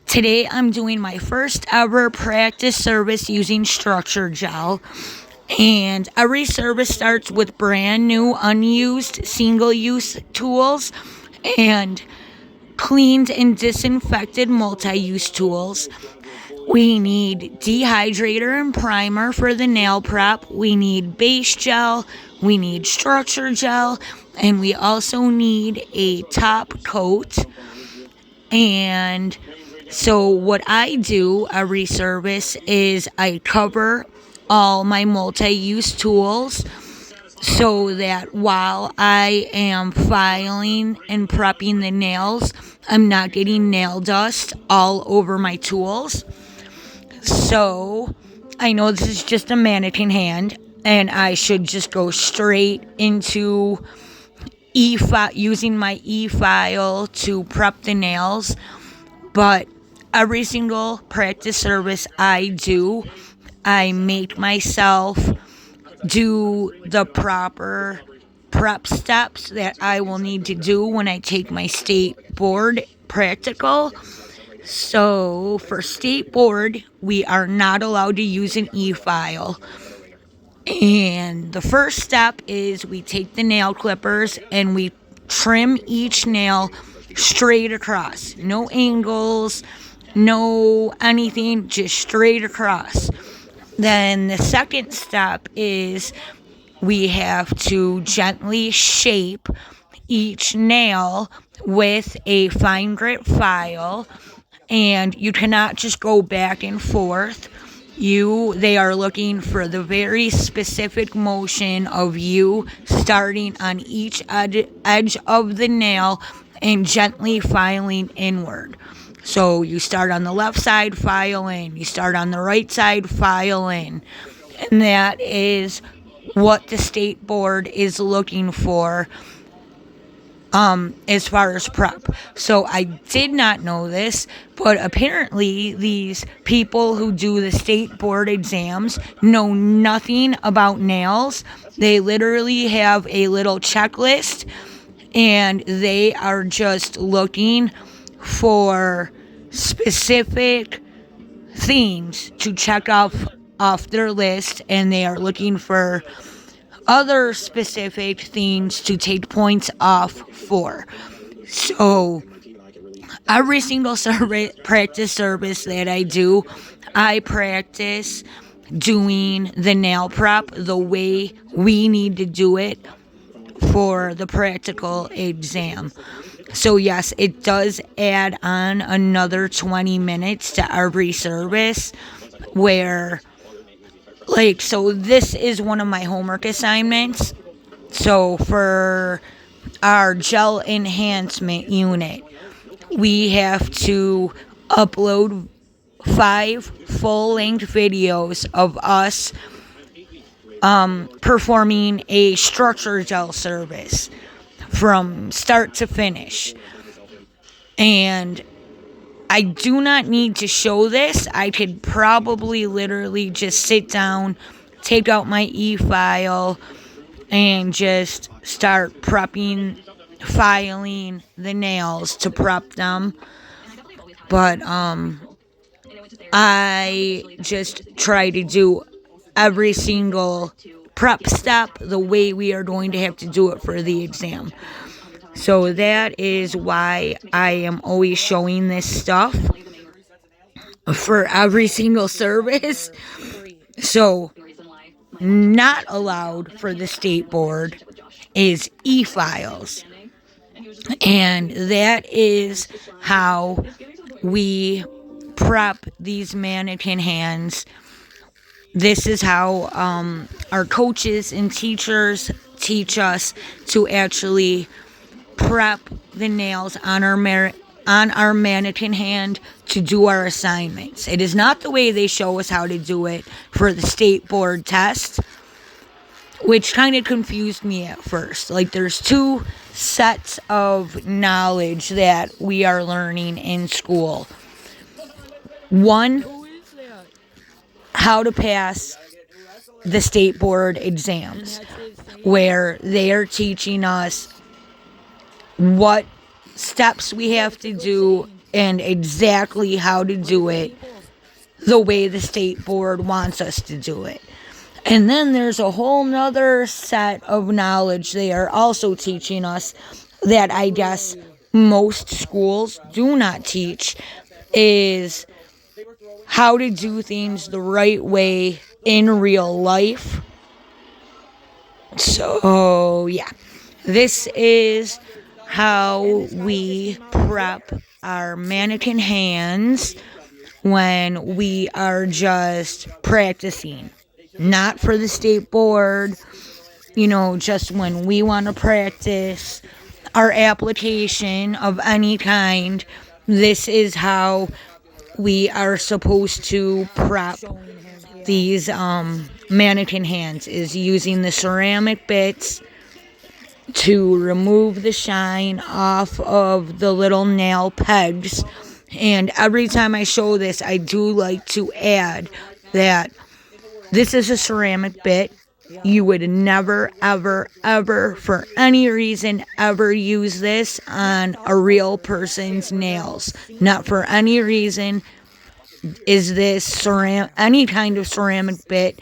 Today I'm doing my first ever practice service using structure gel. And every service starts with brand new, unused, single use tools and cleaned and disinfected multi use tools. We need dehydrator and primer for the nail prep. We need base gel. We need structure gel. And we also need a top coat. And so, what I do every service is I cover all my multi use tools so that while I am filing and prepping the nails, I'm not getting nail dust all over my tools. So, I know this is just a mannequin hand, and I should just go straight into using my e-file to prep the nails, but every single practice service I do, I make myself do the proper prep steps that I will need to do when I take my state board practical. So for state board, we are not allowed to use an e-file. And the first step is we take the nail clippers and we trim each nail straight across. No angles, no anything, just straight across. Then the second step is we have to gently shape each nail with a fine grit file, and you cannot just go back and forth. They are looking for the very specific motion of you starting on each edge of the nail and gently filing inward. So you start on the left side, file in. You start on the right side, file in. And that is what the state board is looking for as far as prep. So I did not know this, but apparently these people who do the state board exams know nothing about nails. They literally have a little checklist, and they are just looking for specific things to check off their list, and they are looking for other specific things to take points off for. So every single practice service that I do, I practice doing the nail prep the way we need to do it for the practical exam. So yes, it does add on another 20 minutes to every service where, so this is one of my homework assignments. So for our gel enhancement unit, we have to upload 5 full-length videos of us performing a structure gel service from start to finish. And I do not need to show this. I could probably literally just sit down, take out my e-file, and just start filing the nails to prep them. But I just try to do every single prep step the way we are going to have to do it for the exam. So that is why I am always showing this stuff for every single service. So not allowed for the state board is e-files. And that is how we prep these mannequin hands. This is how our coaches and teachers teach us to actually prep the nails on our mannequin hand to do our assignments. It is not the way they show us how to do it for the state board test, which kind of confused me at first. Like, there's 2 sets of knowledge that we are learning in school. One, how to pass the state board exams, where they are teaching us what steps we have to do and exactly how to do it the way the state board wants us to do it. And then there's a whole nother set of knowledge they are also teaching us that I guess most schools do not teach, is how to do things the right way in real life. So, yeah, this is how we prep our mannequin hands when we are just practicing. Not for the state board, just when we want to practice our application of any kind. This is how we are supposed to prep these mannequin hands, is using the ceramic bits to remove the shine off of the little nail pegs. And every time I show this, I do like to add that this is a ceramic bit. You would never, ever, ever, for any reason, ever use this on a real person's nails. Not for any reason is this any kind of ceramic bit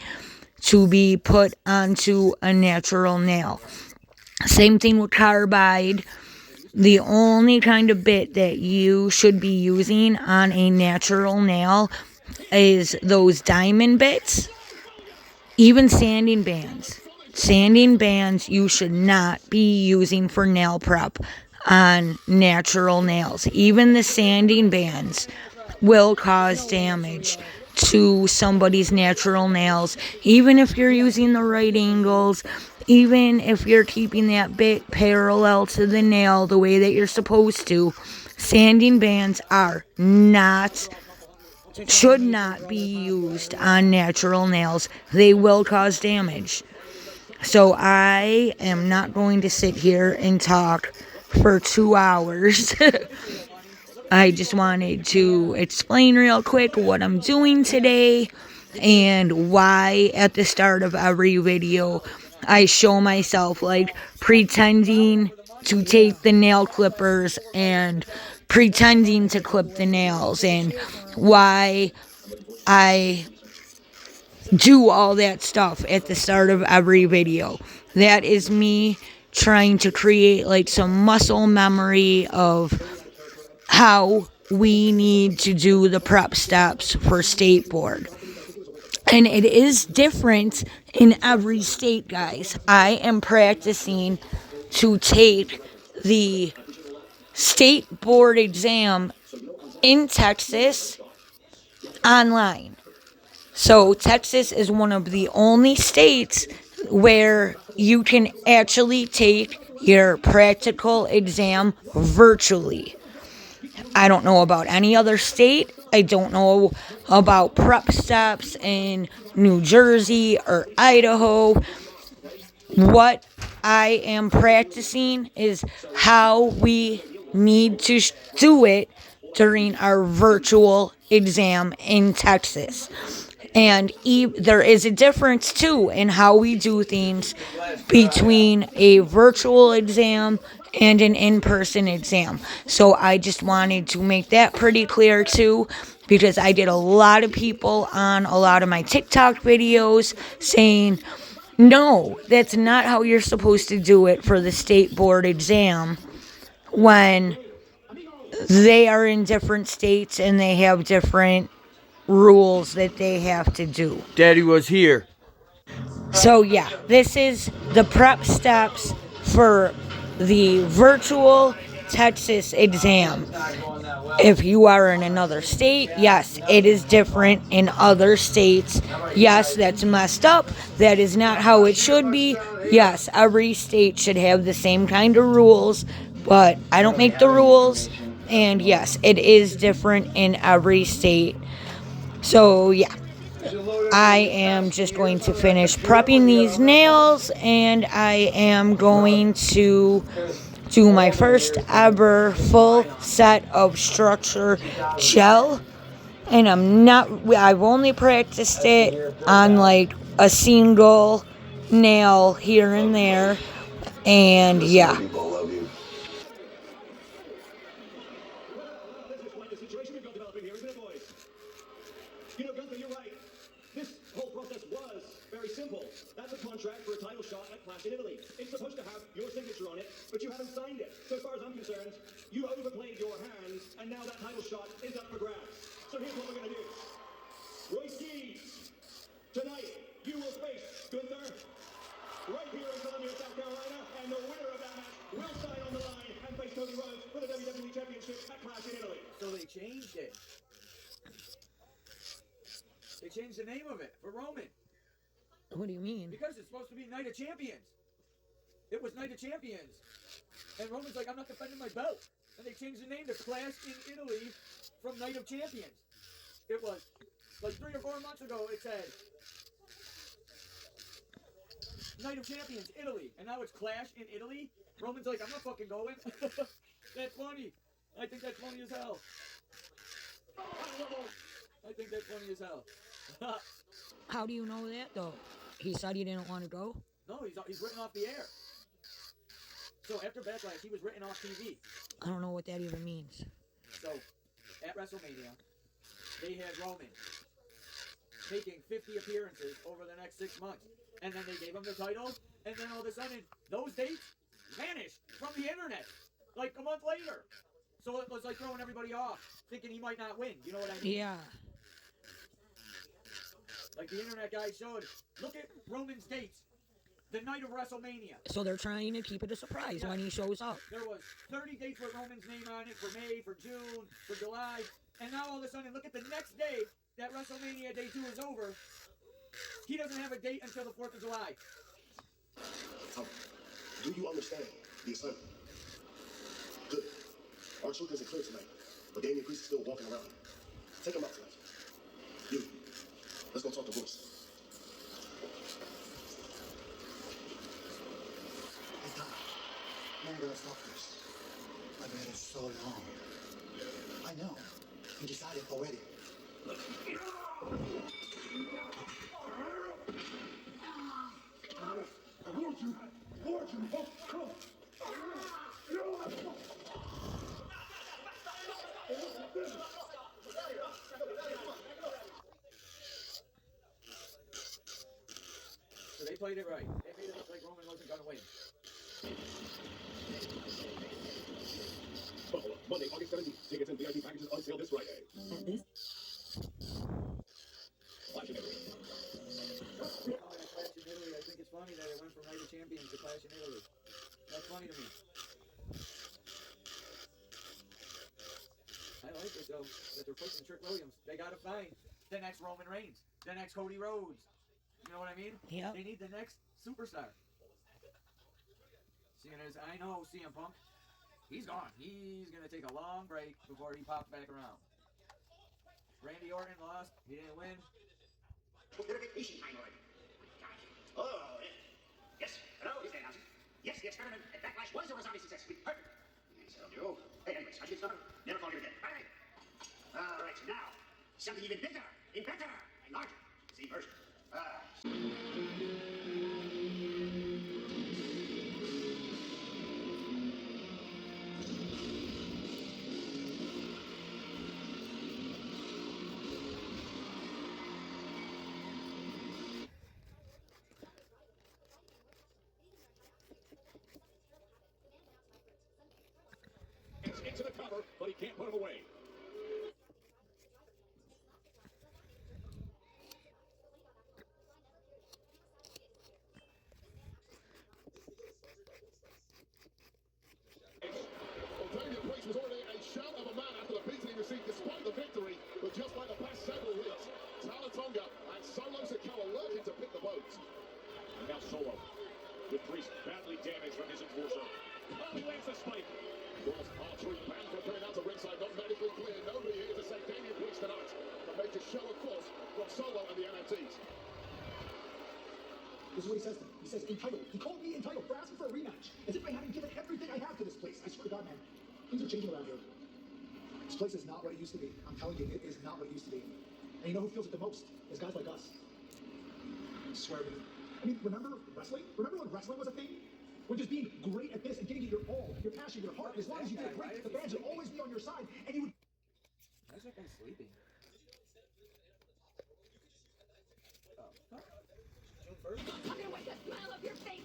to be put onto a natural nail. Same thing with carbide. The only kind of bit that you should be using on a natural nail is those diamond bits. Even sanding bands. Sanding bands you should not be using for nail prep on natural nails. Even the sanding bands will cause damage to somebody's natural nails, even if you're using the right angles, even if you're keeping that bit parallel to the nail the way that you're supposed to. Sanding bands should not be used on natural nails. They will cause damage. So I am not going to sit here and talk for 2 hours. I just wanted to explain real quick what I'm doing today and why at the start of every video I show myself like pretending to take the nail clippers and pretending to clip the nails, and why I do all that stuff at the start of every video. That is me trying to create like some muscle memory of how we need to do the prep steps for state board. And it is different in every state, guys. I am practicing to take the state board exam in Texas online. So Texas is one of the only states where you can actually take your practical exam virtually. I don't know about any other state. I don't know about prep steps in New Jersey or Idaho. What I am practicing is how we need to do it during our virtual exam in Texas. And there is a difference, too, in how we do things between a virtual exam and an in-person exam. So I just wanted to make that pretty clear, too, because I did a lot of people on a lot of my TikTok videos saying, no, that's not how you're supposed to do it for the state board exam, when they are in different states and they have different rules that they have to do. Daddy was here. So yeah, this is the prep steps for the virtual Texas exam. If you are in another state, yes, it is different in other states. Yes, that's messed up. That is not how it should be. Yes, every state should have the same kind of rules, but I don't make the rules. And yes, it is different in every state. So yeah, I am just going to finish prepping these nails, and I am going to do my first ever full set of structure gel. And I've only practiced it on like a single nail here and there. And yeah. You know, Gunther, you're right. This whole process was very simple. That's a contract for a title shot at Clash in Italy. It's supposed to have your signature on it, but you haven't signed it. So as far as I'm concerned, you overplayed your hands, and now that title shot is up for grabs. So here's what we're going to do. Royce, tonight you will face Gunther right here in Columbia, South Carolina, and the winner of that match will sign on the line and face Cody Rhodes for the WWE Championship at Clash in Italy. So they changed it. They changed the name of it for Roman. What do you mean? Because it's supposed to be Night of Champions. It was Night of Champions. And Roman's like, I'm not defending my belt. And they changed the name to Clash in Italy from Night of Champions. It was like 3 or 4 months ago, it said Night of Champions, Italy. And now it's Clash in Italy. Roman's like, I'm not fucking going. That's funny. I think that's funny as hell. I think that's funny as hell. How do you know that, though? He said he didn't want to go? No, he's written off the air. So after Backlash, he was written off TV. I don't know what that even means. So at WrestleMania, they had Roman making 50 appearances over the next 6 months. And then they gave him the title, and then all of a sudden, those dates vanished from the internet like a month later. So it was like throwing everybody off, thinking he might not win. You know what I mean? Yeah. Like the internet guy showed, look at Roman's dates, the night of WrestleMania. So they're trying to keep it a surprise when he shows up. There was 30 dates with Roman's name on it for May, for June, for July. And now all of a sudden, look at the next day that WrestleMania Day 2 is over. He doesn't have a date until the 4th of July. Do you understand the assignment? Good. Our short isn't clear tonight, but Damian Priest is still walking around. Take him out tonight. You. Let's go talk to Royce. Hey, Doc. Man, I gotta stop this. I've waited so long. I know. You decided already. I warned you. Come. So they played it right. They made it look like Roman wasn't going to win. Buffalo, Monday, August 17th. Tickets and VIP packages on sale this Friday. Clash in Italy. Clash in Italy, I think it's funny that it went from Night of Champions to Clash in Italy. That's funny to me. I like it though, that they're pushing Trick Williams. They gotta find the next Roman Reigns, the next Cody Rhodes. You know what I mean? Yeah. They need the next superstar. Seeing as I know CM Punk, he's gone. He's gonna take a long break before he pops back around. Randy Orton lost. He didn't win. Little bit patient time already. Oh, yes. Hello, is there announcing? Yes, the experiment at Backlash was a resounding success. Perfect. Yes, hello, Joe. Hey, anyways, how'd you get started? Never call you again. Bye. All right, now, something even bigger, and better, and larger. Same version. It's into the cover, but he can't put him away. Well, Damian Priest was already a shell of a man after the beating he received despite the victory, but just like the past several weeks, Talatonga and Solo Sikoa lurking to pick the boat. And now Solo, with Priest badly damaged from his enforcer. Oh, he lands the spike. Ross Archery banned from coming out to ringside, not medically clear. Nobody here to save Damian Priest tonight. A major show of force from Solo and the NFTs. This is what he says to me. He says, entitled. He called me entitled for asking for a rematch. As if I haven't given everything I have to this place. I swear to God, man. Things are changing around here. This place is not what it used to be. I'm telling you, it is not what it used to be. And you know who feels it the most? Is guys like us. I swear to you. I mean, remember wrestling? Remember when wrestling was a thing? When just being great at this and giving it your all, your passion, your heart, as long as you did great, the fans would always be on your side, and you would... Why is that guy sleeping? first. I'm gonna wipe the smile off your face.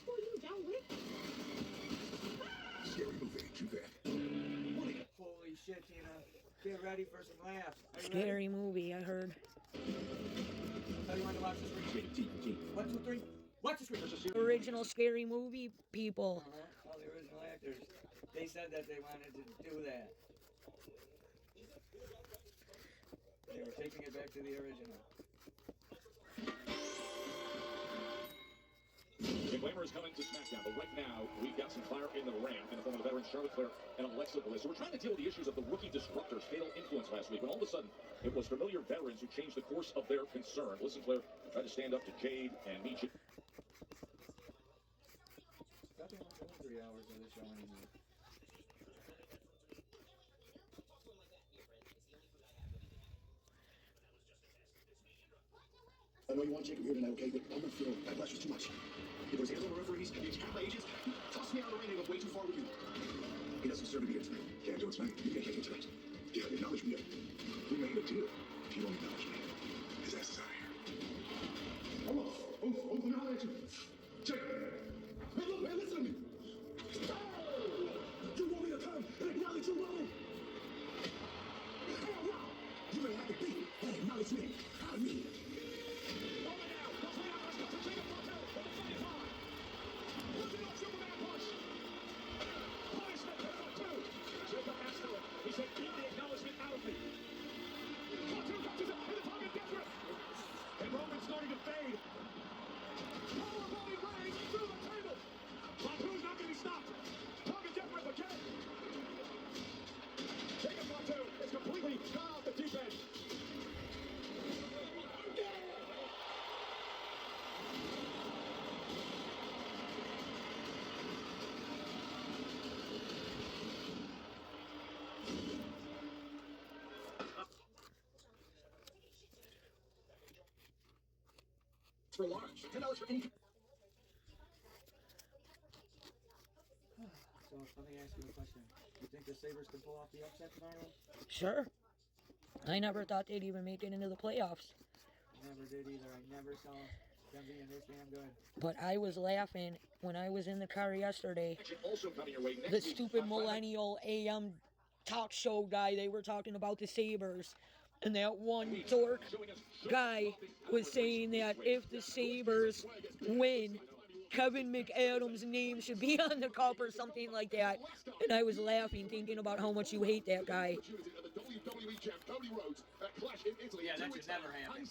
For you, John Wick. Scary movie, too bad. Holy shit, Tina. Get ready for some laughs. Are you Scary movie, I heard. ready? Tell you when to watch the screen. 1, 2, 3. Watch the screen. Original Scary Movie people. All the original actors. They said that they wanted to do that. They were taking it back to the original. The Glamour is coming to SmackDown, but right now we've got some fire in the ramp in the form of the veteran Charlotte Flair and Alexa Bliss. So we're trying to deal with the issues of the rookie disruptors' fatal influence last week, when all of a sudden it was familiar veterans who changed the course of their concern. Listen, Flair tried to stand up to Jade and Nietzsche. Got them only 3 hours of the show anymore. I know you want Jacob here tonight, okay? But I'm gonna feel that Backlash was too much. If there's hands on the referees, the camera agents, toss me out of the ring and go way too far with you. He doesn't deserve to be here tonight. Can't do it tonight. You can't take it tonight. You haven't acknowledged me yet. We made a deal. If you don't acknowledge me, his ass is out of here. Hello. Oh, let me holler at you. Jacob. Hey, look, man, listen to me. Oh! You want me to come and acknowledge you, Roman? Hell no! You ain't have to be an acknowledgement out of me. He said, keep the acknowledgement out of me. And Roman's starting to fade. Powerbomb Reigns through the table. Montu's not going to be stopped. Target death grip again. Jacob Montu is completely gone off the deep end. For large. $10 for any. So let me ask you a question. You think the Sabres can pull off the upset tomorrow? Sure. I never thought they'd even make it into the playoffs. Never did either. I never saw them being this damn good. But I was laughing when I was in the car yesterday. Also coming your way next The week stupid on millennial AM talk show guy, they were talking about the Sabres. And that one dork guy was saying that if the Sabres win, Kevin McAdams' name should be on the cup or something like that. And I was laughing, thinking about how much you hate that guy. Yeah, that should never happen.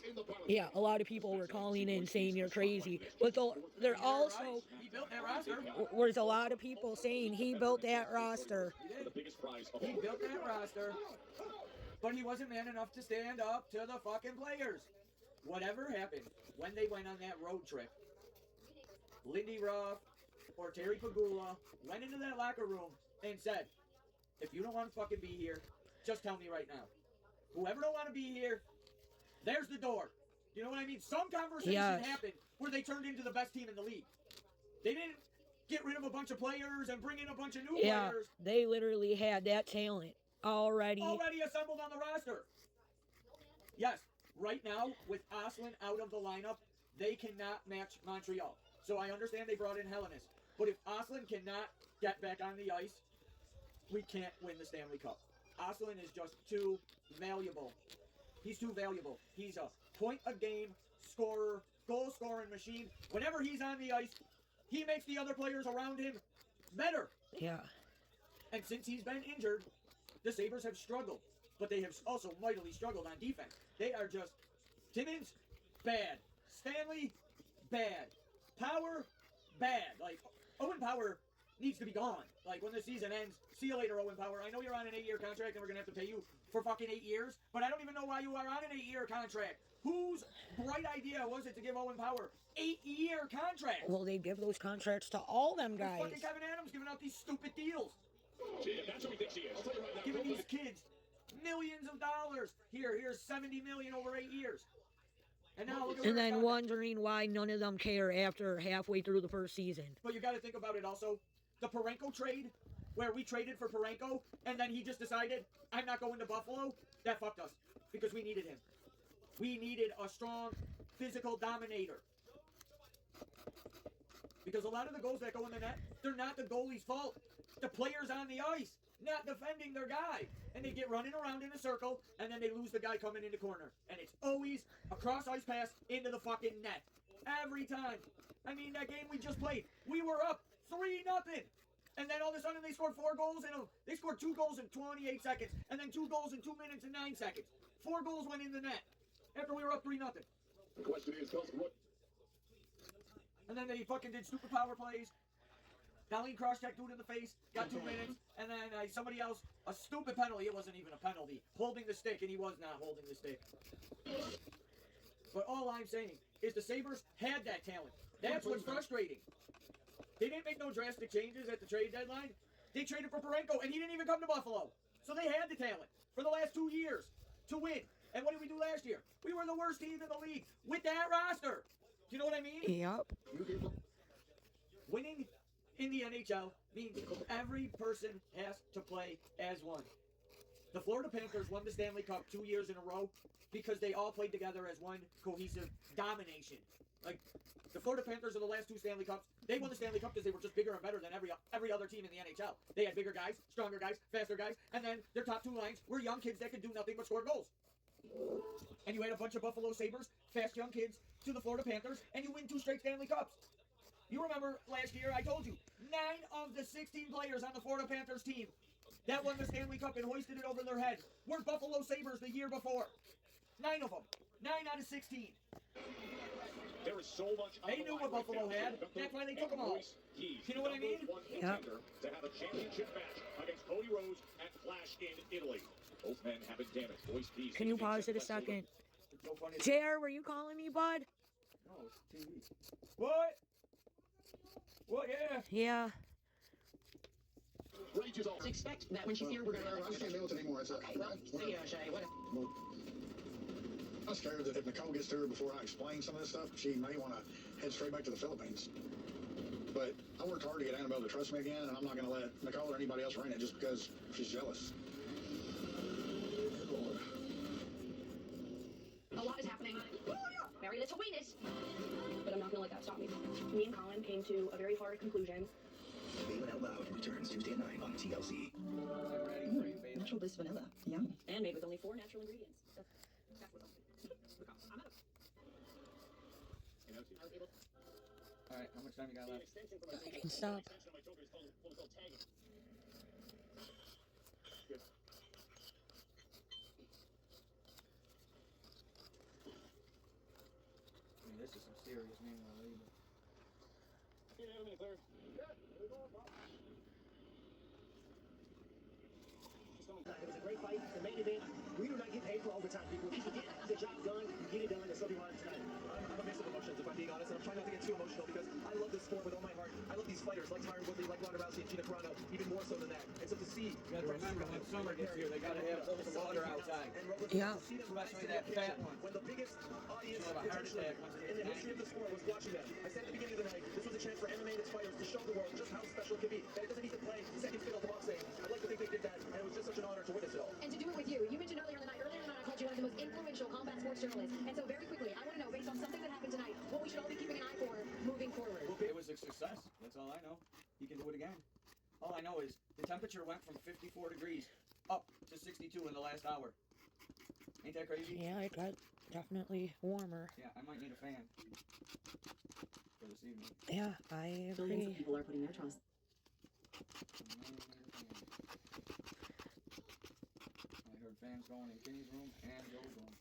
Yeah, a lot of people were calling in saying you're crazy. But they're also, He built that roster. there's a lot of people saying he built that roster. the biggest prize of He all. built that roster. But he wasn't man enough to stand up to the fucking players. Whatever happened when they went on that road trip, Lindy Ruff or Terry Pagula went into that locker room and said, if you don't want to fucking be here, just tell me right now. Whoever don't want to be here, there's the door. You know what I mean? Some conversation happened where they turned into the best team in the league. They didn't get rid of a bunch of players and bring in a bunch of new players. They literally had that talent already Assembled on the roster. Yes, right now, with Oslin out of the lineup, they cannot match Montreal. So I understand they brought in Hellenis. But if Oslin cannot get back on the ice, we can't win the Stanley Cup. Oslin is just too valuable. He's too valuable. He's a point-a-game scorer, goal-scoring machine. Whenever he's on the ice, he makes the other players around him better. Yeah. And since he's been injured, the Sabres have struggled. But they have also mightily struggled on defense. They are just... Timmins, bad. Stanley, bad. Power, bad. Like, Owen Power needs to be gone. Like, when the season ends, see you later, Owen Power. I know you're on an 8-year contract and we're going to have to pay you for fucking 8 years, but I don't even know why you are on an 8-year contract. Whose bright idea was it to give Owen Power 8-year contracts? Well, they give those contracts to all them Fucking guys. Kevin Adams giving out these stupid deals. Gee, that's who he thinks he is. I'll tell you right now, Giving these kids millions of dollars. Here's $70 million over 8 years. And now look at where And it's then gone. wondering why none of them care after halfway through the first season. But you got to think about it also. The Parenko trade, where we traded for Parenko, and then he just decided, I'm not going to Buffalo, that fucked us. because we needed him. We needed a strong physical dominator. Because a lot of the goals that go in the net, they're not the goalie's fault. The players on the ice not defending their guy. And they get running around in a circle, and then they lose the guy coming in the corner. And it's always a cross ice pass into the fucking net. Every time. I mean, that game we just played, we were up 3-0. And then all of a sudden they scored 4 goals they scored 2 goals in 28 seconds, and then 2 goals in 2 minutes and 9 seconds. 4 goals went in the net after we were up 3-0. The question is, what? And then they fucking did stupid power plays. Darlene cross-checked dude in the face, got 2 minutes, and then somebody else, a stupid penalty. It wasn't even a penalty. Holding the stick, and he was not holding the stick. But all I'm saying is the Sabres had that talent. That's what's frustrating. They didn't make no drastic changes at the trade deadline. They traded for Parenko, and he didn't even come to Buffalo. So they had the talent for the last 2 years to win. And what did we do last year? We were the worst team in the league with that roster. Do you know what I mean? Yep. Winning in the NHL means every person has to play as one. The Florida Panthers won the Stanley Cup 2 years in a row because they all played together as one cohesive domination. Like, the Florida Panthers in the last 2 Stanley Cups, they won the Stanley Cup because they were just bigger and better than every other team in the NHL. They had bigger guys, stronger guys, faster guys, and then their top 2 lines were young kids that could do nothing but score goals. And you had a bunch of Buffalo Sabres, fast young kids, to the Florida Panthers, and you win 2 straight Stanley Cups. You remember last year, I told you, 9 of the 16 players on the Florida Panthers team that won the Stanley Cup and hoisted it over their head were Buffalo Sabres the year before. 9 of them. 9 out of 16. There is so much. They knew what Buffalo had. That's why they took them all. You know what I mean? Yep. To have a championship match against Cody Rose at Flash in Italy. Both men have been damaged. Voice Peace. Can you pause it a second? It's so funny. JR, were you calling me, bud? No, it's TV. What? What? Yeah. Yeah. Rage is on. Expect that when she's here, we're going to I can't deal with it anymore. It's Okay, well, see ya, Shay. What? I'm scared that if Nicole gets to her before I explain some of this stuff, she may want to head straight back to the Philippines. But I worked hard to get Annabelle to trust me again, and I'm not going to let Nicole or anybody else run it just because she's jealous. Lord. A lot is happening. Very little weenus. But I'm not gonna let that stop me. Me and Colin came to a very hard conclusion. Babe Out Loud returns Tuesday at 9 on TLC. Natural bliss vanilla. Yum. And made with only 4 natural ingredients. That's what's I'm out. I was able to Alright, how much time you got left? I can stop. I mean, this is some serious manual labor. It was a great fight. The main event. We do not get paid for overtime, people. You get the job done, you get it done, and something wrong tonight. I'm a mix of emotions, if I'm being honest, and I'm trying not to get too emotional because I love this sport with all my heart. I love these fighters like Tyron Woodley, like Ronda Rousey, and Gina Carano, even more so than that. And so to see... You gotta remember, when summer gets here, they gotta have some water outside. Yeah. Especially that fat one. When the biggest audience You'll have a heart potentially attack once they in the get history of the sport was watching them. I said at the beginning of the night, this was a chance for MMA and its fighters to show the world just how special it can be. That it doesn't need to play second fiddle to boxing. I'd like to think they did that, and it was just such an honor to witness it all. And to do it with you. You mentioned earlier in the night I called you one of the most influential combat sports journalists. And so very quickly, I want to know, based on something that happened tonight, what we should all be keeping an eye for moving forward. It was a success. That's all I know. He can do it again. All I know is the temperature went from 54 degrees up to 62 in the last hour. Ain't that crazy? Yeah, it got definitely warmer. Yeah, I might need a fan for this evening. Yeah, I Billions of agree. people are putting their trust. I heard fans going in Kenny's room and Joe's room.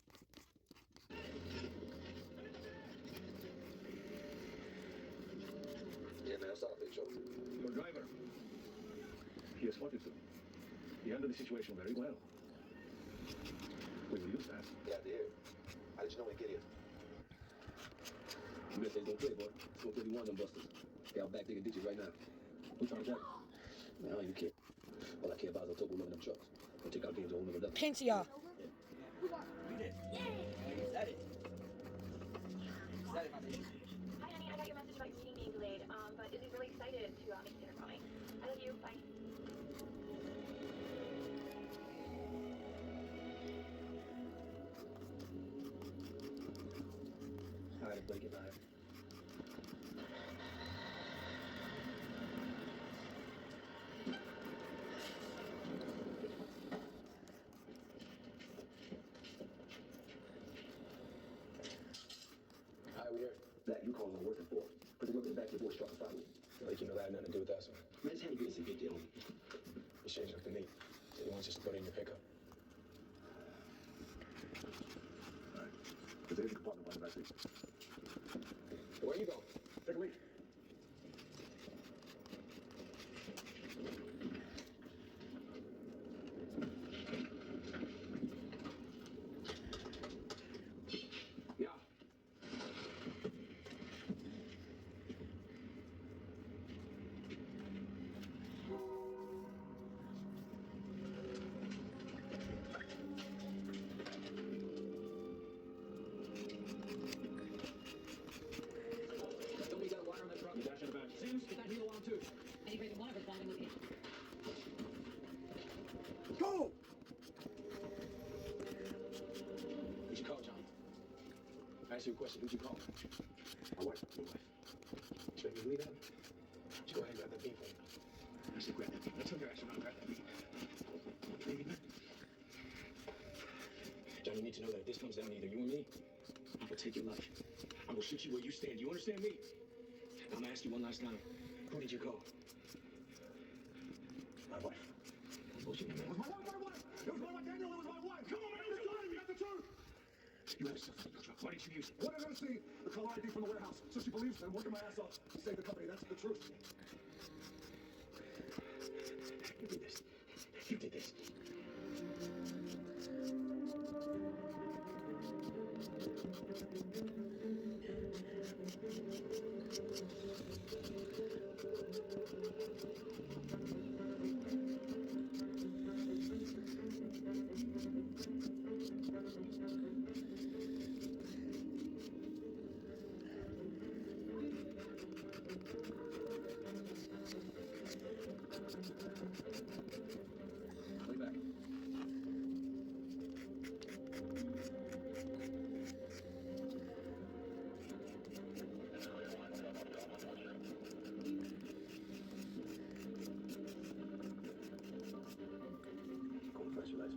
Yeah, man, it's not a big joke. Your driver. He has spotted you. He handled the situation very well. We will use that. Yeah, I did. How did you know when get here? You better say don't play, boy. It's gonna 31 them busters. They out back digging ditches right now. Who trying to jack? Man, I don't even care. All I care about is I'll take one of them trucks. We'll take our games to a whole nother level. Pincia. We did. He said it. He said it, my baby. Hi, honey. I got your message about your meeting being delayed, but Izzy's really excited to make dinner for me. I love you. Bye. Let it get by. Alright, we here. Black, you call on working for. Put the look in the back of your boy struck and follow. Like, you know that had nothing to do with that, so. Man, it's handy business, big deal. It's changing up to me. So you want just to put it in your pickup. Alright. There's an empty compartment behind the back seat. Where you going? Take a leak. Yeah. Somebody got a wire on that truck? You dash in the back. Seems get that needle on too. Any greater one of us bonding with you. Go! Who'd you call, John? I asked you a question. Who'd you call? My wife. Your wife. Expect me to leave that? Just go ahead and grab that bean for me. I said grab that bean. I told you I should not grab that bean. Baby, man. John, you need to know that if this comes down to either you or me, I will take your life. I will shoot you where you stand. You understand me? I'm gonna ask you one last time. Who did you call? My wife. Bullshit, man. It was my wife, my wife! It was my wife, Daniel, it was my wife! Come on, man, it's time, you got the truth! You had a cell phone in your truck. Why didn't you use it? What did I see? The color ID from the warehouse. So she believes I'm working my ass off to save the company. That's the truth. You did this. You did this. Way back. Go and press your lights.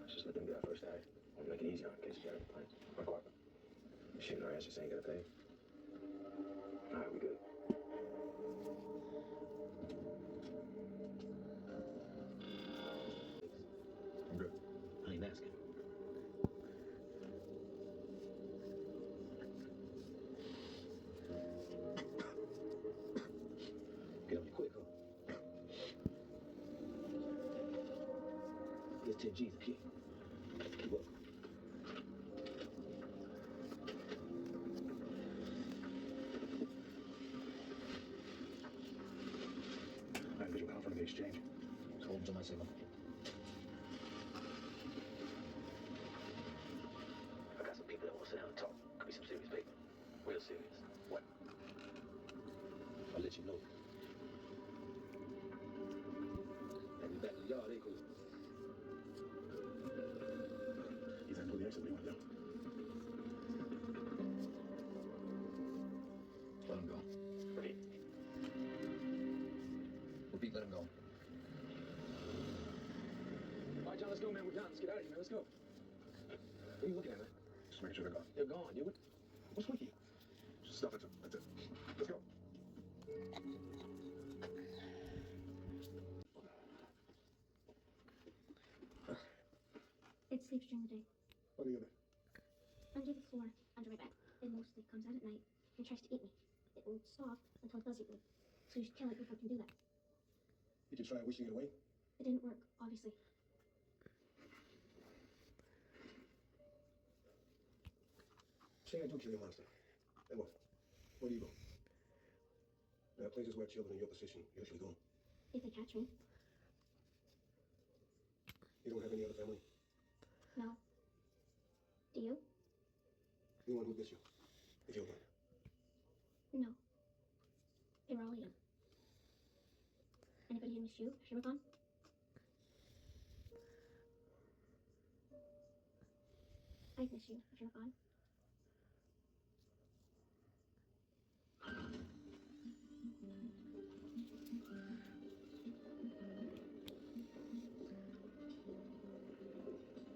Just let them get out first, alright? I'll make it easy on in case you get out of the plane. Mark what? Shooting our asses ain't gonna pay. Alright, we good. I'm good. I ain't asking. Get up quick, huh? Here's 10 G's a kid. Keep up. I have visual confirming the exchange. Just hold them to my signal. I got some people that want to sit down and talk. Could be some serious paper. Real serious. What? I'll let you know. I'll be back to the yard, ain't cool. He's in for the exit. What do you want to do? Let him go. Repeat. Repeat, let him go. All right, John, let's go, man. We're done. Let's get out of here, man. Let's go. What are you looking at, man? Just making sure they're gone. They're gone. What's with you? Just stuff. That's it. That's it. Let's go. It sleeps during the day, What are you gonna do? under the floor, under my bed. It mostly comes out at night and tries to eat me. It won't stop until it does eat me. So you should kill it before it can do that. Did you try wishing it away? It didn't work, obviously. Say I do kill your monster. Then what? What Where do you go? There are places where children in your position usually go. If they catch me. You don't have any other family? No. Do you? Anyone who miss you? If you're gone. No. They were all young. Anybody who missed you if you were gone? I'd miss you if you were gone.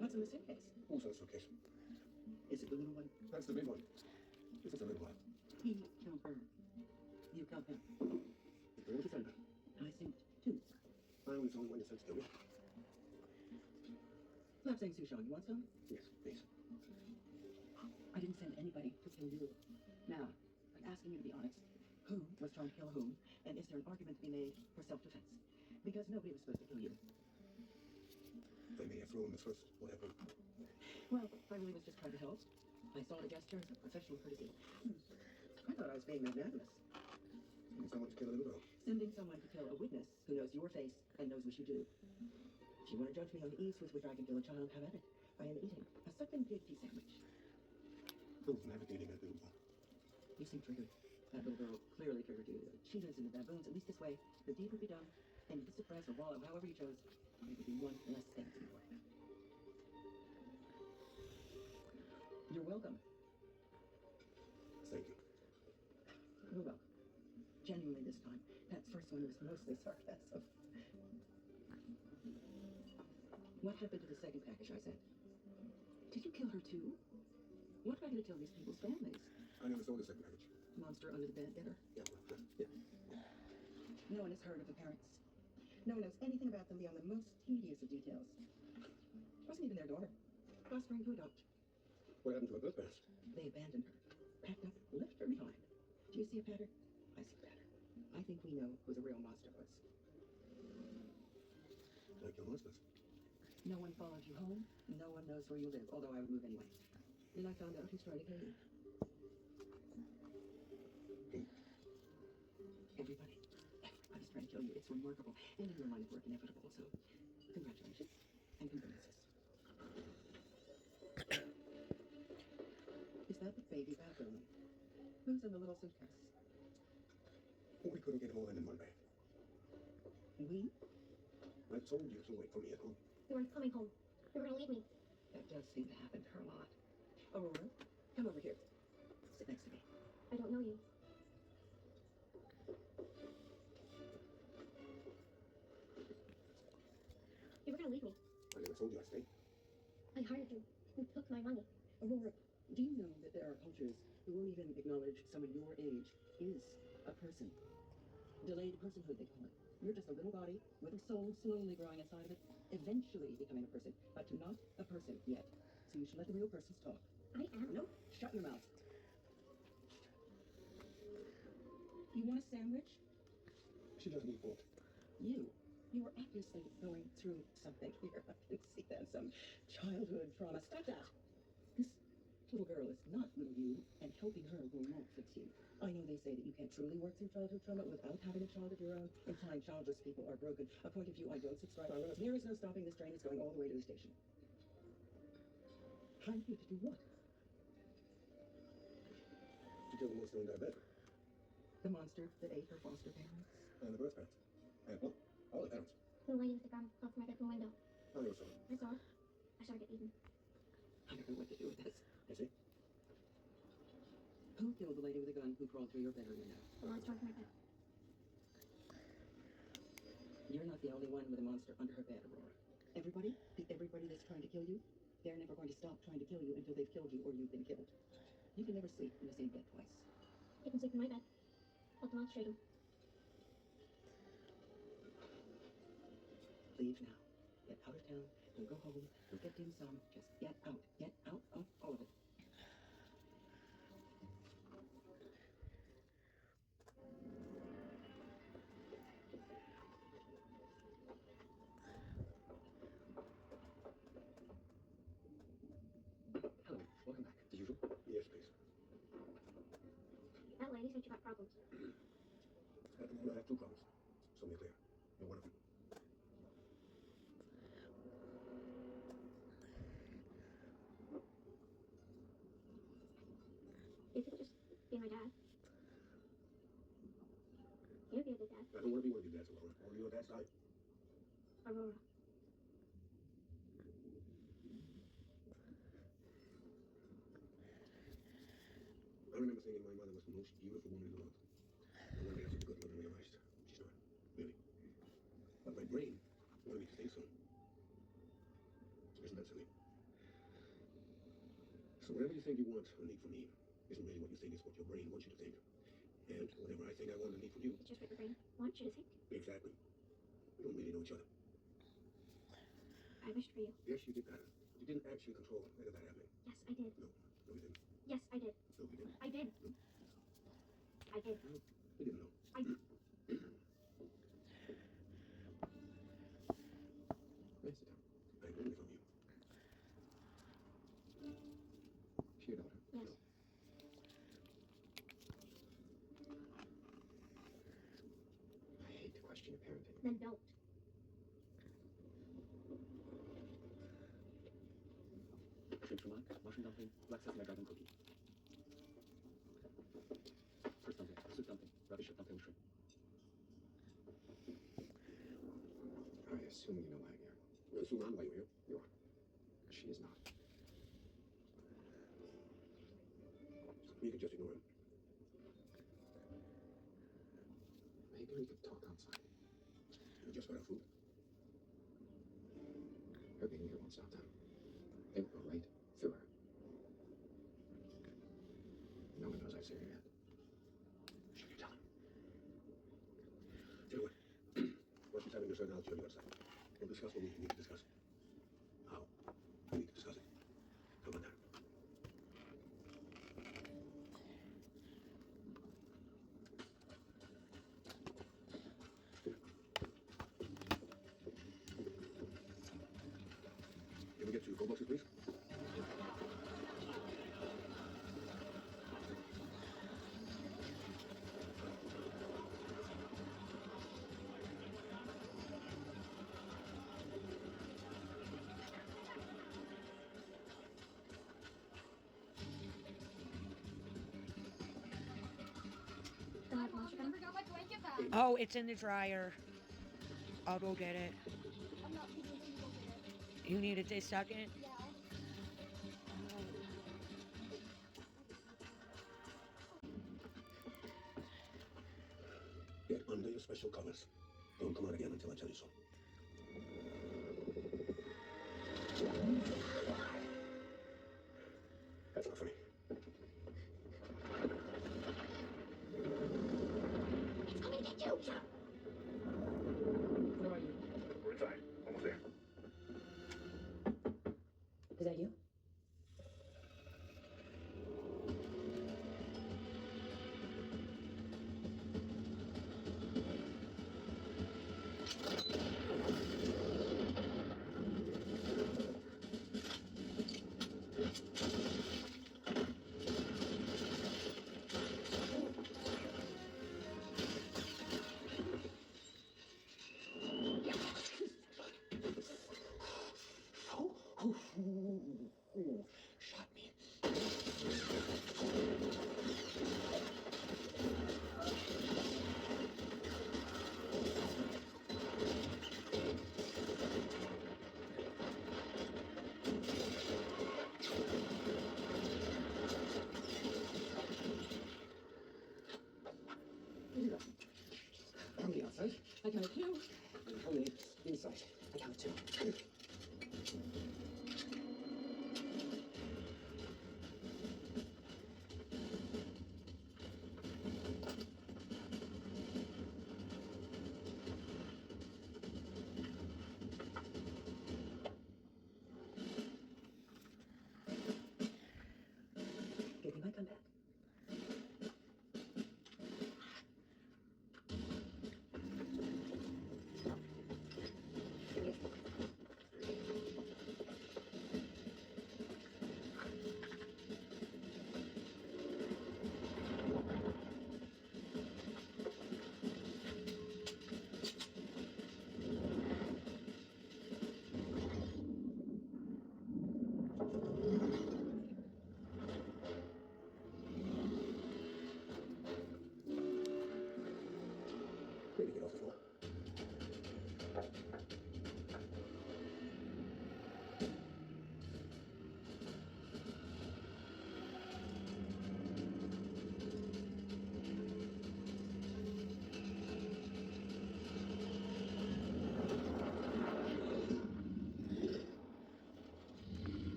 What's in the suitcase? Who's on the suitcase? Is it the little one? That's the big one. This is a little one. He killed her. You killed him. You bring him to Denver. I think too. I was the only one that said to me. Lap Sang Sushan, you want some? Yes, please. I didn't send anybody to kill you. Now, I'm asking you to be honest. Who was trying to kill whom? And is there an argument to be made for self-defense? Because nobody was supposed to kill you. They may have thrown the first whatever. Well, I really was just trying to help. I saw the gesture as a professional courtesy. I thought I was being magnanimous. Sending someone to kill a little girl. Sending someone to kill a witness who knows your face and knows what you do. If you want to judge me on the ease with which I can kill a child, have at it. I am eating a sucking pig tea sandwich. Who's navigating that little girl? You seem triggered. That little girl clearly triggered you. The cheetahs and the baboons, at least this way, the deed would be done, and you could suppress or wallow, however you chose. It would be one less thing to your life. You're welcome. Thank you. You're welcome. Genuinely this time. That first one was mostly sarcasm. What happened to the second package I sent? Did you kill her too? What am I going to tell these people's families? I never saw the second package. Monster under the bed, get her? Yeah, well, yeah. No one has heard of the parents. No one knows anything about them beyond the most tedious of details. Wasn't even their daughter. Fostering to adopt. What happened to her birth parents? They abandoned her. Packed up, left her behind. Do you see a pattern? I see a pattern. I think we know who the real monster was. Like your monsters. No one followed you home. No one knows where you live, although I would move anyway. Then I found out who's trying to kill you. Everybody. Everybody's trying to kill you. It's remarkable. And in your line of work, inevitable. So, congratulations and condolences. Is that the baby baboon? Who's in the little suitcase? We couldn't get all in one bag. We? I told you to wait for me at home. You weren't coming home. You were gonna leave me. That does seem to happen to her a lot. Aurora, come over here. Sit next to me. I don't know you. You were gonna leave me. I never told you I'd stay. I hired you. You took my money. Aurora, do you know that there are cultures who won't even acknowledge someone your age is a person? Delayed personhood, they call it. You're just a little body with a soul slowly growing inside of it, eventually becoming a person, but not a person yet. So you should let the real persons talk. I am. No, shut your mouth. You want a sandwich? She doesn't need both. You were obviously going through something here. I can see that, some childhood trauma. Stop that! This little girl is not little you, and helping her will not fix you. I know they say that you can't truly work through childhood trauma without having a child of your own, implying childless people are broken. A point of view I don't subscribe to. There is no stopping this train. It's going all the way to the station. Hired you to do what? To kill the monster in their bed. The monster that ate her foster parents? And the birth parents. And well, all the parents. The lady with the gun close to my bedroom window. I never saw them. I saw her. I saw her get eaten. I don't know what to do with this. You see? Who killed the lady with the gun who crawled through your bedroom window? The monster under my bed. You're not the only one with a monster under her bed, Aurora. Everybody that's trying to kill you, they're never going to stop trying to kill you until they've killed you or you've been killed. You can never sleep in the same bed twice. You can sleep in my bed. I'll demonstrate him. Leave now. Get out of town. Don't go home. Don't get dim sum. Just get out. Get out of all of it. Hello. Welcome back. The usual? Yes, please. That lady said you I don't want to be one of your dads, Aurora. Only your dad's die. Aurora. I remember thinking my mother was the most beautiful woman in the world. And one day I took a good look and realized she's not, really. But my brain wanted me to think so. Isn't that silly? So whatever you think you want or need from me isn't really what you think, it's what your brain wants you to think. And whatever I think I want or need from you. It's just what your brain wants you to think. Exactly. We don't really know each other. I wished for you. Yes, you did that. You didn't actually control any of that happening. Yes, I did. No, no, you didn't. Yes, I did. No, you didn't. I did. No, I did. no, you didn't know. I did. Yes, sit down. I only from you. She your daughter? Yes. I hate to question your parenting. Then don't. Shrimp shalak, mushroom dumpling, black sesame dragon cookie. First dumpling, soup dumpling, rubbish dumpling with shrimp. I assume you know why I'm here. I assume I'm why you're here. You are. She is not. You could just ignore him. Maybe we could talk outside. You just got our food. Her being here won't stop them. They will go right through her. No one knows I've seen her yet. Should you tell him? Tell you what. Once she's having your son, I'll show you outside. We'll discuss what we need to discuss. How? We need to discuss it. How about that? Can we get 2 cold boxes, please? Never got my blanket back. Oh, it's in the dryer. I'll go get it. I'm not thinking you go get it. You need it this second? Yeah. Get under your special covers. Don't come out again until I tell you so. That's not funny. It's coming to get you. Shut up. Where are you? We're inside. Almost there. Is that you? Shot me. How many outside? I counted 2. And how many inside? I counted 2.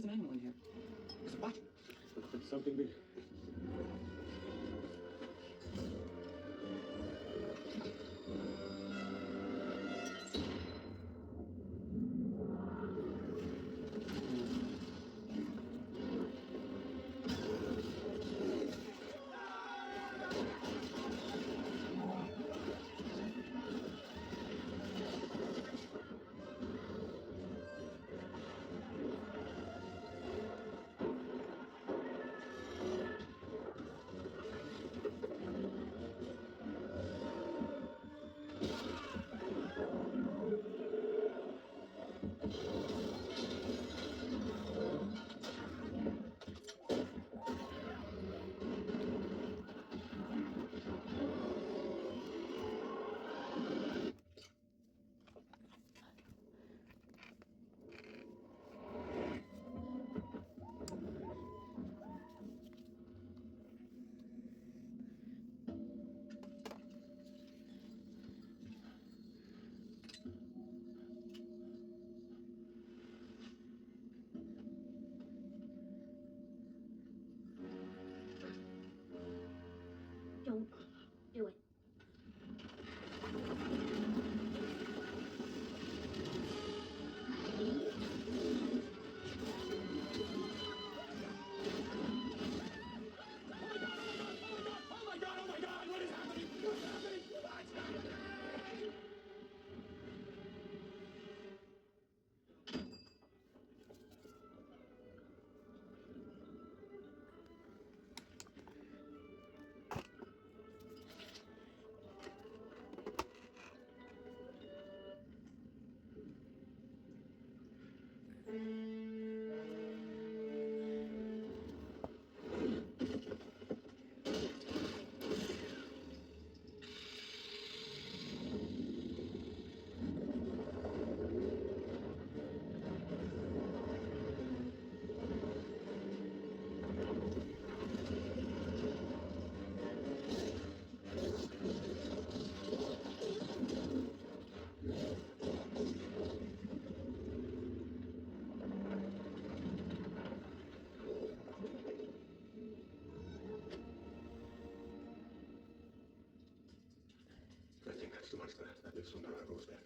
there's an animal in here? It's what? Something big. Don't do it. I think that's the monster that lives under our rose bed.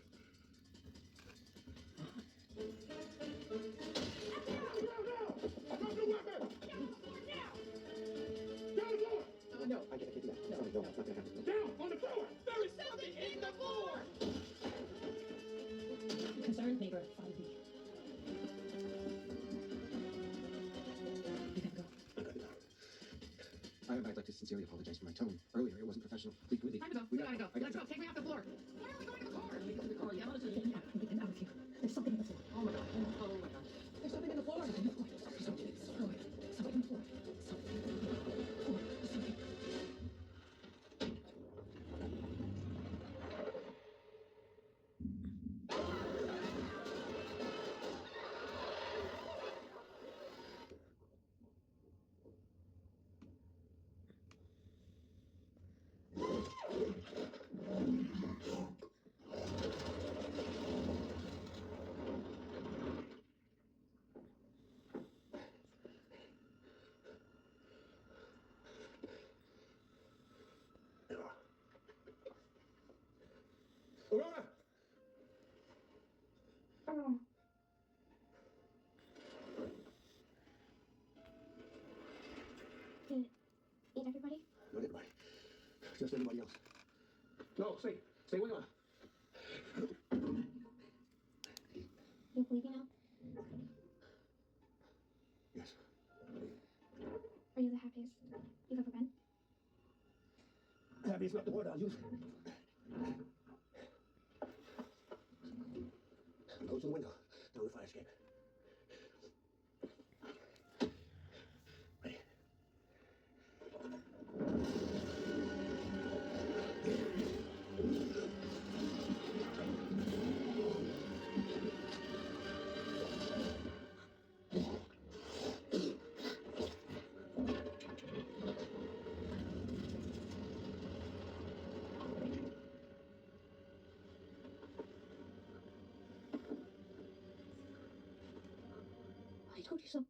No, I can't do that. No, it's not gonna happen. Down on the floor! There is something in the floor! Concerned neighbor, follow me. You can go. I got it out. I'd like to sincerely apologize for my tone. Earlier, it wasn't professional. Please, Willie. Time to go. We gotta go. Let's go. Take me off the floor. Why are we going to the car? Take us to the car. Yeah, let's get out of here. There's something in the floor. Oh my god. Oh my god. There's something in the floor. Something in the floor. Something in the floor. Something in the floor. Something in the floor. Something. Aurora! Did it eat everybody? Not everybody. Just everybody else. No, stay. Stay where you are. You believe me now? Yes. Are you the happiest you've ever been? Happy is not the word I'll use. Go to the window. Down the fire escape. Ready? told you so.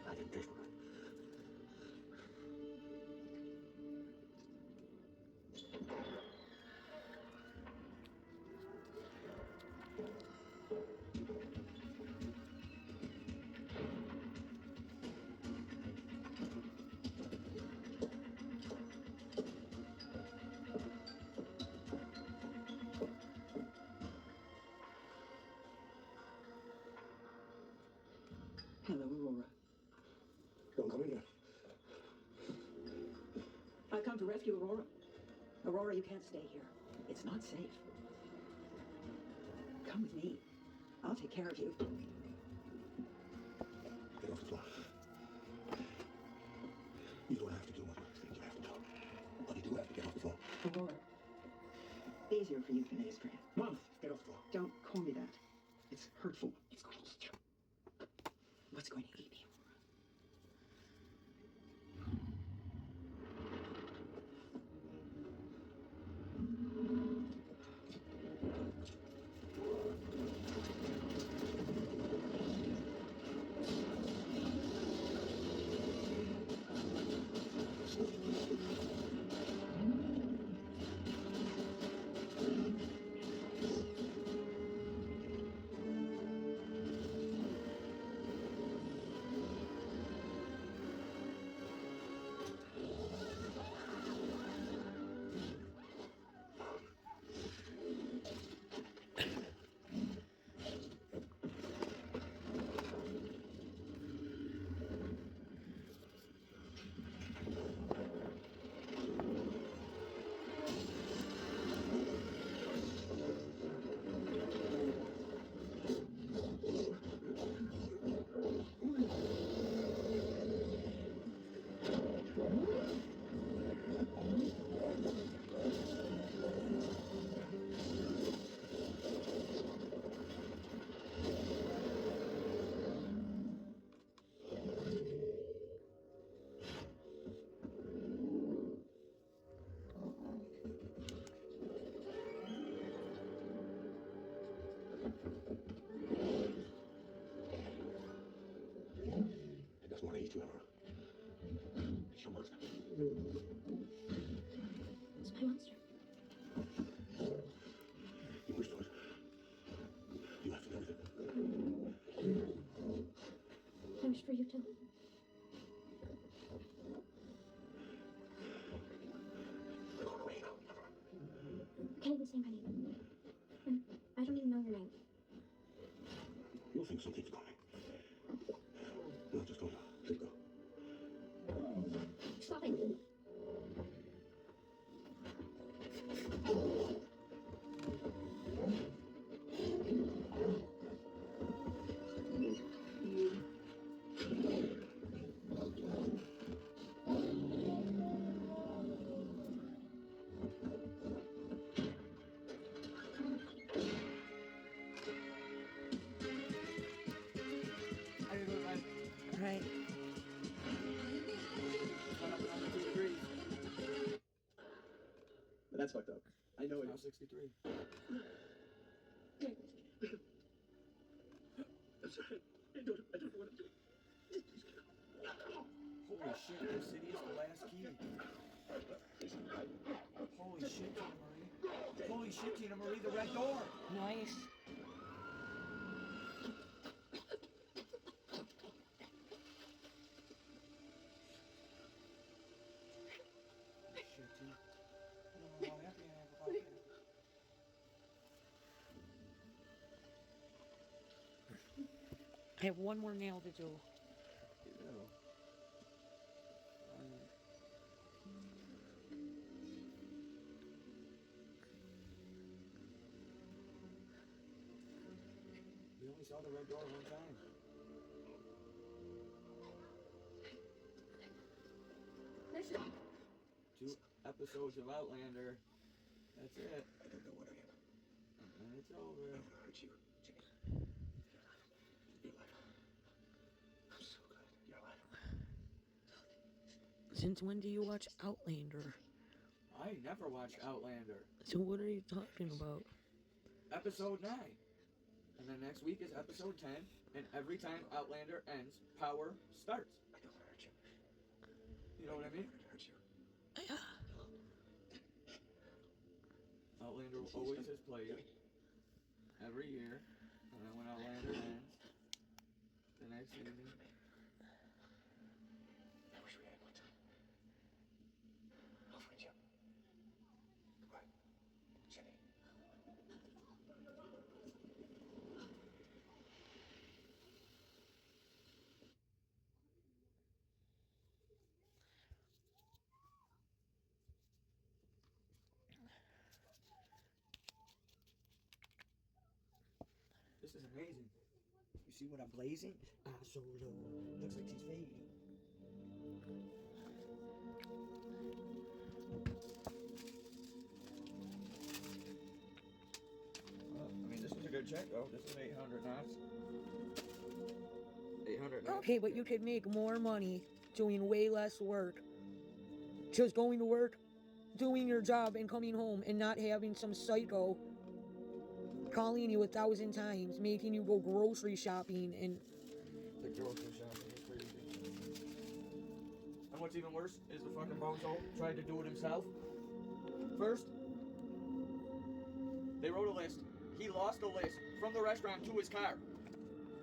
I didn't taste right. Hello, Aurora. Don't come in here. I've come to rescue Aurora. Aurora, you can't stay here. It's not safe. Come with me. I'll take care of you. Get off the floor. You don't have to do what you think you have to do. But you do have to get off the floor. Aurora. Easier for you than it is for him. Mom, get off the floor. Don't call me that. It's hurtful. It's going to eat you. What's going to eat me, Aurora? It doesn't want to eat you, Aurora. It's your monster. It's my monster. You wish for it. You have to know it. I wish for you too. We're going away now, Aurora. We can't even say my name. And I don't even know your name. You'll think something's coming. No, just don't. Let go. Stop it. How you doing, man? Right. Went up another 2 degrees. But that's fucked up. I know it Now is. 63. I'm sorry. I don't know what I'm doing. Holy shit, the city is the last key. Holy shit, Tina Marie. Holy shit, Tina Marie, the red door. Nice. Shit, Tina. I don't know how happy I am about that. I have one more nail to do. Ew. We only saw the red door one time. 2 episodes of Outlander. That's it. I don't know what I am. And it's over. I don't want to hurt you, Jimmy. You're alive. I'm so glad you're alive. Since when do you watch Outlander? I never watched Outlander. So what are you talking about? Episode 9. And then next week is episode 10. And every time Outlander ends, Power starts. I don't want to hurt you. You know what I mean? I don't want to hurt you. Outlander always has played every year. And then when Outlander ends, the next season. I wish we had one time. I'll find you. What? Jenny. This is amazing. You see what I'm blazing? Ah, so low. Looks like she's fading. Well, I mean, this is a good check, though. This is 800 knots. 800 knots. Okay, but you could make more money doing way less work. Just going to work, doing your job, and coming home, and not having some psycho calling you 1,000 times, making you go grocery shopping, and The grocery shopping is crazy. And what's even worse is the fucking bozo tried to do it himself. First, they wrote a list. He lost the list from the restaurant to his car.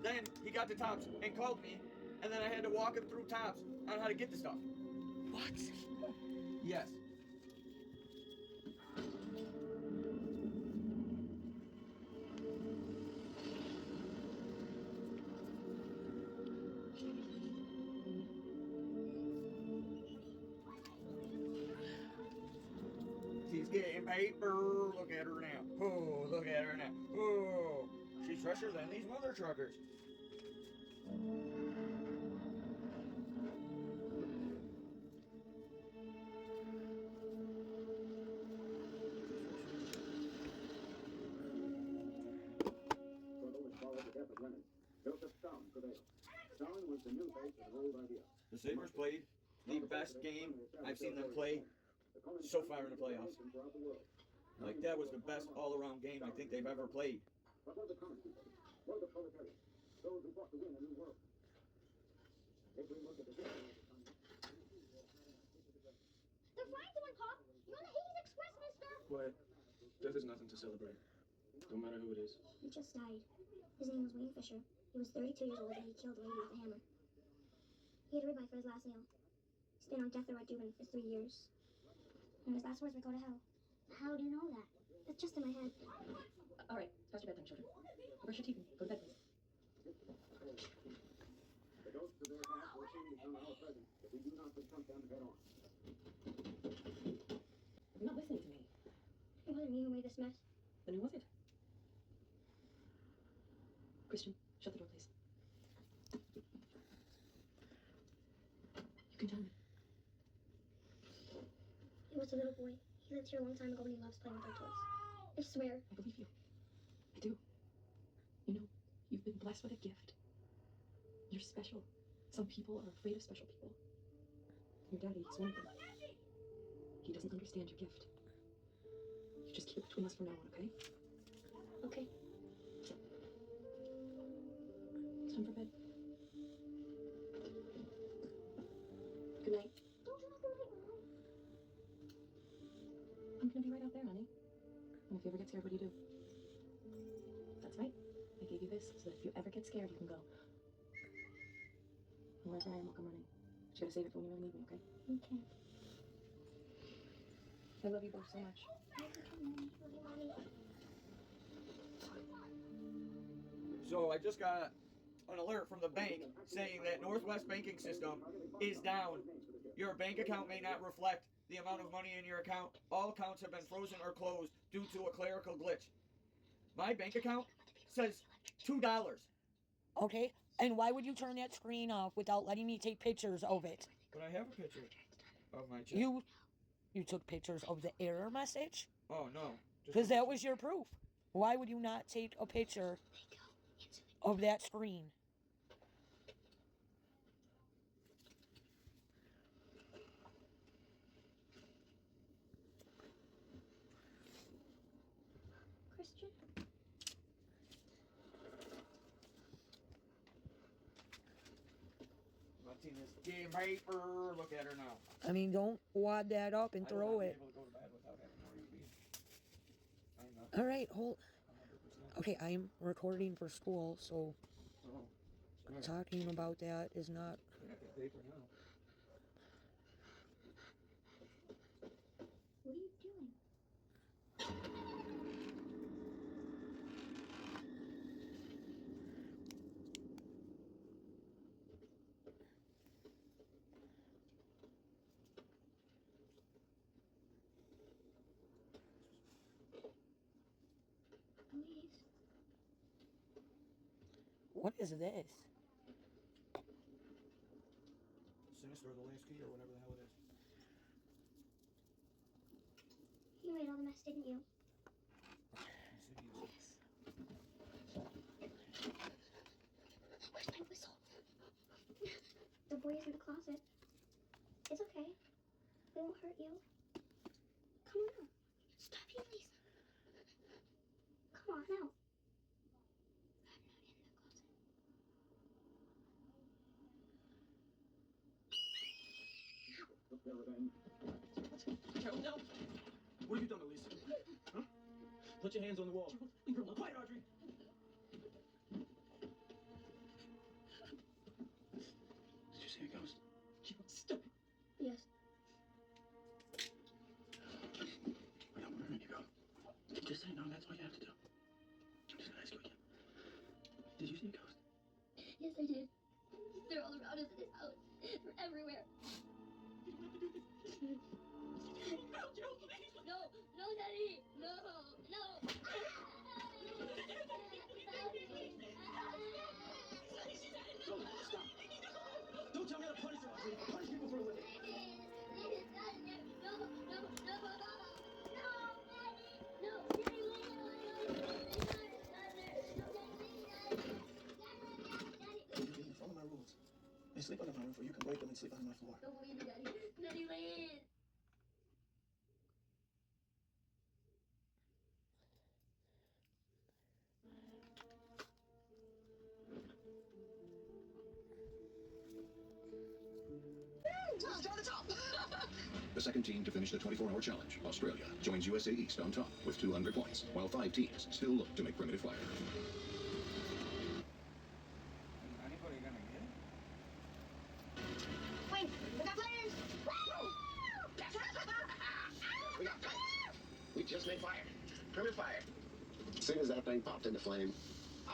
Then he got to Tops and called me, and then I had to walk him through Tops on how to get the stuff. what? Yes. She's getting paper. Look at her now. Oh, look at her now. Oh, she's fresher than these mother truckers. For those followed the death of Lenin, Joseph Stalin prevailed. Stalin was the new face of the old idea. The Sabres played the best game I've seen them play so far in the playoffs. Throughout the world. Like, that was the best all-around game I think they've ever played. But what are the common people? What are the proletariat? Those who fought to win a new world. If we look at the history of the country, They're flying someone, Pop! You're on the Hades Express, mister! Quiet. Death is nothing to celebrate. No matter who it is. He just died. His name was Wayne Fisher. He was 32 years old and he killed a lady with a hammer. He had a ribeye for his last meal. He's been on death row at Dubin for 3 years. And his last words were, "Go to hell." How do you know that? It's just in my head. All right, it's past your bedtime, children. Brush your teeth and go to bed, please. the ghosts of their past will soon become our present if we do not confront them head on. You're not listening to me. It wasn't me who made this mess. Then who was it? Christian, shut the door, please. You can tell me. He was a little boy. He lived here a long time ago and he loves playing with our toys. I swear. I believe you. I do. You know, you've been blessed with a gift. You're special. Some people are afraid of special people. Your daddy is one of them. He doesn't understand your gift. You just keep it between us from now on, okay? Okay. It's time for bed. Good night. Don't you have to wait, Mom? I'm gonna be right out there, honey. And if you ever get scared, what do you do? That's right. I gave you this so that if you ever get scared, you can go. And wherever I am, I'll come running. But you gotta save it for when you really need me, okay? Okay. I love you both so much. Love you, Mommy. So I just got an alert from the bank saying that Northwest banking system is down. Your bank account may not reflect the amount of money in your account. All accounts have been frozen or closed due to a clerical glitch. My bank account says $2. Okay, and why would you turn that screen off without letting me take pictures of it? But I have a picture of my check. You took pictures of the error message? Oh, no. Because that was your proof. Why would you not take a picture of that screen? Christian? Martinez, game paper. Look at her now. I mean, don't wad that up and throw it. Able to go to bed without having more UV. I'm not All right, hold. 100%. Okay, I'm recording for school, so Oh, good. talking about that is not. I got the paper now. What are you doing? Please. What is this? Sinister, the last key, or whatever the hell it is. You made all the mess, didn't you? Insidious. Where's my whistle? The boy is in the closet. It's okay. We won't hurt you. Come on out. Stop yelling. Come on out. I'm not in the closet. Gerald, no! What have you done, Elise? Huh? Put your hands on the wall. Leave her alone. Quiet, Audrey! Did you see a ghost? Gerald, stop it. Yes. I don't want to let you go. Just say no, that's all you have to do. I'm just gonna ask you again. Did you see a ghost? Yes, I did. They're all around us in this house. They're everywhere. You don't have to do this. No, Gerald, please! No, no, Daddy. No, no. No, stop. Don't tell me how to punish her, Audrey. I punish people for a living. No, no, no, no, Daddy. No, Daddy, Follow my rules. They sleep under my roof, or you can wake them and sleep on my floor. don't believe me, Daddy. Daddy, please. The second team to finish the 24-hour challenge, Australia, joins USA East on top with 200 points, while 5 teams still look to make primitive fire. Is anybody gonna get it? Wait, we got players! We got fire. We just made fire. Primitive fire. As soon as that thing popped into flame,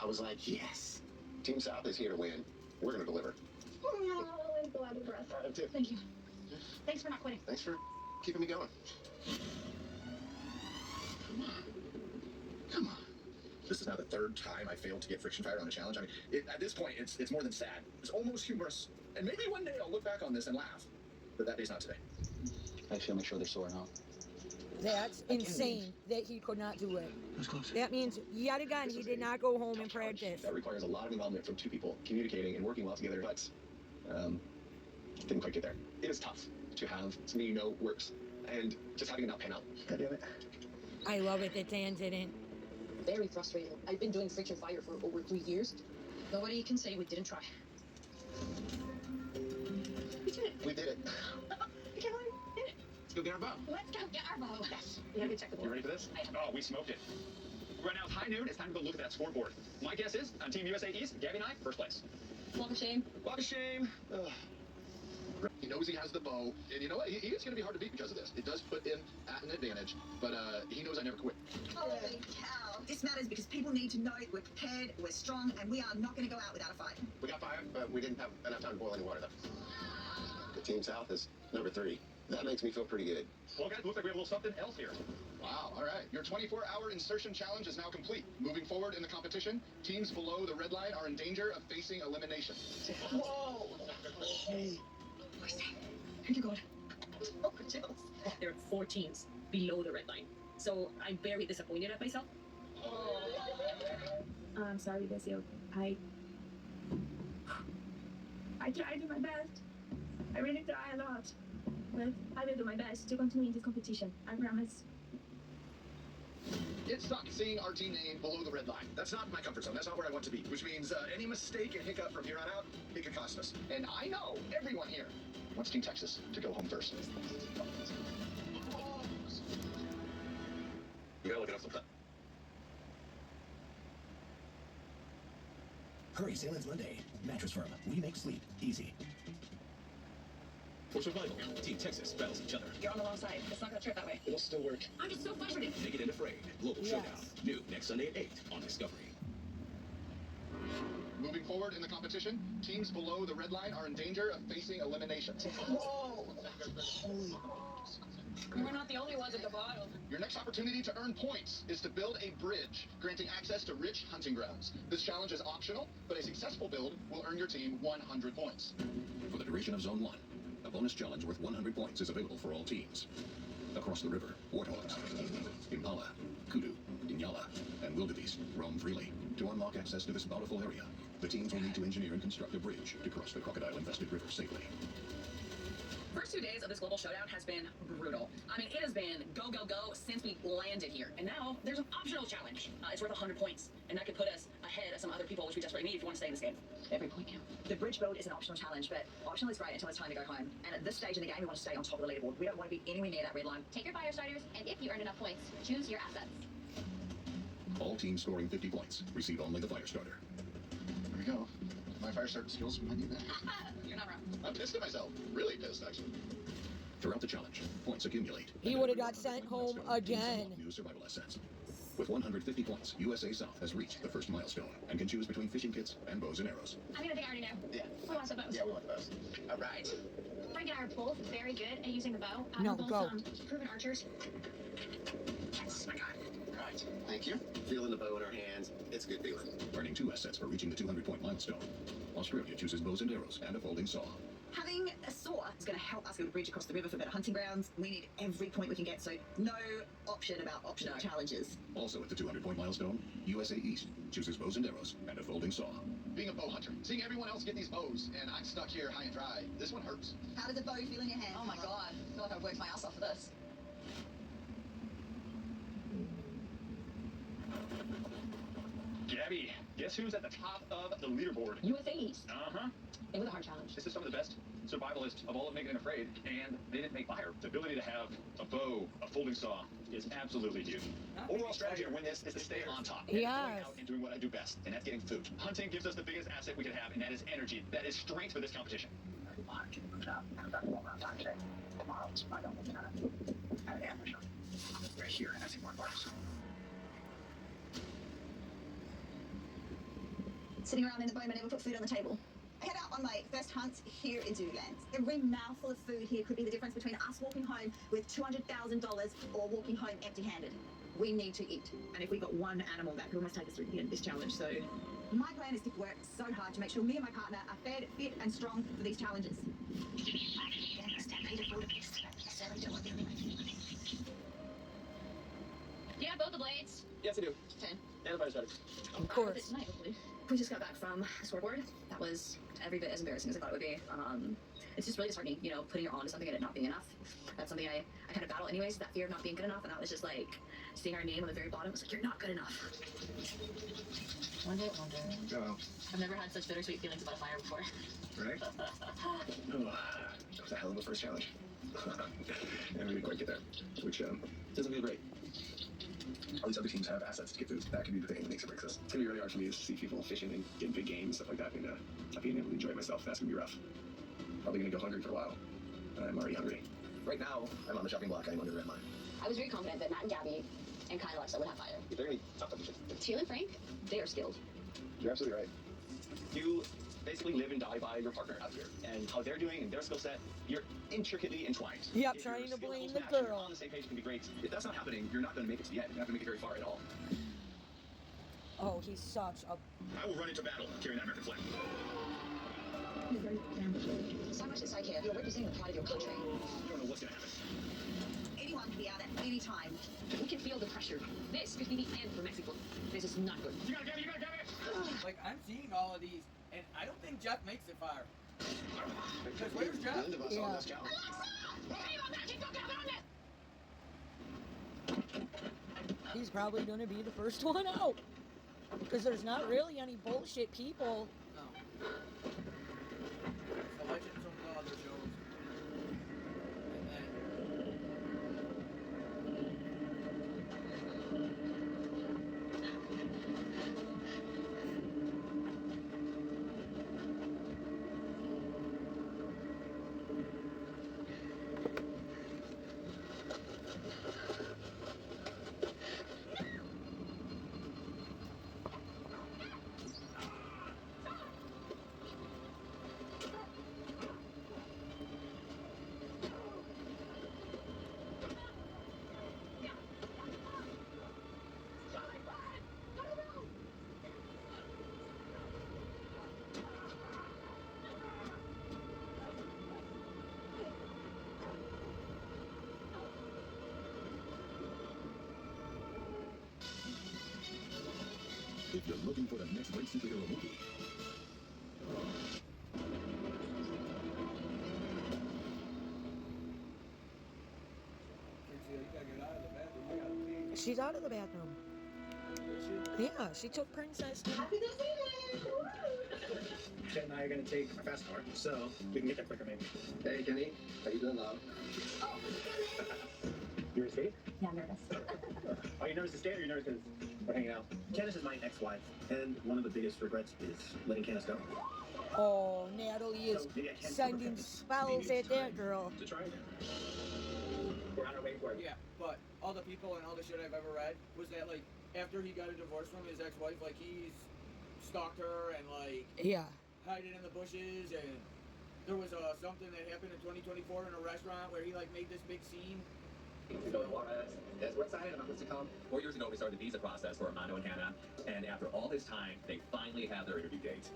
I was like, yes. Team South is here to win. We're going to deliver. Oh, I'm so out of breath. Thank you. Thanks for not quitting. Thanks for keeping me going. Come on. This is now the third time I failed to get friction fire on a challenge. I mean, at this point, it's more than sad. It's almost humorous. And maybe one day I'll look back on this and laugh. But that day's not today. I feel make sure they're sore now. That's insane that he could not do it. Who's close? That means, yet again, he did not go home and practice. That requires a lot of involvement from two people, communicating and working well together, but didn't quite get there. It is tough to have something you know works, and just having it not pan out. God damn it. I love it that Dan didn't. Very frustrating. I've been doing friction fire for over 3 years. Nobody can say we didn't try. We did it. We did it. I can't believe we did it. Let's go get our bow. Let's go get our bow. Yes. We gotta go check the You board. ready for this? I am. Oh, we smoked it. Right now it's high noon. It's time to go look at that scoreboard. My guess is on Team USA East, Gabby and I, first place. Walk of shame. Walk of shame. Ugh. He knows he has the bow, and you know what? He is going to be hard to beat because of this. It does put him at an advantage, but he knows I never quit. Holy cow. This This matters because people need to know we're prepared, we're strong, and we are not going to go out without a fight. We got fire, but we didn't have enough time to boil any water, though. The Team South is number 3. That makes me feel pretty good. Well, guys, looks like we have a little something else here. Wow, all right. Your 24-hour insertion challenge is now complete. Moving forward in the competition, teams below the red line are in danger of facing elimination. Whoa! Hey. Where's that? Thank you, God. Oh, chills. There are 4 teams below the red line. So I'm very disappointed at myself. I'm sorry, Vesio. I tried to do my best. I really try a lot. But I will do my best to continue in this competition. I promise. It sucks seeing our team name below the red line. That's not my comfort zone. That's not where I want to be. Which means any mistake and hiccup from here on out, it could cost us. And I know everyone here wants Team Texas to go home first. You gotta look it up sometime. Hurry, Salem's Monday. Mattress Firm. We make sleep easy. For survival, Team Texas battles each other. You're on the wrong side. It's not going to trip that way. It'll still work. I'm just so frustrated. Naked and Afraid. Global Showdown. New next Sunday at 8 on Discovery. Moving forward in the competition, teams below the red line are in danger of facing elimination. Whoa! We're not the only ones at the bottom. Your next opportunity to earn points is to build a bridge, granting access to rich hunting grounds. This challenge is optional, but a successful build will earn your team 100 points. For the duration of Zone 1, a bonus challenge worth 100 points is available for all teams. Across the river, warthogs, impala, kudu, inyala, and wildebeest roam freely. To unlock access to this bountiful area, the teams will need to engineer and construct a bridge to cross the crocodile-infested river safely. First 2 days of this global showdown has been brutal. I mean, it has been go, go, go since we landed here. And now there's an optional challenge. It's worth 100 points. And that could put us ahead of some other people, which we desperately need if we want to stay in this game. Every point counts. The bridge build is an optional challenge, but optional is great until it's time to go home. And at this stage in the game, we want to stay on top of the leaderboard. We don't want to be anywhere near that red line. Take your fire starters, and if you earn enough points, choose your assets. All teams scoring 50 points receive only the fire starter. There we go. My fire starter skills might need that. You're not wrong. I'm pissed at myself. Really pissed, actually. Throughout the challenge, points accumulate. He would have got sent home again. New survival assets. With 150 points, USA South has reached the first milestone and can choose between fishing kits and bows and arrows. I mean, I think I already know. Yeah. We want the bows. Yeah, we want the best. All right. Frank and I are both very good at using the bow. No, we're both, go. Proven archers. Yes, I got it. All right. Thank you. Feeling the bow in our hands. It's a good feeling. Earning 2 assets for reaching the 200-point milestone. Australia chooses bows and arrows and a folding saw. Having a saw is going to help us build a bridge across the river for better hunting grounds. We need every point we can get, so no option about optional challenges. Also at the 200-point milestone, USA East chooses bows and arrows and a folding saw. Being a bow hunter, seeing everyone else get these bows, and I'm stuck here high and dry, this one hurts. How does a bow feel in your hand? Oh my god. I feel like I've worked my ass off for this. Gabby, guess who's at the top of the leaderboard? USA East. Uh-huh. It was a hard challenge. This is some of the best survivalists of all of Naked and Afraid, and they didn't make fire. The ability to have a bow, a folding saw, is absolutely huge. Overall strategy to win this is to stay on top. And Yes. going out and doing what I do best, and that's getting food. Hunting gives us the biggest asset we can have, and that is energy. That is strength for this competition. Right here, and I see more bars. Sitting around in the bowman, never put food on the table. I head out on my first hunt here in Zululand. Every mouthful of food here could be the difference between us walking home with $200,000 or walking home empty-handed. We need to eat. And if we got one animal, that could almost take us through the end of this challenge. So my plan is to work so hard to make sure me and my partner are fed, fit, and strong for these challenges. Do you have both the blades? Yes, I do. 10. And the fire starter. Of course. Tonight, hopefully. We just got back from a scoreboard. That was every bit as embarrassing as I thought it would be. It's just really disheartening, you know, putting your all into something and it not being enough. That's something I kind of battle anyways, that fear of not being good enough. And that was just like seeing our name on the very bottom. It was like, you're not good enough. Wonder. Oh, I've never had such bittersweet feelings about a fire before. right? Oh, that was a hell of a first challenge. And we didn't quite get there, which doesn't feel great. All these other teams have assets to get food. That could be the thing that makes or breaks us. It's gonna be really hard for me to see people fishing and getting big game and stuff like that, and not being able to enjoy myself. That's gonna be rough. Probably gonna go hungry for a while. I'm already hungry. Right now, I'm on the shopping block. I'm under the red line. I was very confident that Matt and Gabby and Kyle and Alexa would have fire. If they're gonna be tough competition, Teal and Frank, they are skilled. You're absolutely right. You basically live and die by your partner out here, and how they're doing and their skill set. You're intricately entwined. Yep, If trying your to skill blame levels the match, you're girl. on the same page can be great. If that's not happening, you're not going to make it to the end. You're not going to make it very far at all. Oh, he's such a... I will run into battle carrying that American flag. So much at stake here. You're representing the pride of your country. You don't know what's going to happen. Anyone can be out at any time. We can feel the pressure. This could be the end for Mexico. This is not good. You gotta get it, you gotta get it! Like, I'm seeing all of these, and I don't think Jeff makes it far. Because where's Jeff? None of us on Yeah. this challenge. He's probably going to be the first one out. Because there's not really any bullshit people. No. It's the legends from the other shows. And then... If you're looking for the next great superhero movie, Kids, you gotta get out of the bathroom. You gotta pee. She's out of the bathroom. Yeah, she took Princess. Jen and I are going to take a fast car, so we can get there quicker, maybe. Hey, Kenny. How you doing, love? You ready to skate? Yeah, I'm nervous. Are you nervous to skate or are you nervous because we're hanging out? Candace is my ex-wife, and one of the biggest regrets is letting Candace go. Oh, Natalie is So maybe I can sending forget. spells Maybe at it's that time girl. To try again. We're on our way for it. Yeah, but all the people and all the shit I've ever read was that, like, after he got a divorce from his ex-wife, like, he's stalked her and, like, Yeah. hiding in the bushes, and there was something that happened in 2024 in a restaurant where he, like, made this big scene. So, Juarez, yes, we're excited about this to come. 4 years ago, we started the visa process for Armando and Hannah, and after all this time, they finally have their interview date.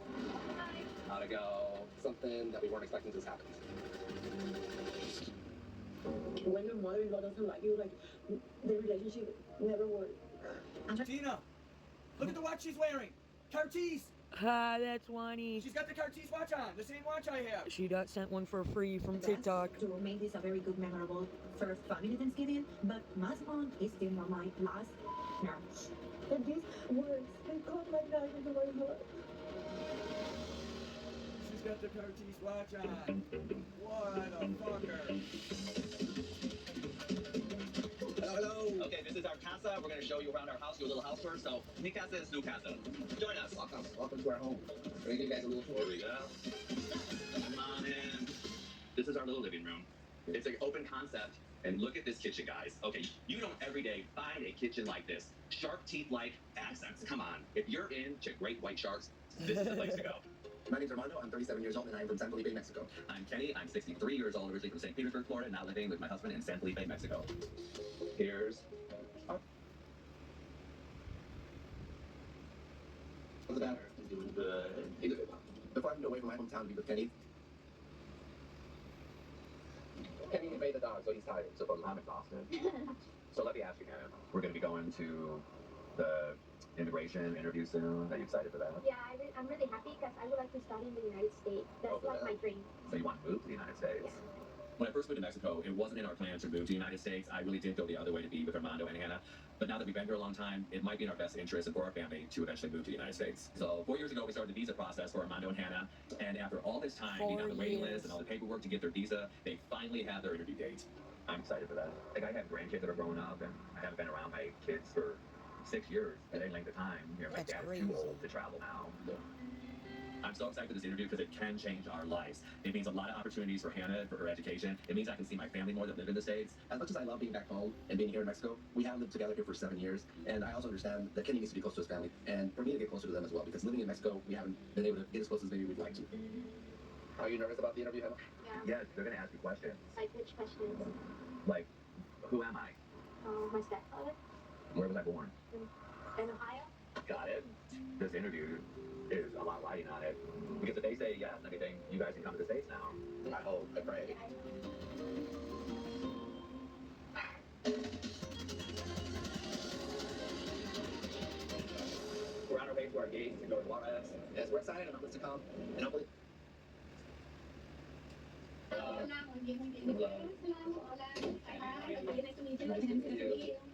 How'd it go? Something that we weren't expecting just happened. When your mother-in-law doesn't like you, like, the relationship never worked. Tina, look at the watch she's wearing. Cartier. Ah, that's Wani. She's got the Cartier watch on, the same watch I have. She got sent one for free from TikTok. To make this a very good, memorable first family Thanksgiving, but most fun is still on my last marriage. And these words, they caught my knife into my heart. She's got the Cartier watch on. What a fucker. Hello. Okay, this is our casa. We're going to show you around our house, do a little house tour. So, mi casa is new casa. Join us. Welcome to our home. We're gonna give you guys a little tour. Here we go. Come on in. This is our little living room. It's an open concept. And look at this kitchen, guys. Okay, you don't every day find a kitchen like this. Shark teeth-like accents. Come on. If you're into great white sharks, this is the place to go. My name's Armando. I'm 37 years old and I'm from San Felipe, Mexico. I'm Kenny. I'm 63 years old, originally from St. Petersburg, Florida, now living with my husband in San Felipe, Mexico. Here's What's the matter? doing good. Hey, good. Before I moved away from my hometown to be with Kenny, Kenny invaded the dog, so he's tired. So I'm exhausted. So let me ask you, Hannah. We're going to be going to the immigration interview soon. Are you excited for that? Yeah, I'm really happy because I would like to study in the United States. That's like my dream. So you want to move to the United States? Yeah. When I first moved to Mexico, it wasn't in our plans to move to the United States. I really did go the other way to be with Armando and Hannah. But now that we've been here a long time, it might be in our best interest and for our family to eventually move to the United States. So 4 years ago, we started the visa process for Armando and Hannah. And after all this time being on the waiting list and all the paperwork to get their visa, they finally have their interview date. I'm excited for that. Like, I have grandkids that are growing up, and I haven't been around my kids for 6 years. At any length of time, you know, my That's dad's crazy. too old to travel now. So I'm so excited for this interview because it can change our lives. It means a lot of opportunities for Hannah for her education. It means I can see my family more that live in the States. As much as I love being back home and being here in Mexico, we have lived together here for 7 years, and I also understand that Kenny needs to be close to his family, and for me to get closer to them as well, because living in Mexico, we haven't been able to get as close as maybe we'd like to. Are you nervous about the interview, Hannah? Yes, they're gonna ask you questions. Like which questions? Like, who am I? My stepfather Where was I born? in Ohio. Got it. This interview is a lot lighting on it. Because if they say yes and everything, you guys can come to the States now. I hope, I pray. We're on our way to our gates to go to Juarez. Yes, we're excited about what's to come, and hopefully.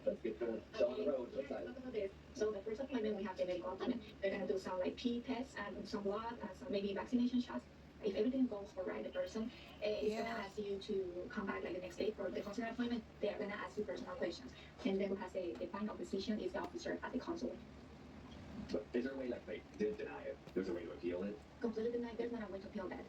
Let's get the show on the road. We're excited. So the first appointment, we have the medical appointment. They're gonna do some like pee tests and some blood and some maybe vaccination shots. If everything goes all right, the person is gonna ask you to come back like the next day for the consular appointment. They are gonna ask you personal questions, and then has the final decision is the officer at the consulate. But is there a way, like, they did deny it? There's a way to appeal it? Completely denied. There's not a way to appeal that.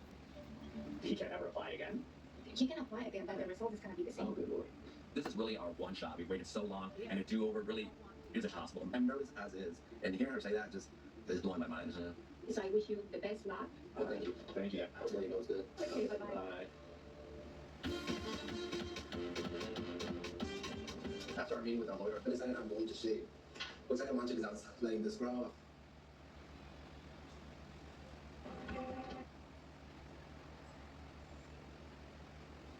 He can't ever apply again. He can apply again, but the result is gonna be the same. Oh, good lord. This is really our one shot. We've waited so long, and a do-over really is impossible. I'm nervous as is, and hearing her say that just is blowing my mind. So I wish you the best luck. Thank you. Thank you. Hopefully it goes good. Okay, bye-bye. Bye. After our meeting with our lawyer, I decided I'm going to shave. Looks like I'm watching because I was letting this grow.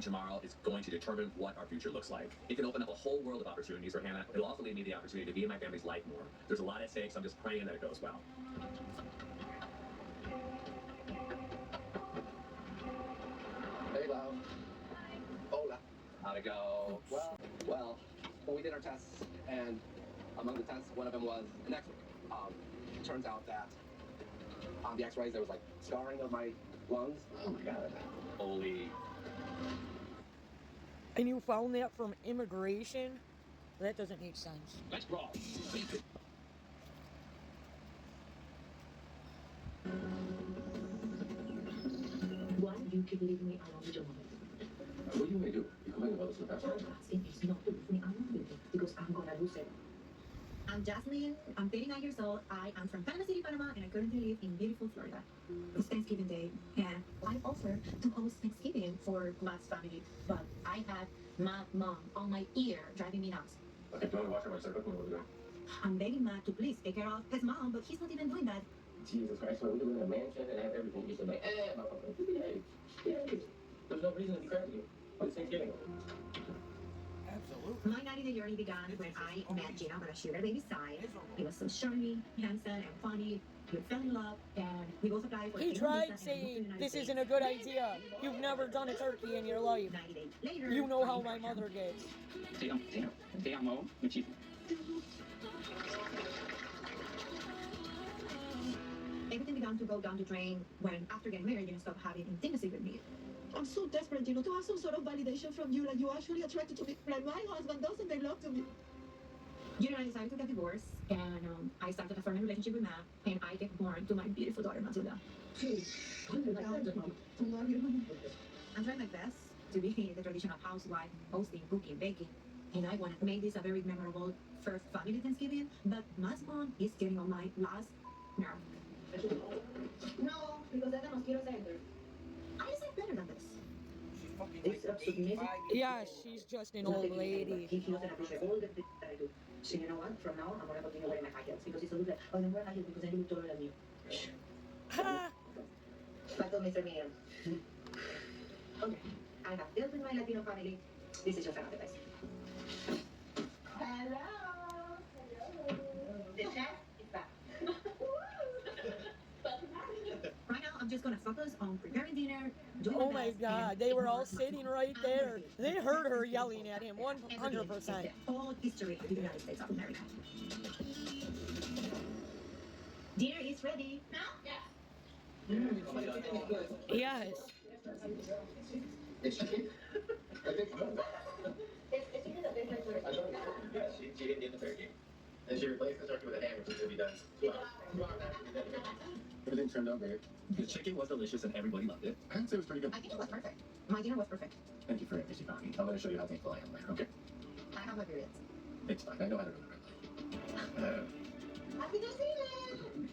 Tomorrow is going to determine what our future looks like. It can open up a whole world of opportunities for Hannah. It'll also leave me the opportunity to be in my family's life more. There's a lot at stake, so I'm just praying that it goes well. Hey, Lau. Hola. How'd it go? Well, we did our tests, and among the tests, one of them was an X-ray. Turns out that on the X-rays there was like scarring of my lungs. Oh my god. Holy. And you found that from immigration? That doesn't make sense. Let's brawl. Why do you keep leaving me alone with your mother? What do you want me to do? You complained about this in the past, All right? I'm asking is not to leave me alone with you because I'm gonna lose it. I'm Jasmine. I'm 39 years old. I am from Panama City, Panama, and I currently live in beautiful Florida. It's Thanksgiving Day, and I offered to host Thanksgiving for Matt's family, but I had my mom on my ear driving me nuts. Okay, do you want to watch our website? What are we doing? I'm begging Matt to please take care of his mom, but he's not even doing that. Jesus Christ, man, we live in a mansion and have everything. You should be like, motherfucker, you behave. Yeah, there's no reason to be crazy. It's Thanksgiving. Absolutely. My 90-day journey began when I met Gino on a sugar baby side. He was so charming, handsome, and funny. We fell in love, and we both applied for He a tried visa and moved to the saying, United this States. isn't a good idea. You've never done a turkey in your life. 90 days later, You know how I my met mother him. gets. Te amo muchísimo. Everything began to go down the drain when, after getting married, Gino stopped having intimacy with me. I'm so desperate, to have some sort of validation from you, like you actually attracted to me, like my husband doesn't make love to me. Gino and I decided to get divorced, and I started a firm relationship with Matt, and I gave born to my beautiful daughter, Matilda. I'm trying my best to be the traditional housewife, hosting, cooking, baking, and I want to make this a very memorable first family Thanksgiving, but Matt's mom is getting on my last nerve. No, because I don't quiero hacer. I deserve better than this. It's absolutely amazing. Yeah, she's just an old lady. He doesn't appreciate all the things that I do. So you know what? From now, I'm gonna continue wearing my high heels because he looks like, oh, then wear high heels because then you look taller than me. Back to Mr. Miguel. Okay, I have dealt with my Latino family. This is just another place. Hello. The chef is back. Right now, I'm just gonna focus on preparing dinner. Doing Oh my my best, god, and they were all ignoring sitting my right phone. there. They heard her yelling at him 100%. All history of the United States of America. Dinner is ready. Yes. It's chicken. I think It's really the best place where I don't know. Yeah, she didn't get the turkey. And she replaced the turkey with a ham, which will be done 2 hours. 2 hours after we did it. Everything turned out great. The chicken was delicious and everybody loved it. I'd say it was pretty good. I think it was perfect. My dinner was perfect. Thank you for it, Missy Bonnie. I'm going to show you how thankful I am later, okay? I have my periods. It's fine. I know how to run a red light. Happy New Zealand!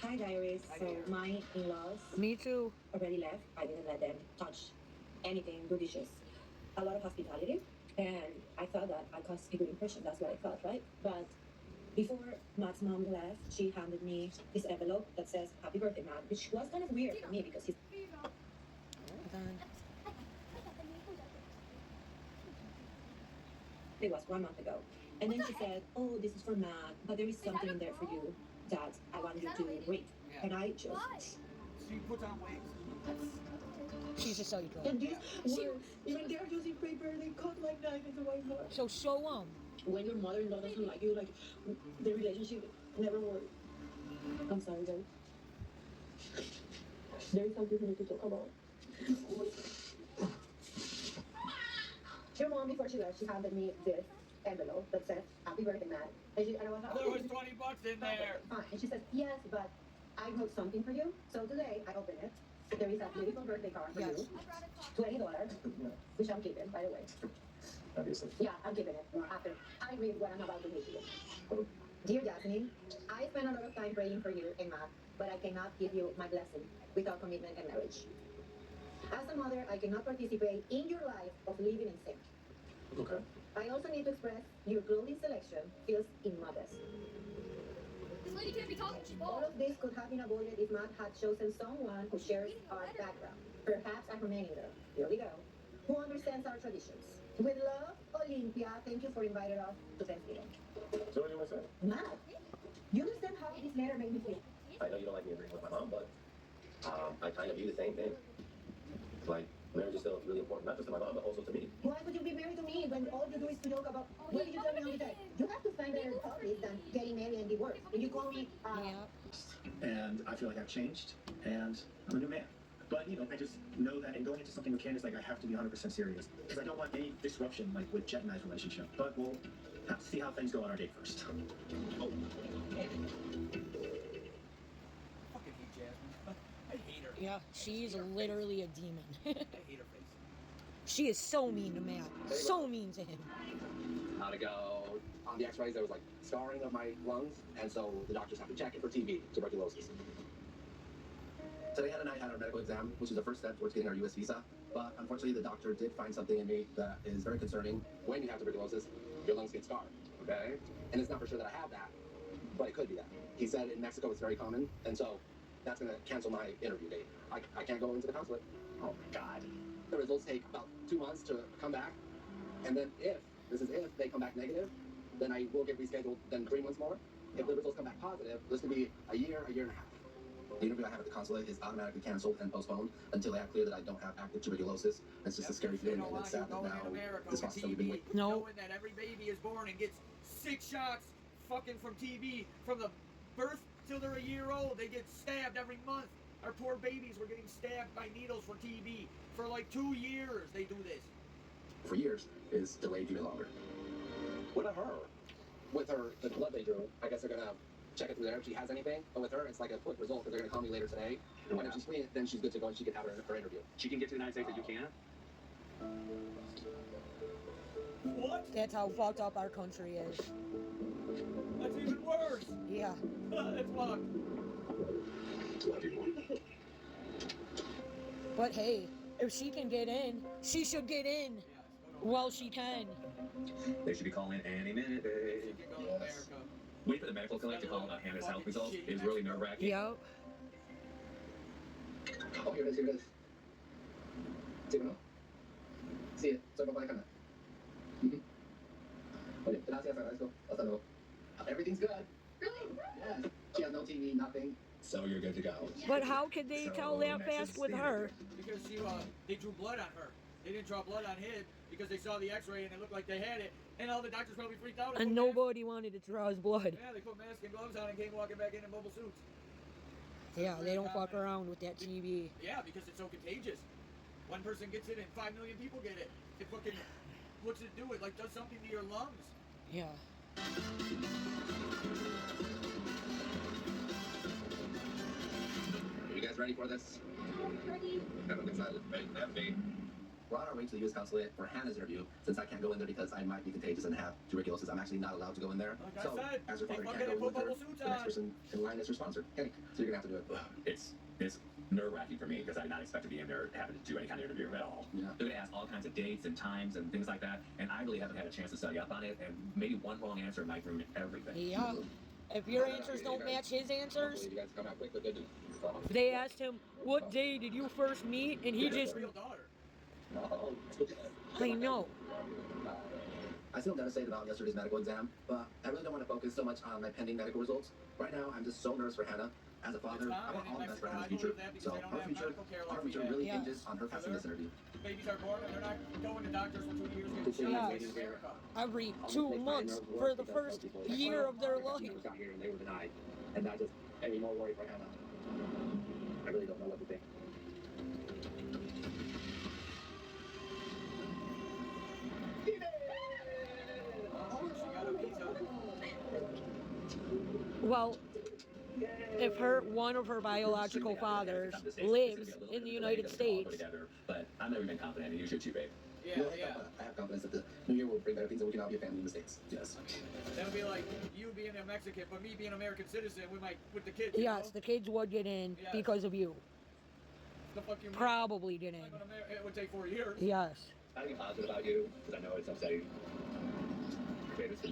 Hi, diaries. So my in-laws Me too. already left. I didn't let them touch anything, do dishes. A lot of hospitality, and I thought that I caused a good impression. That's what I thought, right? But before Matt's mom left, she handed me this envelope that says "Happy Birthday, Matt," which was kind of weird for me because he's. It was 1 month ago, and then she said, "Oh, this is for Matt, but there is something in there for you that I want you to read." And I just. She puts on wigs. She's a psycho. And these words, even they're using paper, they cut like knife into whiteboard. So show them. When your mother-in-law doesn't like you, like the relationship never worked. I'm sorry, guys. There is something we need to talk about. Your mom, before she left, she handed me this envelope that said "Happy Birthday, Matt." And I was like, There was 20 bucks in there. Fine. And she said, "Yes, but I wrote something for you." So today I open it. There is a beautiful birthday card for Yes. you. $20, which I'm keeping, by the way. Obviously. Yeah, I'm keeping it after I read what I'm about to read to you. Dear Jasmine, I spent a lot of time praying for you and Matt, but I cannot give you my blessing without commitment and marriage. As a mother, I cannot participate in your life of living in sin. Okay. I also need to express your clothing selection feels immodest. This lady can't be talking. She's All bald. of this could have been avoided if Matt had chosen someone who shares our background. Perhaps a Romanian girl. Here we go. Who understands our traditions. With love, Olympia, thank you for inviting us to Thanksgiving. So what do you want to say? Matt, you understand how this letter made me feel? I know you don't like me agreeing with my mom, but I kind of view the same thing. Like, marriage is still really important, not just to my mom, but also to me. Why would you be married to me when all you do is to joke about what did you tell me on the day? You have to find better hobbies than getting married and divorced. And you call me And I feel like I've changed, and I'm a new man. But, you know, I just know that in going into something with Candace, like, I have to be 100% serious. Because I don't want any disruption, like, with Jet and I's relationship. But we'll have to see how things go on our date first. Oh. Fucking hate Jasmine. I hate her. Yeah, she's literally a demon. I hate her face. She is so mean to Matt. So mean to him. How to go. On the x-rays, there was like scarring of my lungs, and so the doctors have to check it for TB, tuberculosis. Today Hannah and I had our medical exam, which is the first step towards getting our US visa. But unfortunately, the doctor did find something in me that is very concerning. When you have tuberculosis, your lungs get scarred, okay? And it's not for sure that I have that, but it could be that. He said in Mexico it's very common, and so that's gonna cancel my interview date. I can't go into the consulate. Oh my God. The results take about 2 months to come back, and then if they come back negative, then I will get rescheduled then 3 months more. If the results come back positive, this could be a year and a half. The interview I have at the consulate is automatically canceled and postponed until they have clear that I don't have active tuberculosis. It's just a scary feeling, and it's sad that now this process that we've been waiting. Knowing that every baby is born and gets 6 shots fucking from TB from the birth till they're a year old. They get stabbed every month. Our poor babies were getting stabbed by needles for TB for like 2 years. They do this. For years is delayed even longer. What about her? With her, the blood they drew, I guess they're gonna check it through there if she has anything. But with her, it's like a quick result because they're gonna call me later today. And if she's clean, then she's good to go and she can have her interview. She can get to the United States, but you can't? What? That's how fucked up our country is. That's even worse. Yeah. It's fucked. Love you more. But hey, if she can get in, she should get in. Well, she can. They should be calling any minute, babe. She can go to America. Wait for the medical clinic to call about Hannah's health results. It is really nerve-wracking. Yep. Oh, here it is, here it is. ¿Sí, no? Sí, soy papá de Hannah. Oye, gracias, agradezco. Hasta luego. Everything's good. Really? Yes. She has no TV, nothing. So you're good to go. But how could they tell that fast with her? Because they drew blood on her. They didn't draw blood on him because they saw the x-ray and it looked like they had it. And all the doctors probably freaked out. And nobody wanted to draw his blood. Yeah, they put masks and gloves on and came walking back in mobile suits. Yeah, they don't fuck around with that TB. Yeah, because it's so contagious. One person gets it and 5 million people get it. It fucking What's it do? It like does something to your lungs. Yeah. Are you guys ready for this? Ready? I'm excited. Ready? We're on our way to the U.S. consulate for Hannah's interview. Since I can't go in there because I might be contagious and have tuberculosis, I'm actually not allowed to go in there. Like I So, said, as your father they can't fucking go with put her, bubble suits the next on. person in line is your sponsor, Kenny. So you're gonna have to do it. It's nerve-wracking for me because I did not expect to be in there having to do any kind of interview at all. Yeah. They're going to ask all kinds of dates and times and things like that, and I really haven't had a chance to study up on it, and maybe one wrong answer might ruin everything. Yeah. If your answers don't match his answers, You guys come out quick, but good. they asked him, what day did you first meet? And he just, Real daughter. I know. I feel devastated about yesterday's medical exam, but I really don't want to focus so much on my pending medical results. Right now, I'm just so nervous for Hannah. As a father, I want all the best for Hannah's future. So our future really hinges on her passing this interview. Babies are born and they're not going to doctors for 2 years getting shots. It's America. Every 2 months for the first year of their life. Got here and they were denied, and that just made me more worried for Hannah. I really don't know what to think. She got a visa. Well, if one of her biological fathers lives in the United States, But I've never been confident in you too, babe. Yeah, Well, yeah. I have confidence that the new year will bring better things and we can all be a family in the States. Yes. That would be like you being a Mexican, but me being an American citizen with the kids. you yes, know? the kids would get in Yes. because of you. The fuck you mean? Probably get in. It would take 4 years. Yes. I can be positive about you because I know it's upsetting. Babe, it's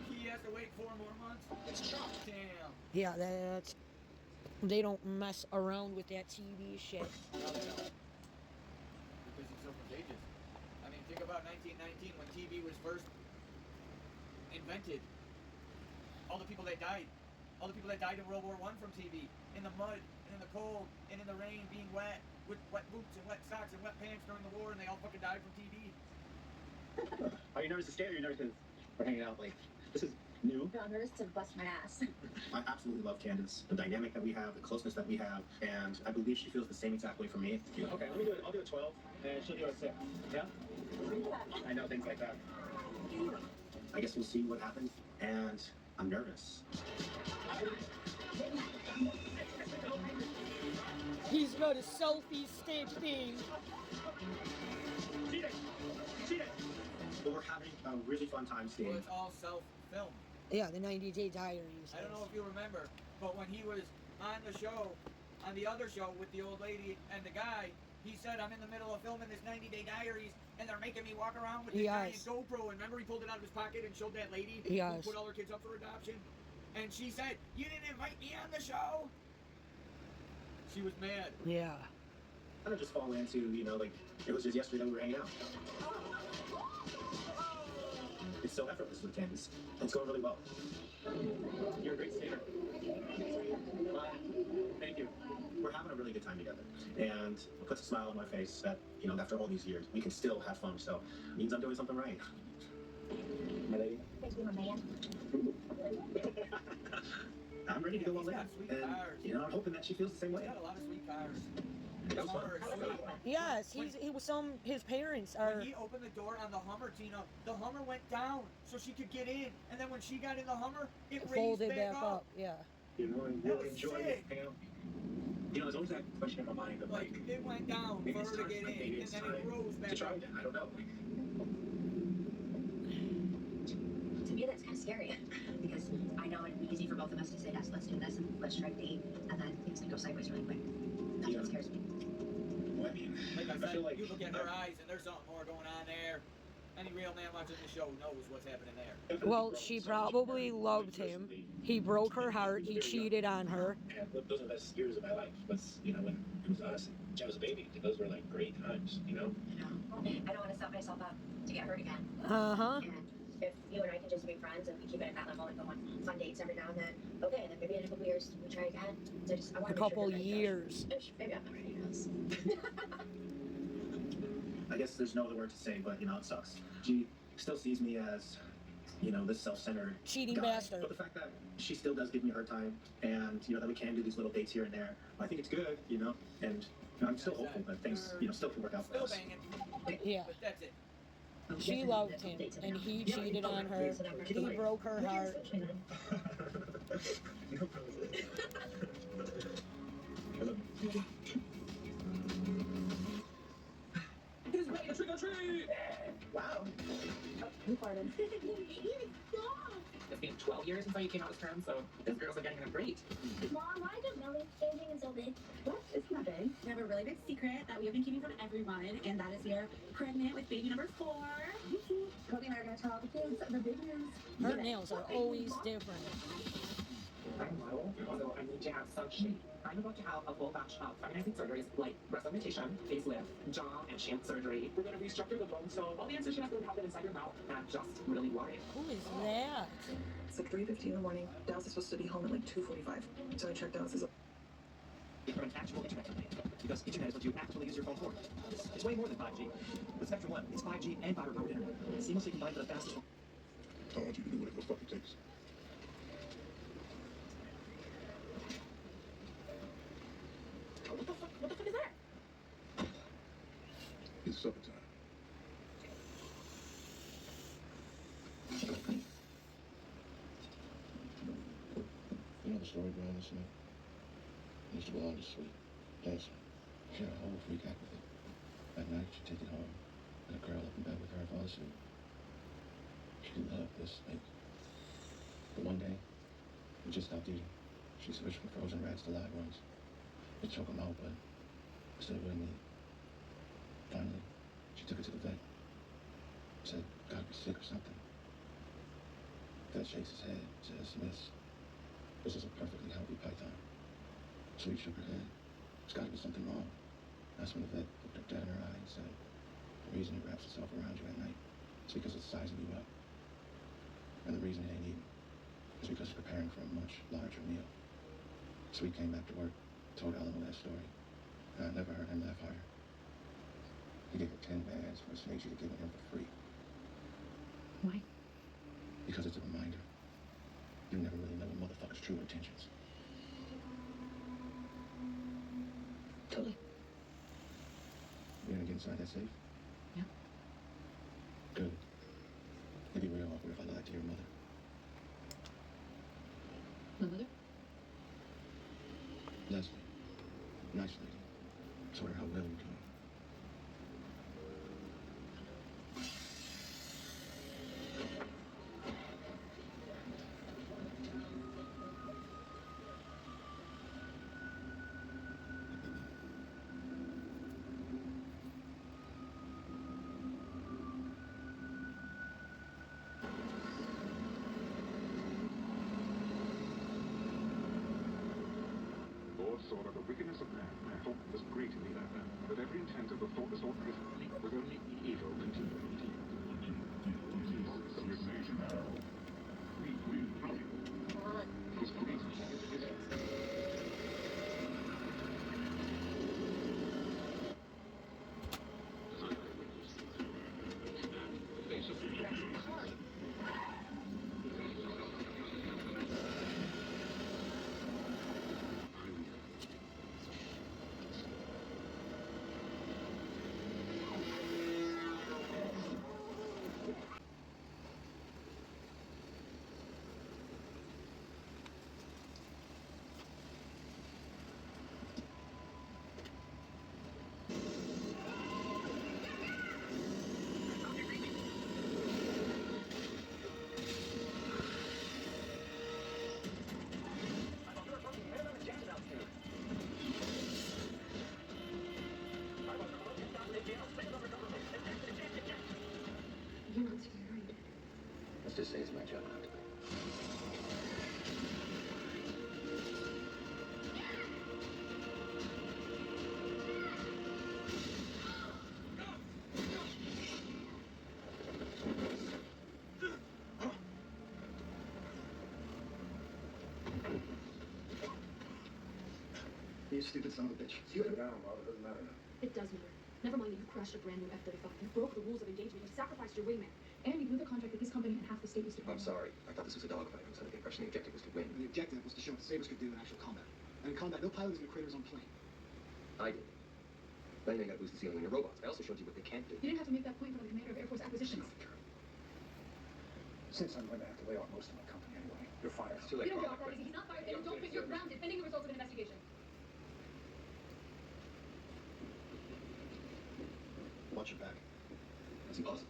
He has to wait 4 more months. It's chopped. Damn. Yeah, that's. They don't mess around with that TV shit. No, they don't. Because it's so contagious. I mean, think about 1919 when TV was first invented. All the people that died. All the people that died in World War I from TV. In the mud, and in the cold, and in the rain, being wet, with wet boots and wet socks and wet pants during the war, and they all fucking died from TV. Are you nervous to stay or are you nervous because we're hanging out? Like, this is new. No, I'm nervous to bust my ass. I absolutely love Candace. The dynamic that we have, the closeness that we have, and I believe she feels the same exact way for me. Okay, let me do it. I'll do it 12, and she'll do it 6. Yeah? I know, things like that. I guess we'll see what happens, and I'm nervous. He's got a selfie stick thing. Cheating! Cheating! But we're having a really fun time Well, staying. it's all self-filmed. Yeah, the 90-day diaries. I don't know if you remember, but when he was on the show, on the other show with the old lady and the guy, he said, I'm in the middle of filming this 90-day diaries, and they're making me walk around with this giant GoPro. And remember he pulled it out of his pocket and showed that lady Yes. who put all her kids up for adoption? And she said, you didn't invite me on the show? She was mad. Yeah. Kind of just fall into, you know, like, it was just yesterday that we were hanging out. It's so effortless with Candace. It's going really well. You're a great skater. Thank you. We're having a really good time together. And it puts a smile on my face that, you know, after all these years, we can still have fun. So it means I'm doing something right. My lady. Thank you, my man. I'm ready to go all He's in. got sweet And, cars. you know, I'm hoping that she feels the same He's way. got a lot of sweet cars. It was fun. Hummer is sweet. Yes, he was his parents When are. he opened the door on the Hummer, Tina, the Hummer went down so she could get in. And then when she got in the Hummer, it raised Folded back back up. Yeah. You know, and That we'll was enjoy sick. it. You know, there's always that question in my mind of Like, it went down maybe for it's her to time, get maybe in, and it's then time it rose to back try up. again. I don't know. To me, that's kind of scary because I know it'd be easy for both of us to say, yes, let's do this and let's try to date, and then things can go sideways really quick. That's what scares me. Well, I mean, Like I I said, feel like you look at her eyes, and there's something more going on there. Any real man watching the show knows what's happening there. Well, she probably loved him. He broke her heart. He cheated on her. And those are the best years of my life. Was, you know, when it was us and Jen was a baby. Those were like great times, you know? I don't want to set myself up to get hurt again. Uh-huh. And if you and I can just be friends and we keep it at that level and go on fun dates every now and then, okay, and then maybe in a couple years we try again. So I want A couple years. Maybe I'm not ready, who knows? I guess there's no other word to say, but, you know, it sucks. She still sees me as, you know, this self-centered Cheating guy. bastard. But the fact that she still does give me a hard time, and that we can do these little dates here and there. I think it's good, and I'm still hopeful that things, still can work out for Still us. banging. Yeah. But that's it. She loved him, and he cheated on her. He broke her heart. No roses. Who's ready to trick or treat? Wow. You farted. It's been 12 years since I came out with friends, so those girls are getting it great. Mom, why is your belly changing so big? What? It's not big. We have a really big secret that we have been keeping from everyone, and that is we are pregnant with baby number 4. Cody and I are going to tell all the kids the big news. Her nails are always different. I'm model, so I need to have some shape. I'm about to have a full batch of feminizing surgeries like breast augmentation, facelift, jaw and shin surgery. We're going to restructure the bone, so all the incision is going to happen inside your mouth and just really wide. Who is that? It's like 3:50 in the morning. Dallas is supposed to be home at like 2:45. So I checked Dallas's. For an actual internet company, because internet is what you actually use your phone for. It's way more than 5G. With Spectrum One, it's 5G and fiber-powered internet, seamlessly combined for the fastest. I want you to do whatever the fuck it takes. What the fuck is that? It's supper time. You know the story behind this man? It used to belong to Sweet, dancer. She had a whole freak act with it. At night, she'd take it home and a curl up in bed with her and fall asleep. She loved this snake. But one day, we just stopped eating. She switched from frozen rats to live ones. It choked them out, but still wouldn't eat. Finally, she took it to the vet. Said, gotta be sick or something. Vet shakes his head, says, Miss, this is a perfectly healthy python. Sweet shook her head. There's gotta be something wrong. That's when the vet looked her dead in her eye and said, the reason it wraps itself around you at night is because it's sizing you up. And the reason it ain't eating is because it's preparing for a much larger meal. Sweet came back to work, told Alamo that story, and I never heard him laugh harder. He gave her 10 bands for a snake she'd given him for free. Why? Because it's a reminder. You never really know a motherfucker's true intentions. Totally. You gonna get inside that safe? Yeah. Good. It'd be real awkward if I lied to your mother. My mother? Leslie. Nice lady. Told her how well you're doing. Lord saw that the wickedness of man, therefore, was great in the earth, that every intent of the thoughtless or earthly was only evil continually. Was great. You're not scared. Let's just say it's my job not to be. You stupid son of a bitch. Sit down, Bob. It doesn't matter. It does matter. Never mind that you crashed a brand new F-35. You broke the rules of engagement. You sacrificed your wingman. And you blew the contract with this company and half the state was to pay. I'm sorry. I thought this was a dogfight. I was under the impression the objective was to win. The objective was to show what the Sabres could do in actual combat. And in combat, no pilot is going to crater his own plane. I did. Then you got to boost the ceiling in your robots. I also showed you what they can't do. You didn't have to make that point for the commander of Air Force Acquisitions. Since I'm going to have to lay off most of my company anyway, you're fired. It's too late. You don't get off that easy. He's not fired, and you don't quit. You're grounded, pending the results of an investigation. Watch your back. That's impossible.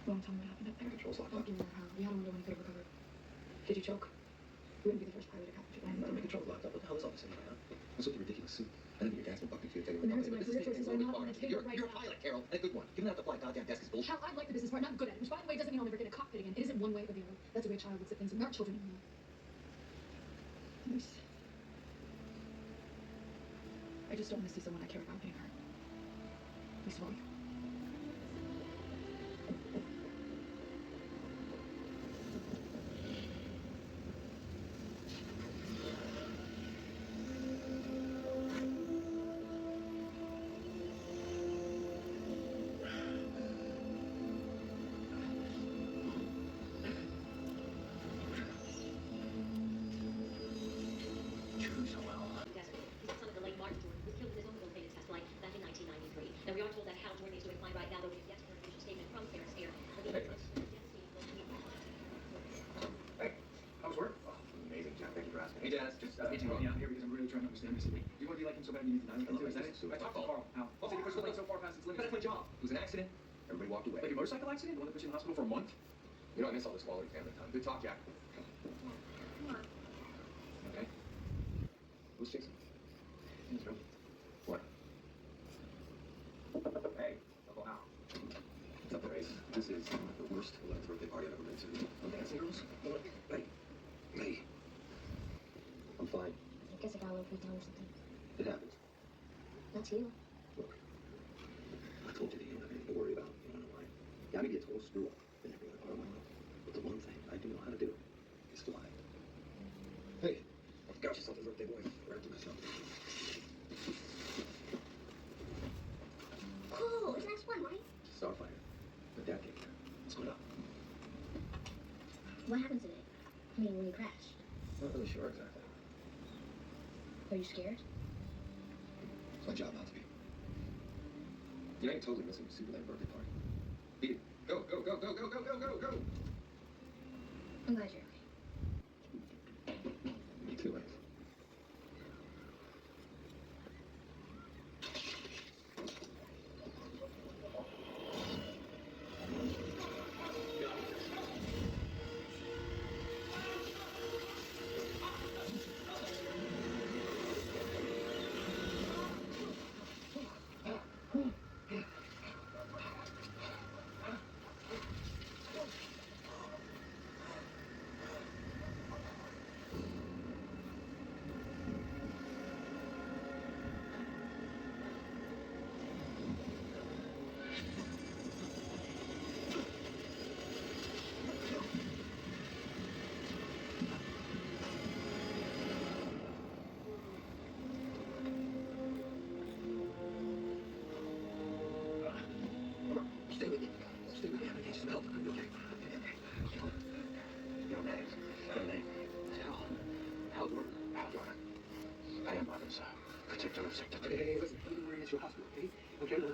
Won't tell me what happened up there. Controls locked Don't up. do how. We had him under when he could have recovered. Did you choke? You wouldn't be the first pilot to capture land. The controls locked up. What the hell is all this anyway, huh? What's with the ridiculous suit? And then your dad's been bucking for you. The merits of my career choices are not on the table right You're now. a pilot, Carol, and a good one. Giving out the flight goddamn desk is bullshit. Hal, I like the business part, not good at it. Which, by the way, doesn't mean I'll never get a cockpit again. It isn't one way or the other. That's the way a child looks at things. And we aren't children anymore. Luis. I just don't want to see someone I care about getting hurt. Least of all you. Now, we are told that Hal Jordan is doing fine right now, though we have yet to hear an official statement from Ferris Air. Hey, how's work? Oh, amazing, John. Thank you for asking. Hey, Dennis, just I'm here because I'm really trying to understand this. You want to be like him so bad you need to die? Is that it? I talked to Carl. Al. Also, because we're so far past its limits. That's my job. It was an accident. Everybody walked away. Like a motorcycle accident? The one that put you in the hospital for a month? You know, I miss all this quality family time. Good talk, Jack. Okay. Who's Jason? What? Hey, Uncle Al. What's up, Grace? This is the worst 11th birthday party I've ever been to. No dancing girls? Hey. Hey. I'm fine. I guess I got a little pretty down or something. It happens. Not to you. Look. I told you that you don't have anything to worry about. You don't know why. Yeah, I may be a total screw up in every other part of my life. But the one thing I do know how to do is fly. Hey. Got yourself a birthday boy. Right to myself. Cool. It's next one, right? Starfighter. The dad came here. Split up. What happened today? I mean, when you crashed. Not really sure exactly. Are you scared? It's my job not to be. You ain't totally missing the Superman birthday party. Beat it. Go, go, go, go, go, go, go, go, go! I'm glad you're okay. Me too, Ace. Stay with me. Stay with me. I need some help. Okay. Your name. Your name. Hal. Hal Jordan. Hal Jordan. I am mother's protector of Sector 3. Hey, listen. Don't worry. It's your hospital, okay? Okay? No.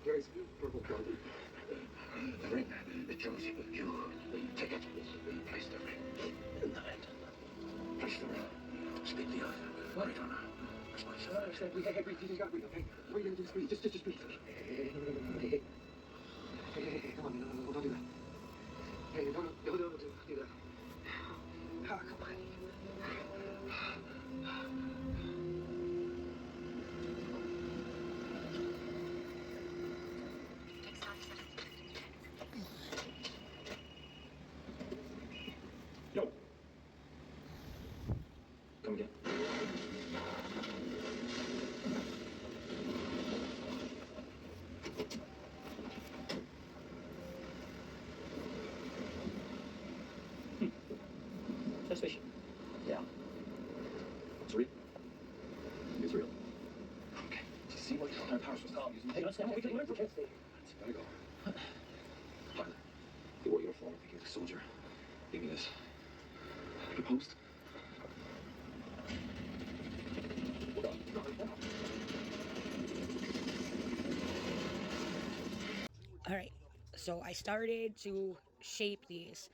Gary's purple card. The ring. It shows you. Take it. Place the ring in the hand. Place the ring. Speak the earth. What? Right on her. That's my son. Hey, breathe. You just gotta breathe, okay? What are you gonna do? Just breathe. Just breathe. Hey, come on. No, don't do that. Hey, don't do that. Ah, come on. Yo. Come again. Suspicion. Yeah. Sorry? kind of powers was Tom using? Hey, understand what we can learn from Kent State. Gotta go. Pilot, you wore uniform, thinking like a soldier. Give me this. Like a post? All right, so I started to shape these.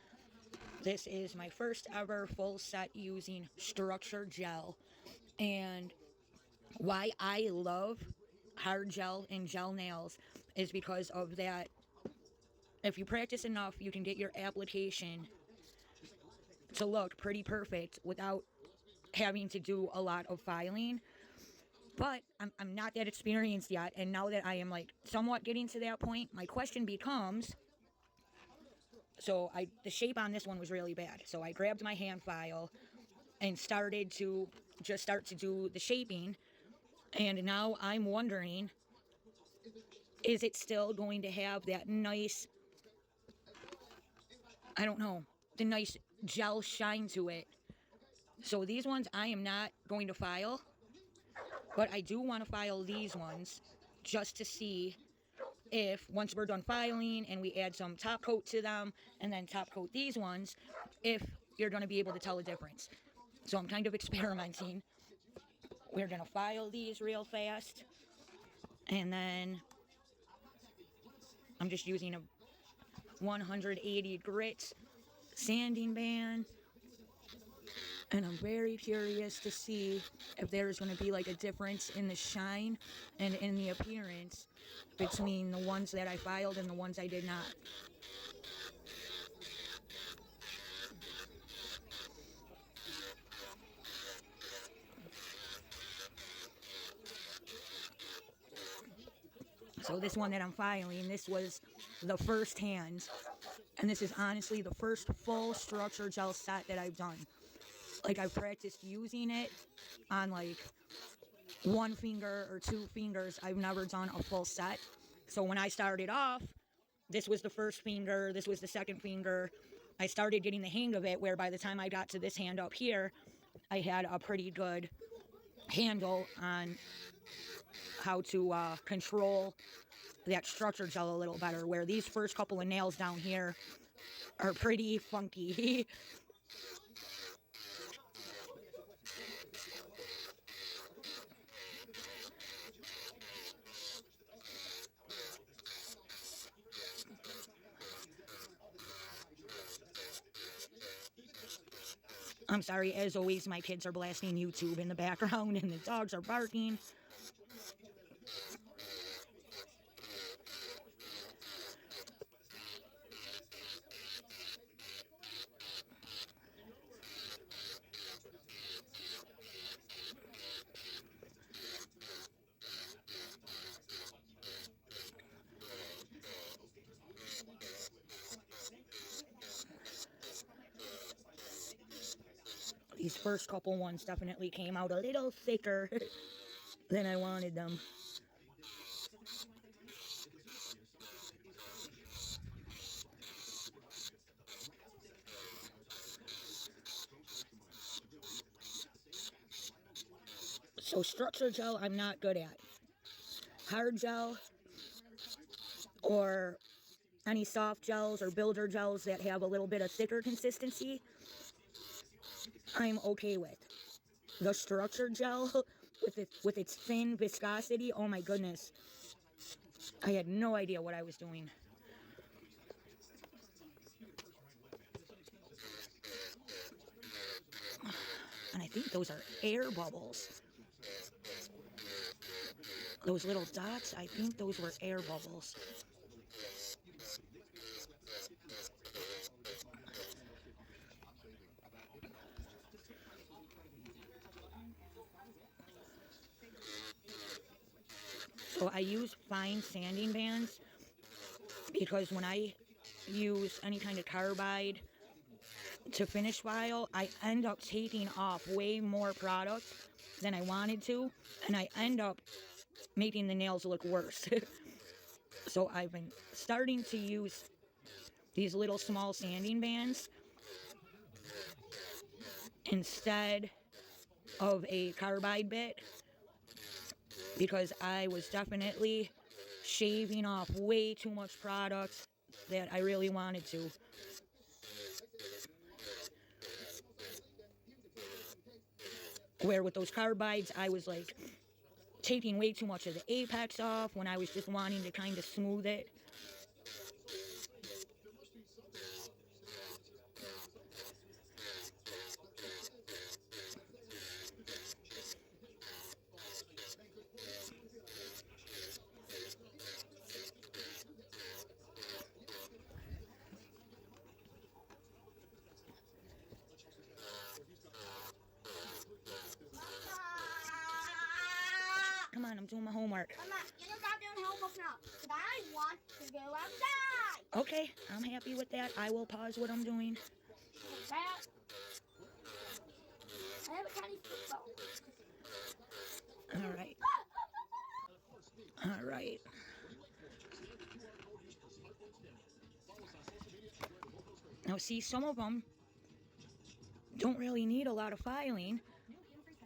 This is my first ever full set using structure gel. And why I love hard gel and gel nails is because of that. If you practice enough, you can get your application to look pretty perfect without having to do a lot of filing. But I'm not that experienced yet, and now that I am like somewhat getting to that point, my question becomes, so the shape on this one was really bad. So I grabbed my hand file and started to just start to do the shaping, and now I'm wondering, is it still going to have that nice, I don't know, the nice gel shine to it? So these ones I am not going to file, but I do want to file these ones just to see if once we're done filing and we add some top coat to them and then top coat these ones, if you're going to be able to tell the difference. So I'm kind of experimenting. We're going to file these real fast, and then I'm just using a 180 grit sanding band. And I'm very curious to see if there's going to be like a difference in the shine and in the appearance between the ones that I filed and the ones I did not. So this one that I'm filing, this was the first hand. And this is honestly the first full structure gel set that I've done. Like, I've practiced using it on like one finger or two fingers. I've never done a full set. So when I started off, this was the first finger, this was the second finger. I started getting the hang of it, where by the time I got to this hand up here, I had a pretty good handle on how to control that structure gel a little better, where these first couple of nails down here are pretty funky. I'm sorry, as always, my kids are blasting YouTube in the background and the dogs are barking. These first couple ones definitely came out a little thicker than I wanted them. So structure gel, I'm not good at. Hard gel or any soft gels or builder gels that have a little bit of thicker consistency, I'm okay with. The structure gel with its thin viscosity, oh my goodness. I had no idea what I was doing. And I think those are air bubbles. Those little dots, I think those were air bubbles. So I use fine sanding bands because when I use any kind of carbide to finish file, I end up taking off way more product than I wanted to, and I end up making the nails look worse. So I've been starting to use these little small sanding bands instead of a carbide bit, because I was definitely shaving off way too much product that I really wanted to. Where with those carbides, I was like taking way too much of the apex off when I was just wanting to kind of smooth it. Come on, I'm doing my homework. Mama, you don't stop doing homework now. Because I want to go outside. Okay, I'm happy with that. I will pause what I'm doing. That. I have a tiny football. Alright. Alright. Now see, some of them don't really need a lot of filing,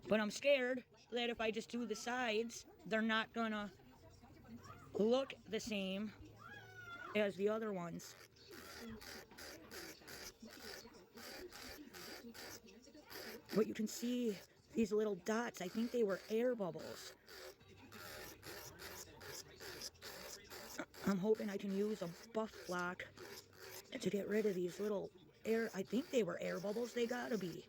but I'm scared that if I just do the sides, they're not gonna look the same as the other ones. But you can see these little dots. I think they were air bubbles. I'm hoping I can use a buff block to get rid of these little air. I think they were air bubbles. They gotta be.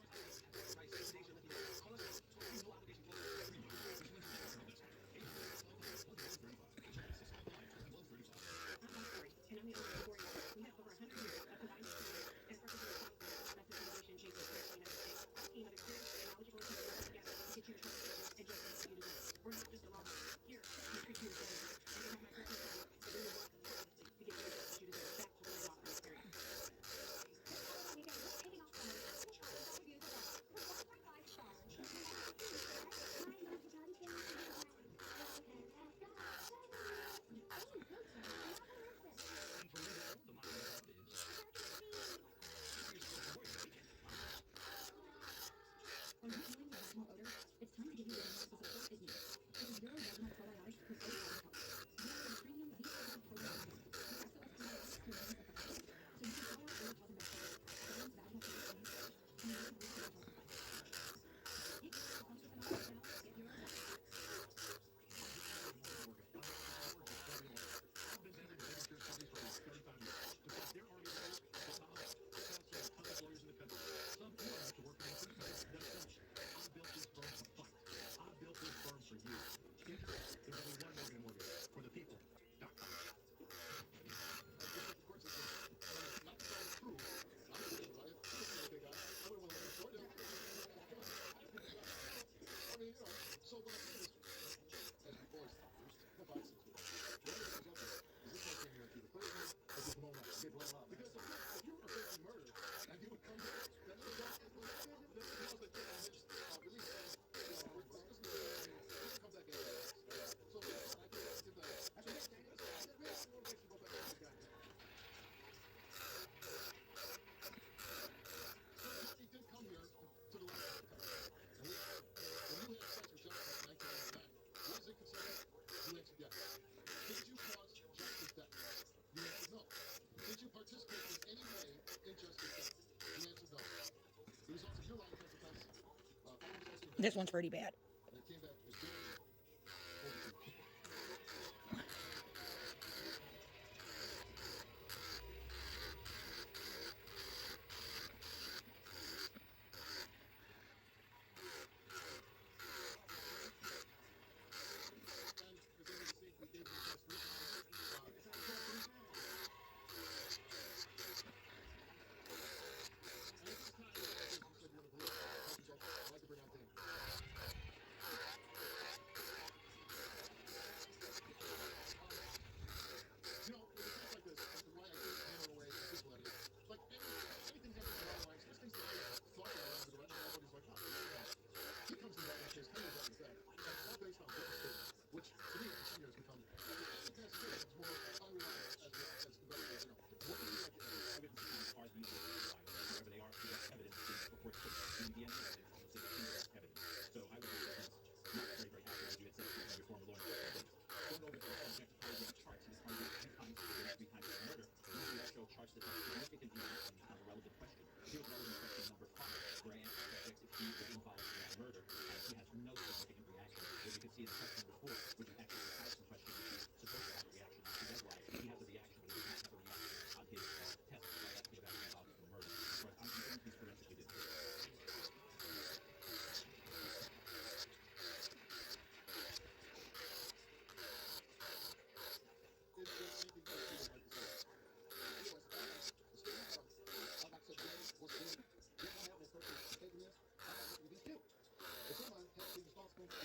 This one's pretty bad.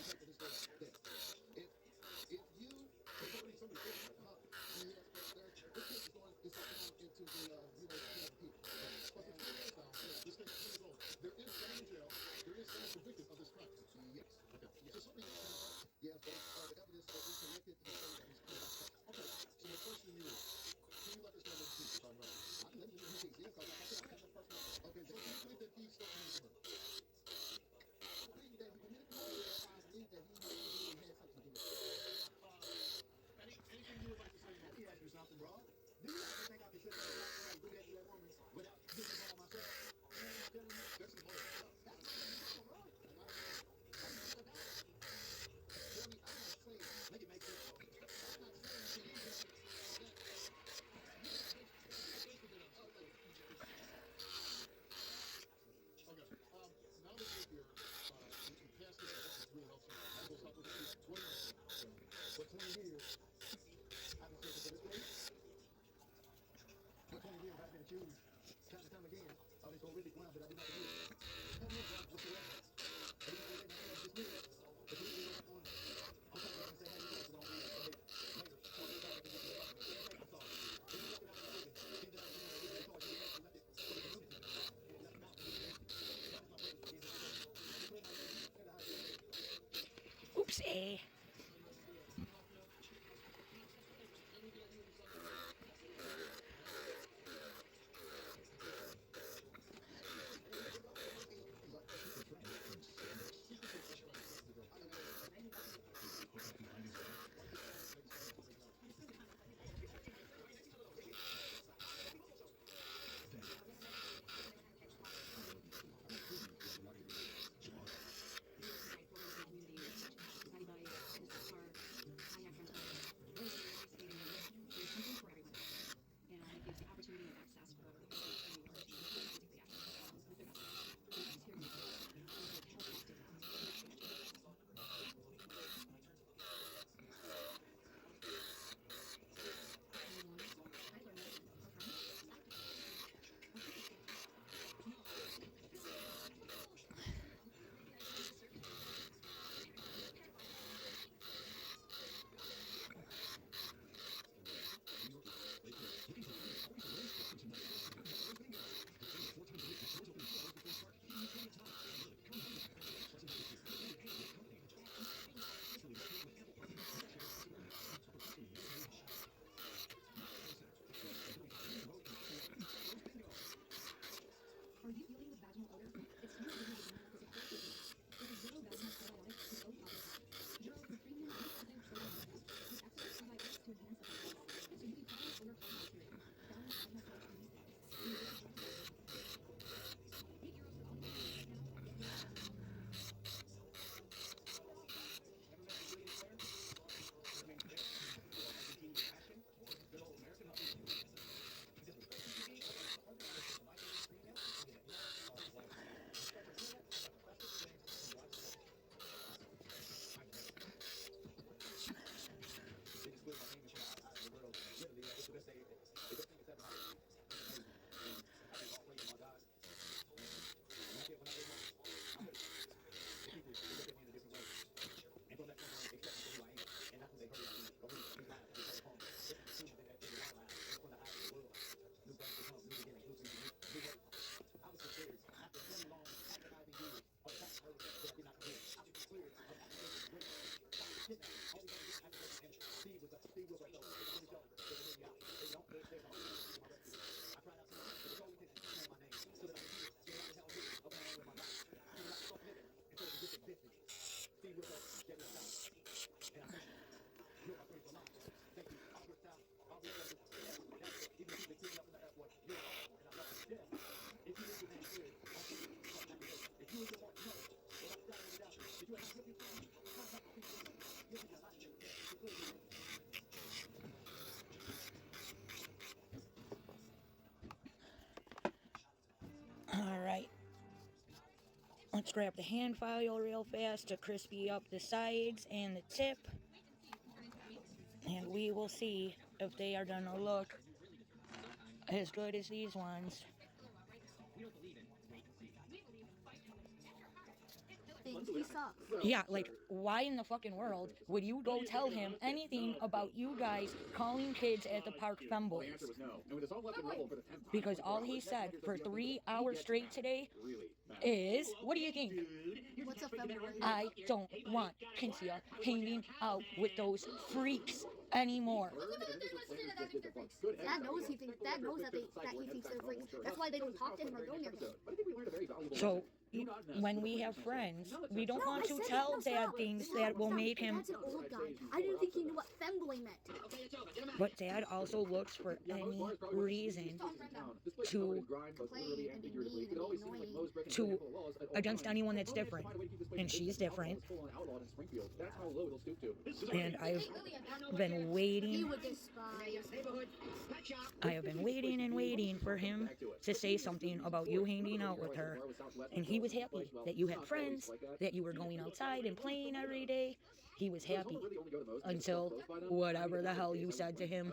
fact that it's this. If you, there's already somebody sitting at the top, and you know, this case is going into the, people. But the thing is, now, this case is 2 years old. There is someone in jail. There is someone convicted of this crime. Yes. Okay. So somebody else, yes, but the evidence that is connected to the story that he's clear. Okay. So the question is, can you let this man know the truth if I'm right? I can let him know the truth. Yeah, because like I said, I have no personal. Okay, so you believe that he still owns the murder? I believe that he committed the murder. I believe that he had something to do with it. Anything you would like to say? Let me ask you something, bro. Do you actually think I can sit there and do that to that woman without getting it on myself? That's some bullshit. That's bro. Tell me, I'm not saying, make it make sense. I'm not saying okay. Now that you're here, you passed this, this really helps you. I'm going to stop with you 20 minutes. For 20 years, I've been searching for this case. For 20 years, I've been accused time and time again of this horrific crime that I did not commit. Tell me what's the record? Every time they let myself dismiss, the police will go back on. I'm talking and say, hey, you guys are wrong. Later. So they're back and get the record. I'm sorry. They didn't look it out in prison. Think that I was going to get charged. They actually left it for the community. And left them out for the community. That was my brother. He's my brother. He played my name. Said the high. Oopsie. Alright. Let's grab the hand file real fast to crispy up the sides and the tip. And we will see if they are going to look as good as these ones. They means he sucks. Yeah, like, why in the fucking world would you go tell him anything about you guys calling kids at the park femboys? No. And with his own left and rebel for the 10th time. Because all he said for 3 hours straight today is, what do you think? What's a femboy? I don't want Kinsia hanging out with those freaks anymore. Dad knows he thinks that he thinks they're freaks. That's why they don't talk to him or go near him. So when we have friends, we don't want to tell Dad things that will make him. Dad's an old guy. I didn't think he knew what femboy meant. But Dad also looks for any reason to against anyone that's different, and she's different. And I've been waiting. He would despise. I have been waiting and waiting for him to say something about you hanging out with her, and he was happy that you had friends, that you were going outside and playing every day. He was happy until whatever the hell you said to him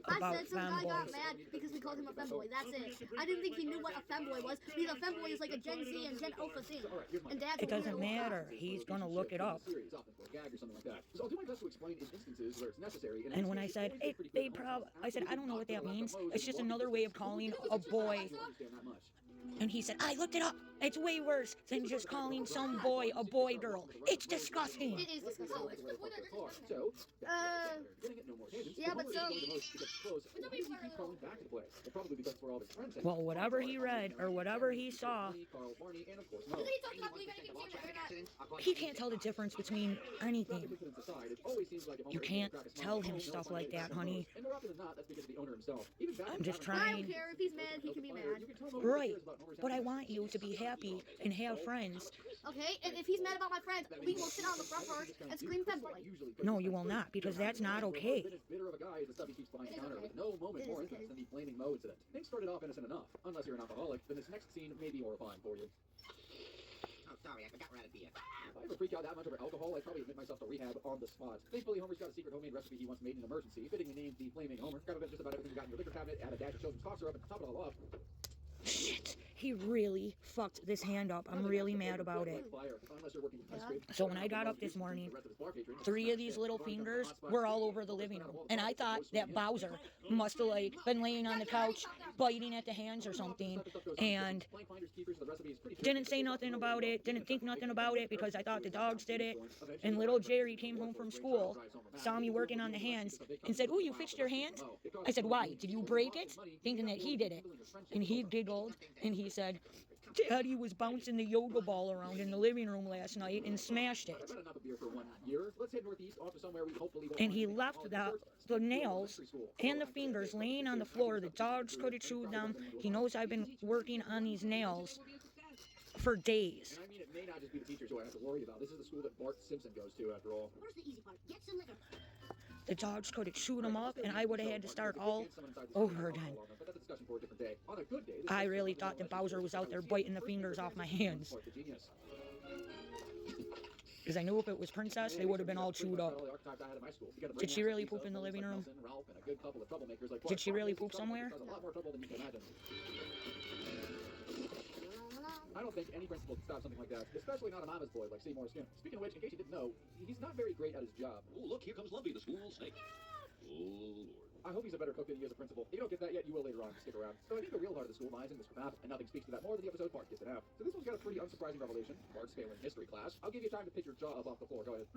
about I said some guy got femboys. mad because we called him a femboy. That's it. I didn't think he knew what a femboy was, because a femboy is like a Gen Z and Gen Alpha thing. And Dad's It doesn't matter. He's gonna look it up. So I'll do my best to explain in instances where it's necessary. And when I said, I said, I don't know what that means. It's just another way of calling a boy. And he said, I looked it up. It's way worse than just calling some boy a boy girl. It's disgusting. It is disgusting. Yeah, but so. Well, whatever he read or whatever he saw, he can't tell the difference between anything. You can't tell him stuff like that, honey. I'm just I don't trying. care if he's mad, he can be mad. Right. But I want you to be happy and have friends. Okay, and if he's mad about my friends, we will sit on the front porch and scream femboy. No, you will not, because that's not okay. Bitter of a guy is the stuff he keeps flying counter with no moment more interest than the flaming Mo incident. Things started off innocent enough. Unless you're an alcoholic, then this next scene may be horrifying for you. Oh, sorry, I forgot we're out of beer. If I ever freak out that much over alcohol, I'd probably admit myself to rehab on the spot. Thankfully, Homer's got a secret homemade recipe he once made in an emergency, fittingly named the Flaming Homer. Grab a bit just about everything you got in your liquor cabinet, add a dash of children's cough syrup, and top it all off. Shit, he really fucked this hand up. I'm really mad about it. So when I got up this morning, 3 of these little fingers were all over the living room. And I thought that Bowser must have been laying on the couch, biting at the hands or something, and didn't say nothing about it, didn't think nothing about it, because I thought the dogs did it. And little Jerry came home from school, saw me working on the hands, and said, "Ooh, you fixed your hand?" I said, "Why? Did you break it?" Thinking that he did it. And he giggled, and he said, "Daddy was bouncing the yoga ball around in the living room last night and smashed it." And he left the nails and the fingers laying on the floor. The dogs could have chewed them. He knows I've been working on these nails for days. And I mean, it may not just be the teachers who I have to worry about. This is the school that Bart Simpson goes to, after all. Where's the easy part? Get some liquor. The dogs could have chewed him up, and I would have had to start all over again. But that's a discussion for a different day. On a good day, I really thought that Bowser was out there biting the fingers off my hands. Because I knew if it was Princess, they would have been all chewed up. Did she really poop in the living room? Did she really poop somewhere? I don't think any principal can stop something like that, especially not a mama's boy like Seymour Skinner. Speaking of which, in case you didn't know, he's not very great at his job. Oh, look, here comes Lumpy, the school snake. Oh, Lord. I hope he's a better cook than he is a principal. If you don't get that yet, you will later on. Stick around. So I think the real heart of the school lies in Mr. Papp, and nothing speaks to that more than the episode Bart gets it out. So this one's got a pretty unsurprising revelation. Bart's failing history class. I'll give you time to pick your jaw up off the floor. Go ahead.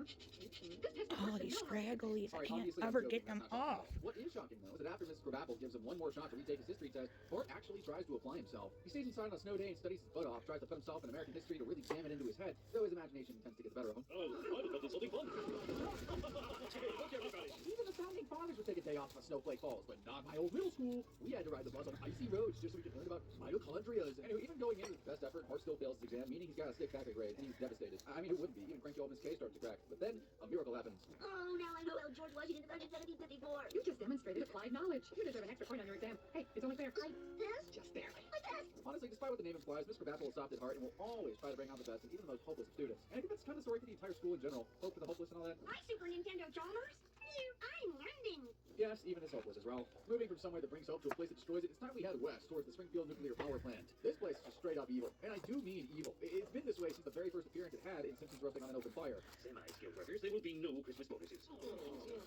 Oh, these scragglies. I can't ever get them off. What is shocking, though, is that after Mrs. Crabapple gives him one more shot to retake his history test, Bart actually tries to apply himself. He stays inside on a snow day and studies his butt off, tries to put himself in American history to really jam it into his head, though his imagination tends to get the better of him. Oh, I was up to something fun. Okay, everybody. Even the founding fathers would take a day off when Snowflake falls, but not my old middle school. We had to ride the bus on icy roads just so we could learn about mitochondria. Anyway, even going in with his best effort, Bart still fails his exam, meaning he's got a stick back a grade, and he's devastated. I mean, who wouldn't be? Even cranky old Miss K starts to crack. But then, a miracle happens. Oh, now I know how George Washington died in 1754. You just demonstrated applied knowledge. You deserve an extra point on your exam. Hey, it's only fair. Like this? Just barely. Like this? Honestly, despite what the name implies, Mr. Crabapple has soft at heart and will always try to bring out the best in even the most hopeless of students. And I think that's kind of the story for the entire school in general. Hope for the hopeless and all that. Hi, Super Nintendo Chalmers. I'm London. Yes, even as hopeless as well. Moving from somewhere that brings hope to a place that destroys it, it's time we head west towards the Springfield Nuclear Power Plant. This place is just straight up evil, and I do mean evil. It's been this way since the very first appearance it had in Simpsons Roasting on an Open Fire. Semi-skilled workers, there will be no Christmas bonuses.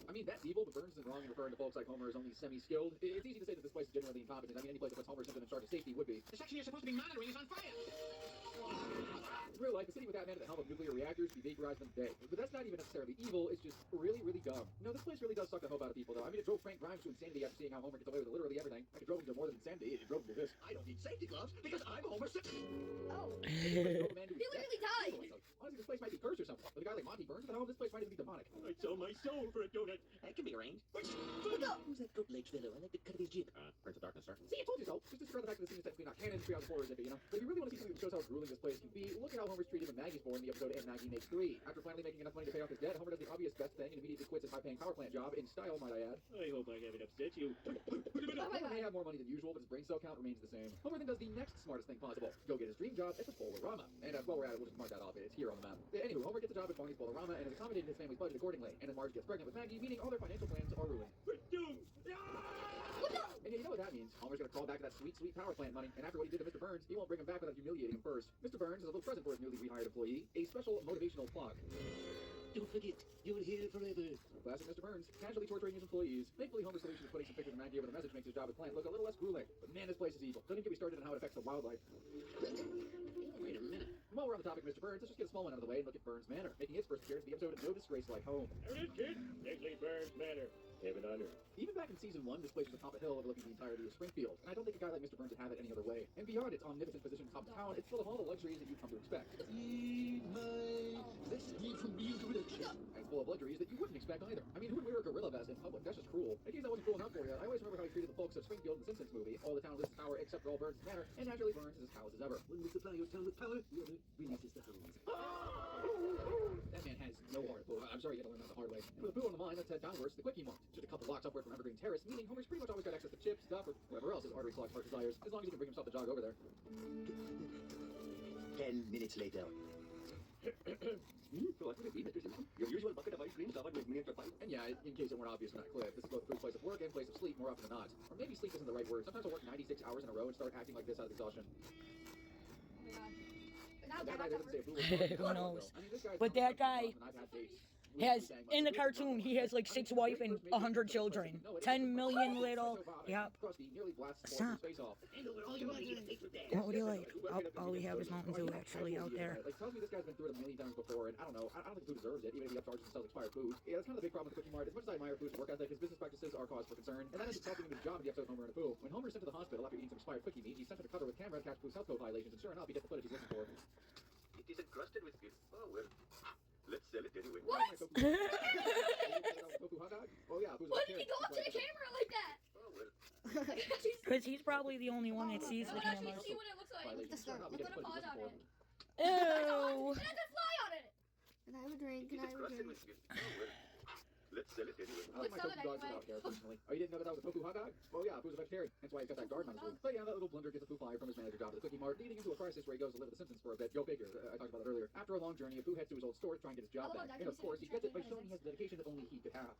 I mean, that's evil, but Burns isn't wrong in referring to folks like Homer as only semi-skilled. It's easy to say that this place is genuinely incompetent. I mean, any place that puts Homer Simpson in charge of safety would be. The section you're supposed to be monitoring is on fire. In real life, the city with that man at the helm of nuclear reactors be vaporized in a day. But that's not even necessarily evil, it's just really, really dumb. No, this place really does suck the hope out of people, though. I mean, it drove Frank Grimes to insanity after seeing how Homer gets away with literally everything. It drove him to more than insanity, it drove him to this. I don't need safety gloves because I'm Homer Simpson. Oh. He literally died. Honestly, this place might be cursed or something. With a guy like Monty Burns at the helm, this place might even be demonic. I'd sell my soul for a donut. That can be arranged. Look up. Who's that goat-legged fellow? I like the cut of his jib. Prince of Darkness, sir. See, I told you so. Just disregard the fact that the scene is technically not canon, Treehouse of Horror is iffy, you know? But if you really want to see something that shows how grueling this place can be, look at how Homer's treated when Maggie's born in the episode And Maggie Makes Three. After finally making enough money to pay off his debt, Homer does the obvious best thing and immediately quits his high-paying power plant job, in style, might I add. I hope I haven't upset you. Homer may have more money than usual, but his brain cell count remains the same. Homer then does the next smartest thing possible. Go get his dream job at the Bowl-O-Rama. And while we're at it, we'll just mark that off. It's here on the map. Anywho, Homer gets a job at Barney's Bowl-O-Rama and has accommodated his family's budget accordingly. And then Marge gets pregnant with Maggie, meaning all their financial plans are ruined. We're doomed! And you know what that means. Homer's gonna crawl back to that sweet, sweet power plant money, and after what he did to Mr. Burns, he won't bring him back without humiliating him first. Mr. Burns is a little present for his newly rehired employee, a special motivational plug. Don't forget, you're here forever. Classic Mr. Burns, casually torturing his employees. Thankfully, Homer's solution is putting some pictures of Maggie over the message makes his job at plant look a little less grueling. But man, this place is evil. Don't even get me started on how it affects the wildlife. Wait a minute. While we're on the topic of Mr. Burns, let's just get a small one out of the way and look at Burns Manor, making its first appearance in the episode No Disgrace Like Home. There it is, kid. Nicely Burns Manor. Heaven on earth. Even back in season 1, this place was atop a hill overlooking the entirety of Springfield, and I don't think a guy like Mr. Burns would have it any other way. And beyond its omnipotent position atop the town, it's full of all the luxuries that you've come to expect. Let's leave from being rich. And it's full of luxuries that you wouldn't expect either. I mean, who would wear a gorilla vest in public? That's just cruel. In case that wasn't cool enough for you, I always remember how he treated the folks of Springfield in the Simpsons movie. All the town lives power except for all Burns' manor, and naturally Burns is as housed as ever. When we supply your town with power, the other releases the hounds. That man has no heart. Well, I'm sorry you had to learn that the hard way. And with a poo on the mind, let's head downwards to the quickie mart. Just a couple blocks upward from Evergreen Terrace, meaning Homer's pretty much always got access to chips, stuff, or whatever else his artery clogged heart desires, as long as he can bring himself to jog over there. 10 minutes later. So what would it be, Mr. Simpson? Your usual bucket of ice cream covered with miniature pipe? And yeah, in case it weren't obvious from that clip, this is both Pooh's place of work and place of sleep more often than not. Or maybe sleep isn't the right word. Sometimes I'll work 96 hours in a row and start acting like this out of exhaustion. That guy doesn't say Pooh. Who knows? I mean, this guy's But that guy and I've had dates. has, in the cartoon, he has like 6 wives and 100 children. 10 million little. Yep. Stop. What would you like? All we have is Mountain Dew actually out there. Like, tells me this guy's been through it a million times before, and I don't know. I don't think Pooh deserves it, even if he upcharges and sells expired food. Yeah, that's kind of the big problem with the Quickie Mart. As much as I admire Pooh's work ethic, his business practices are cause for concern, and that ends up costing him his job in the episode Homer and Pooh. When Homer's sent to the hospital after eating some expired quickie meat, he's sent to cover with camera to catch Pooh's health code violations, and sure enough, he gets the footage he's looking for. It is encrusted with this. Oh, well. Let's sell it anyway. What? Oh yeah, Why did he go up to the camera like that? Oh, well. Because he's probably the only one that sees the I want to camera. see what it looks like. Look at the start. Look at the pause on it. Ew. It has a fly on it. Can I have a drink? Can I have a Encrusted drink? with this. Oh, well. Let's sell it anyway. I like my tofu dogs without hair, personally. Oh, you didn't know that was a tofu hot dog? Oh yeah, Pooh's a vegetarian. That's why he's got that garden on his roof. But yeah, that little blunder gets a Pooh flyer from his manager job at the Quickie Mart, leading into a crisis where he goes to live with the Simpsons for a bit. Go figure. I talked about it earlier. After a long journey, Pooh heads to his old store to try and get his job back. And of course, he gets it by showing he has the dedication that only he could have.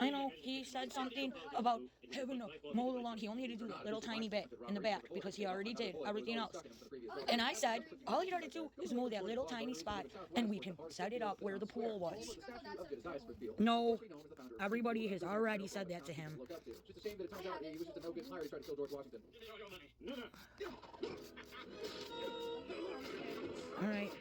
I know, he said something about having to mow the lawn. He only had to do that little tiny bit in the back because he already did everything else. And I said, all you gotta do is mow that little tiny spot and we can set it up where the pool was. No, everybody has already said that to him. Just a shame that it turns out he was just a no-good hire. He tried to kill George Washington. Alright,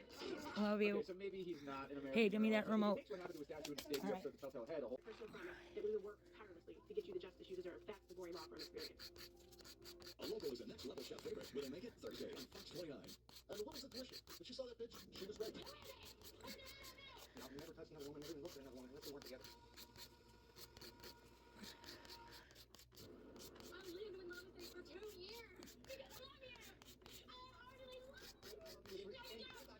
love you. Okay, so maybe he's not an American. Hey, give me that remote. What happened to his statue in the state of the Telltale Head? That we will work tirelessly to get you the justice you deserve. That's the Gory Law Firm experience. A logo is a next level chef favorite. Will they make it? Thursday on Fox 29. And the woman's intuition. When she saw that bitch, she was ready. I've never touched another woman, never even looked at another woman unless they weren't together. I've lived with Mama Face for 2 years. Because I love you. I heartily love you.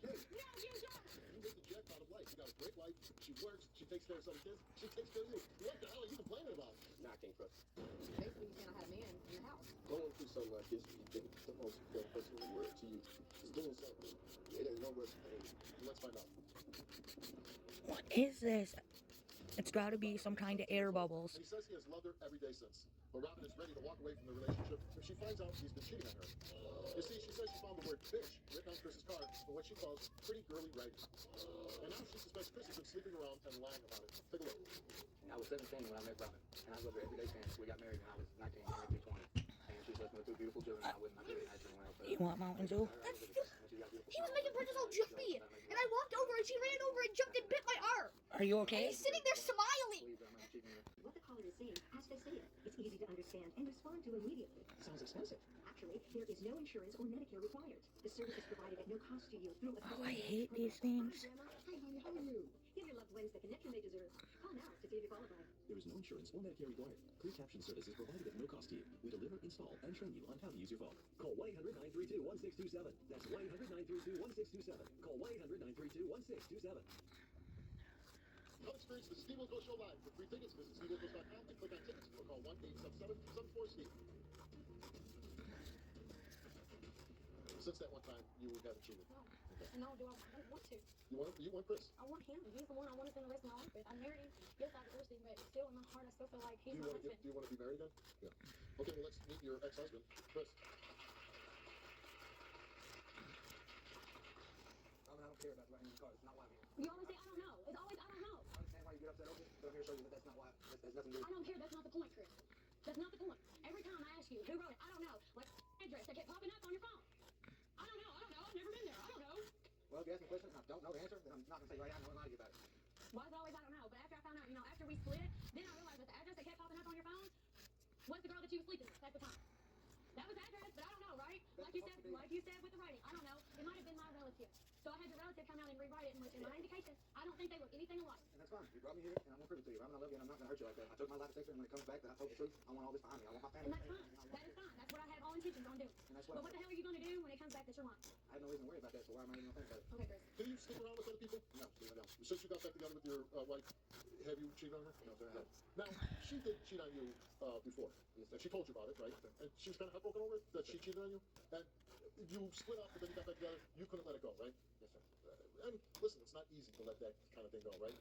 You make the jackpot of life. You got a great wife. She works. She takes care of some kids. She takes care of you. What the hell are you complaining about? Knocking crooks. Basically, you cannot have men in your house. Going through something like this, you think the most important person in the world to you is doing something. It ain't nowhere to pain. Let's find out. What is this? It's got to be some kind of air bubbles. And he says he has loved her every day since. But Robin is ready to walk away from the relationship if she finds out he's been cheating on her. You see, she says she found the word bitch written on Chris's car in what she calls pretty girly writing. And now she suspects Chris has been sleeping around and lying about it. Take a look. I was 17 when I met Robin, and I loved her every day since. We got married when I was 19, married me 20. And she's left me with 2 beautiful children. I wouldn't mind doing anyone else. You want Mountain Dew? He was making Princess all jumpy, and I walked over and she ran over and jumped and bit my arm. Are you And okay? he's sitting there smiling. What the caller is saying, as they say it, it's easy to understand and respond to immediately. Sounds expensive. Actually, there is no insurance or Medicare required. The service is provided at no cost to you through a Oh, I hate these things. Hi, honey, how are you? Give your loved ones the connection they deserve. Call now to see if you qualify. There is no insurance or Medicare required. Closed caption service is provided at no cost to you. We deliver, install, and train you on how to use your phone. Call 1-800-932-1627. That's 1-800-932-1627. Call 1-800-932-1627. Come experience the Steve Wilkos Show live. For free tickets, visit stevewilkos.com and click on tickets or call 1-877-74-STEVE. Since that one time, you haven't cheated. No, do I want to? You want Chris? I want him. He's the one I want to spend the rest of my life with. I'm married. Yes, I divorced him, but still in my heart, I still feel like he's my husband. Do you want to be married then? Yeah. Okay, well, let's meet your ex-husband, Chris. I don't care about writing in the car. It's not why I'm here. You always say, I don't know. It's always, I don't know. I understand why you get upset over it, but I'm here to show you that that's not why. That's nothing to do. I don't care. That's not the point, Chris. That's not the point. Every time I ask you, who wrote it? I don't know. Like, address that kept popping up on your phone. I don't know. I've never been there. I don't know. Well, if you ask me questions and I don't know the answer, then I'm not going to say right now, I know lie to you about it. Why is it always I don't know? But after I found out, after we split, then I realized that the address that kept popping up on your phone was the girl that you were sleeping with at the time. That was the address, but I don't know, right? Like you said with the writing, I don't know. It might have been my relative. So I had the relative come out and rewrite it, and in my indication, I don't think they look anything alike. And that's fine. You brought me here, and I'm going to prove it to you. Robin, I love you, and I'm not going to hurt you like that. I took my lie detector, and when it comes back that I told the truth, I want all this behind me. I want my family. And that's fine. That is fine. That's what I have all intentions on doing. And that's But what the hell are you going to do when it comes back that you're lying? I have no reason to worry about that, so why am I even going to think about it? Okay, Chris. Do you sleep around with other people? No, Steve, I don't. Since you got back together with your wife, have you cheated on her? No, sir, I haven't. Now, she did cheat on you before. Yes, sir. And she told you about it, right? And she was kind of heartbroken over it, that she cheated on you? And you split up, but then you got back together. You couldn't let it go, right? Yes, sir. And listen, it's not easy to let that kind of thing go, right?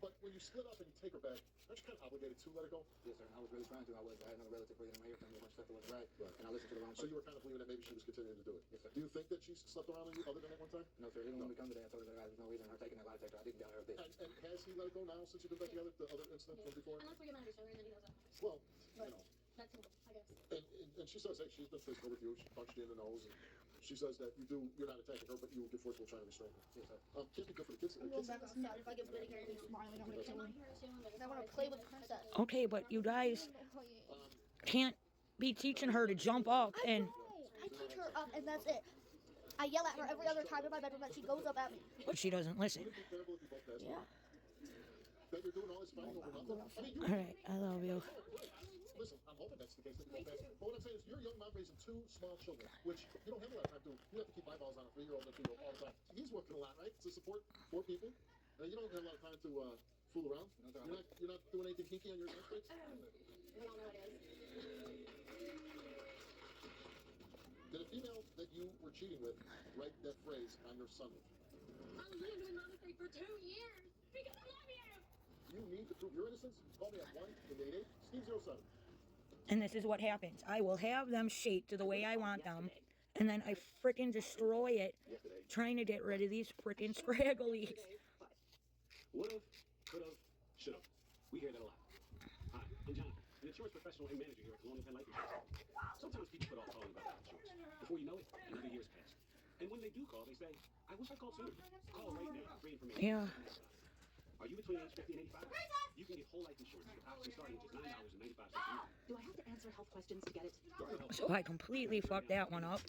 But when you split up and you take her back, aren't you kind of obligated to let it go? Yes, sir. I was really trying to. I had another relative breathing in my ear telling me a bunch of stuff that wasn't right. And I listened to the wrong So you were kind of believing that maybe she was continuing to do it? Yes, sir. Do you think that she slept around with you other than that one time? No, sir. Even when we come today, I told her that there's no reason in her taking that lie detector. I didn't tell her this. And has he let it go now since you've been back together? The other incident from before? Unless we get mad at each other and then he knows that. Well, you know. That's simple, I guess. And she says, hey, she's been physical with you. She punched you in the nose. And she says that you're not attacking her, but you will give forceful trying to restrain her. Yes, sir. Can't be good for the kids. I'm going back outside. If I get big again, I'm smiling. I'm going to kill him. And I want to play with Princess. Okay, but you guys can't be teaching her to jump up and... I teach her up, and that's it. I yell at her every other time in my bedroom that she goes up at me. But she doesn't listen. Yeah. That you're doing all this fighting over nothing. Alright, I love you. Listen, I'm hoping that's the case. That you don't pass. But what I'm saying is, you're a young mom raising 2 small children, which you don't have a lot of time doing. You have to keep eyeballs on a 3-year-old and a 2-year-old all the time. He's working a lot, right, to support 4 people. You don't have a lot of time to fool around. You're not doing anything kinky on your lunch breaks? We all know it is. Did a female that you were cheating with write that phrase on your sunroof? I'm doing Mama's for 2 years because I love you. You need to prove your innocence. Call me at 1-888 Steve07. And this is what happens. I will have them shaped to the way I want them, and then I frickin' destroy it, trying to get rid of these frickin' scragglies. Would've, could've, should've. We hear that a lot. Hi, I'm Jonathan, an insurance professional and manager here at Colonial Penn Life Insurance. Sometimes people put off calling about health insurance. Before you know it, another year's passed. And when they do call, they say, I wish I called sooner. Call right now. Free information. Yeah. Are you between age 50 and 85? You can get whole life insurance with options starting at just $9.95 a month. Do I have to answer health questions to get it? So I completely fucked that one up,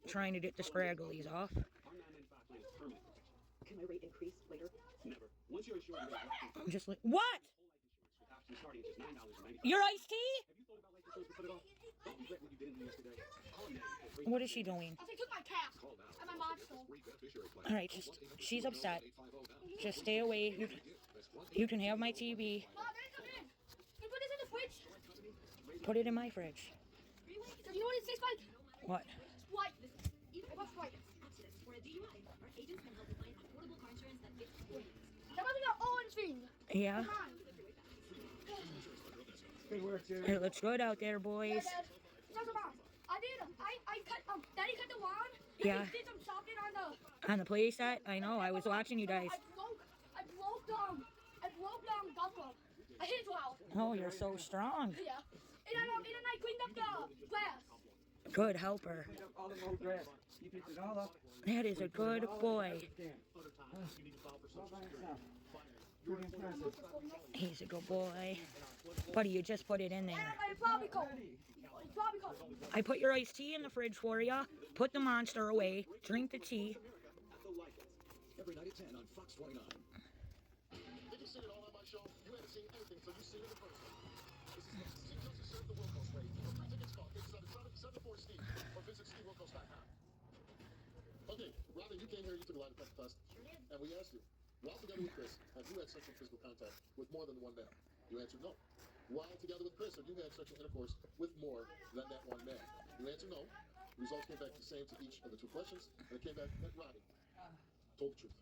trying to get the scragglies off. Our $9.95 plan is permanent protection. Can my rate increase later? Never. Once you're insured, you I'm just like, what? with options starting at just $9.95. Your iced tea? Have you thought about life insurance before it off? Don't regret what you didn't do yesterday. Call now for free. What is she doing? They took my cap. And my mom's phone. Alright, she's upset. Just stay away. You can have my TV. Mom, they come in. Can you put this in the fridge? Put it in my fridge. Do you know what it tastes like? What? Sprite. I want Sprite. Accidents for a DUI. Our agents can help you find affordable car insurance that fits your needs. That must be our orange thing. Yeah. Come on. Good work, Jerry. It looks good out there, boys. Dad, Uncle Mom, I did. I cut. Daddy cut the lawn. Yeah. He did some socket on the. On the play set? I know, I was watching you guys. I broke the golf club. I hit it well. Oh, you're so strong. Yeah. And I cleaned up the grass. Good helper. Cleaned up all the mold grass. You picked it all up. That is a good boy. All by himself. Pretty impressive. He's a good boy. Buddy, you just put it in there. And it's probably cold. It's probably cold. I put your iced tea in the fridge for you. Put the monster away. Drink the tea. Every night at 10 on Fox 29. Did you see it all on my show? You haven't seen anything, so you see it in person. This is Steve Jones to serve the Wilco's way. For free tickets, call 877-74-STEVE or visit SteveWilkos.com. Okay, Robin, you came here, you took a lie detector test. Sure did. And we asked you, while together with Chris, have you had sexual physical contact with more than one man? You answered no. While together with Chris, have you had sexual intercourse with more than that one man? You answered no. The results came back the same to each of the two questions, and it came back that Roddy told the truth.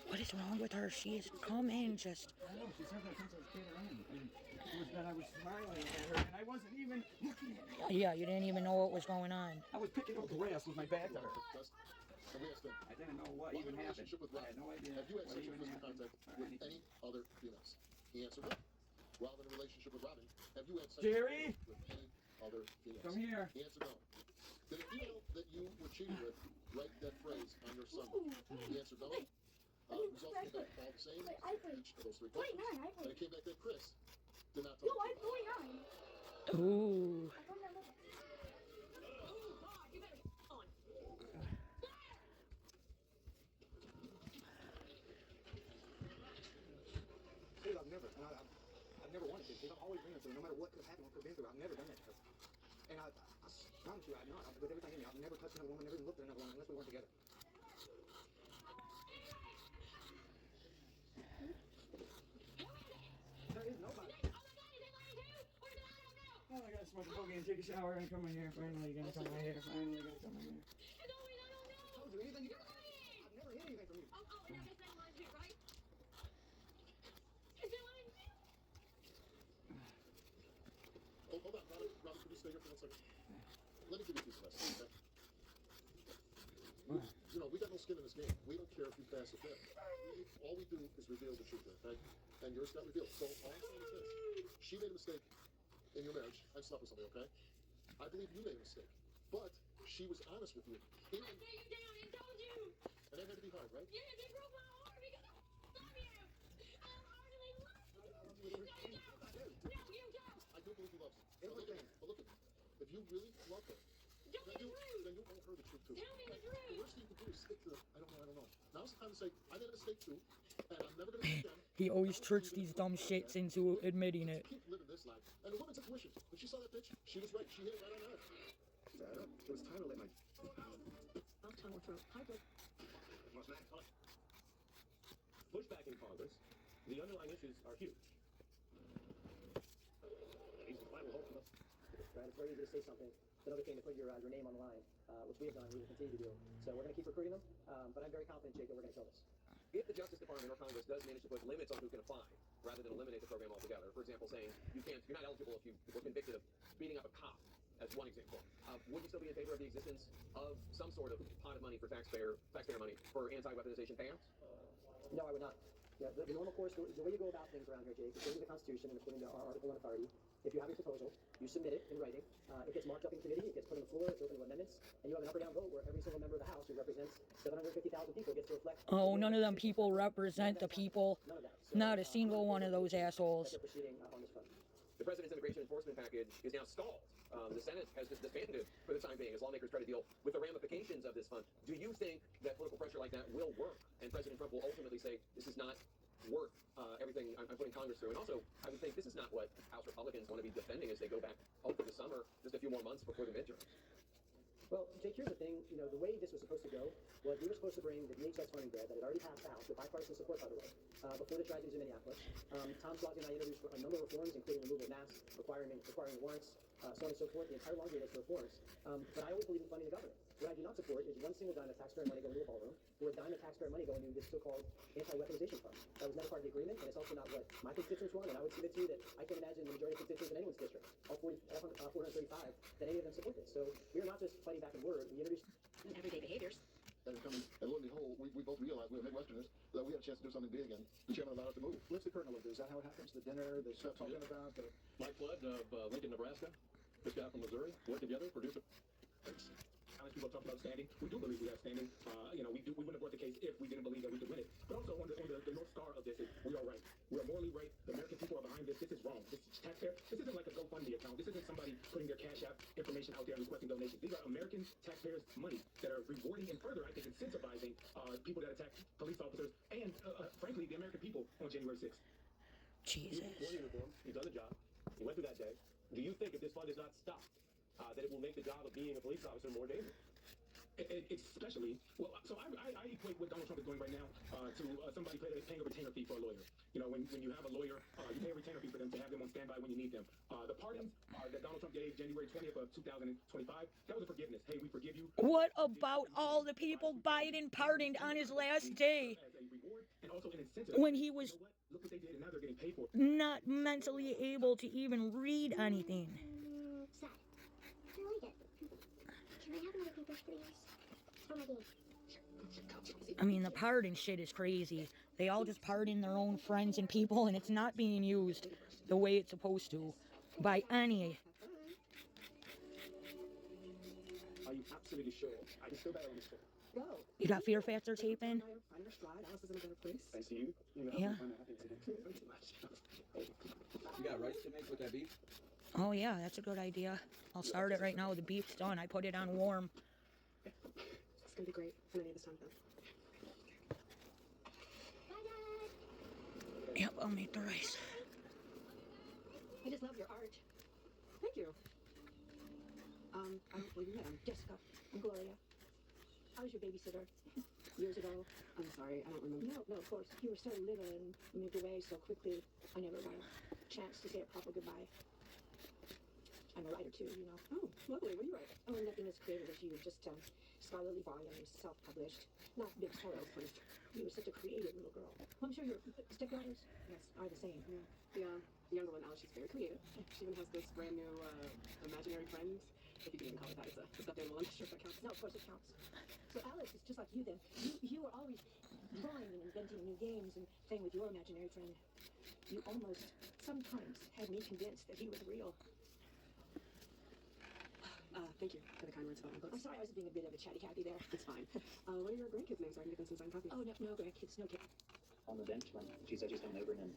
What is wrong with her? She is coming just... I know, she said that since I was kidding around. And it was that I was smiling at her, and I wasn't even looking at her. Yeah, you didn't even know what was going on. I was picking up grass with my back to her. And we asked them, I didn't know what while even in a happened. relationship with I Roddy, had no idea have you had what sexual even physical happened. contact with any other females? He answered no. While in a relationship with Robin, have you had sexual Jerry? intercourse with any other females? Come here. He answered no. Did a female that you were cheating with write that phrase on your son? He answered no. Results came back all the same for each of those three questions. And it came back that Chris did not tell Yo, the I'm truth. 49. Ooh. Steve, I've never wanted to. Steve, I've always been there. No matter what could have happened, what could have been through, I've never done that to her. And I promise you, I've not. With everything in me, I've never touched another woman, never even looked at another woman unless we weren't together. There is nobody. Oh, I gotta smoke a boogie and take a shower and come in here. Finally, gonna come in here. Finally, gonna come in here. I told you anything you got. I've never hid anything from you. Oh, hold on, Robin, could you stay here for 1 second? Let me give you a piece of this, okay? You know, we got no skin in this game. We don't care if you pass or fail. All we do is reveal the truth, okay? And yours got revealed. So all I'm saying is this. She made a mistake in your marriage and slept with somebody, okay? I believe you made a mistake. But she was honest with you. And that had to be hard, right? Yeah, they broke my arm because I love you. I heartily love you. No, you don't. I do believe he loves you. But look at me. If you really love her, then you owe her the truth too. Tell me the truth. The worst thing you can do is stick to the, I don't know. Now's the time to say, I made a mistake too, and I'm never going to do it again. He always tricks these dumb shits into admitting it. Keep living this life. And the woman's intuition, when she saw that bitch, she was right. She hit it right on the head. It was time to let my... I'll tell her throat. Hi, Blake. What's next? Pushback in Congress. The underlying issues are huge. He's the final hope of us. Right, it's very easy to say something. It's another thing to put your name on the line, which we have done, we will continue to do. So we're going to keep recruiting them, but I'm very confident, Jake, that we're going to kill this. If the Justice Department or Congress does manage to put limits on who can apply, rather than eliminate the program altogether, for example, saying you're not eligible if you were convicted of beating up a cop, as one example, would you still be in favor of the existence of some sort of pot of money for taxpayer money for anti-weaponization payouts? No, I would not. Yeah, the normal course, the way you go about things around here, Jake, according to the Constitution and according to our Article 1 authority, if you have a proposal, you submit it in writing, it gets marked up in committee, it gets put on the floor, it's open to amendments, and you have an up or down vote where every single member of the House who represents 750,000 people gets to reflect... Oh, none of them people represent the people. None of that. So, Not a single one of those assholes. they're proceeding on this front. The president's immigration enforcement package is now stalled. The Senate has just disbanded for the time being as lawmakers try to deal with the ramifications of this fund. Do you think that political pressure like that will work? And President Trump will ultimately say, this is not worth everything I'm putting Congress through. And also, I would think this is not what House Republicans want to be defending as they go back over the summer, just a few more months before the midterms. Well, Jake, here's the thing. You know, the way this was supposed to go was we were supposed to bring the VHS funding grant that had already passed out with bipartisan support, by the way, before the tragedies in Minneapolis. Tom Slotkin and I introduced a number of reforms, including removal of masks, requiring warrants, so on and so forth, the entire laundry list of reforms. But I always believe in funding the government. What I do not support is one single dime of taxpayer money going to a ballroom, or a dime of taxpayer money going to this so-called anti-weaponization fund. That was never part of the agreement, and it's also not what my constituents want, and I would submit to you that I can't imagine the majority of constituents in anyone's district, all 435, that any of them support this. So we are not just fighting back and word, we introduced Everyday behaviors. And coming, and lo and behold, we both realized we were Midwesterners, that we had a chance to do something big, and the chairman allowed us to move. Lift the curtain a little bit. Is that how it happens? The dinner, the stuff talking about the... Mike Flood of Lincoln, Nebraska. This guy from Missouri. Work together, producer. Honest people talk about standing. We do believe we have standing. We wouldn't have brought the case if we didn't believe that we could win it. But also on the North Star of this is we are right. We are morally right. The American people are behind this. This is wrong. This is taxpayer. This isn't like a GoFundMe account. This isn't somebody putting their Cash App information out there and requesting donations. These are American taxpayers' money that are rewarding and further, I think, incentivizing people that attack police officers and, frankly, the American people on January 6th. Jesus. He wore uniform. He's done the job. He went through that day. Do you think if this fund is not stopped, that it will make the job of being a police officer more dangerous? Especially, well, so I equate what Donald Trump is doing right now to somebody paying a retainer fee for a lawyer. You know, when you have a lawyer, you pay a retainer fee for them to have them on standby when you need them. The pardons that Donald Trump gave January 20th of 2025, that was a forgiveness. Hey, we forgive you. What about all the people Biden pardoned on his last day? As a reward and also an incentive. When he was Look what they did, and now they're getting paid for it. not mentally able to even read anything. Sad. I like it. Can I have another paper, please? For my game. I mean, the pardon shit is crazy. They all just pardon their own friends and people, and it's not being used the way it's supposed to by any. Are you absolutely sure? I can still better on this show. Go. You got Fear Factor tape in? Find your stride. Alice is in a better place. Thanks to you. Yeah. You got rice to make with that beef? Oh yeah, that's a good idea. I'll start it right now. The beef's done. I put it on warm. It's gonna be great, and I need this time done. Yep, I'll make the rice. I just love your art. Thank you. I don't believe you met. I'm Jessica. I'm Gloria. I was your babysitter years ago. I'm sorry, I don't remember. No, of course. You were so little and moved away so quickly. I never got a chance to say a proper goodbye. I'm a writer too, you know. Oh, lovely. What do you write? Oh, nothing as creative as you. Just scholarly volumes, self-published. Not big horror, but you were such a creative little girl. I'm sure your stepdaughters are the same. Yeah. The younger one, Alice, she's very creative. She even has this brand new imaginary friend. If you can even call it that, it's a stuffed animal. I'm not sure if that counts. No, of course it counts. So Alice is just like you then. You were always drawing and inventing new games and playing with your imaginary friend. You almost sometimes had me convinced that he was real. Thank you for the kind words about my books. I'm sorry I was being a bit of a chatty Cathy there. It's fine. What are your grandkids' names so I can get them some signed copies? Oh, no grandkids, no kids. On the bench when she said she's coming over, and then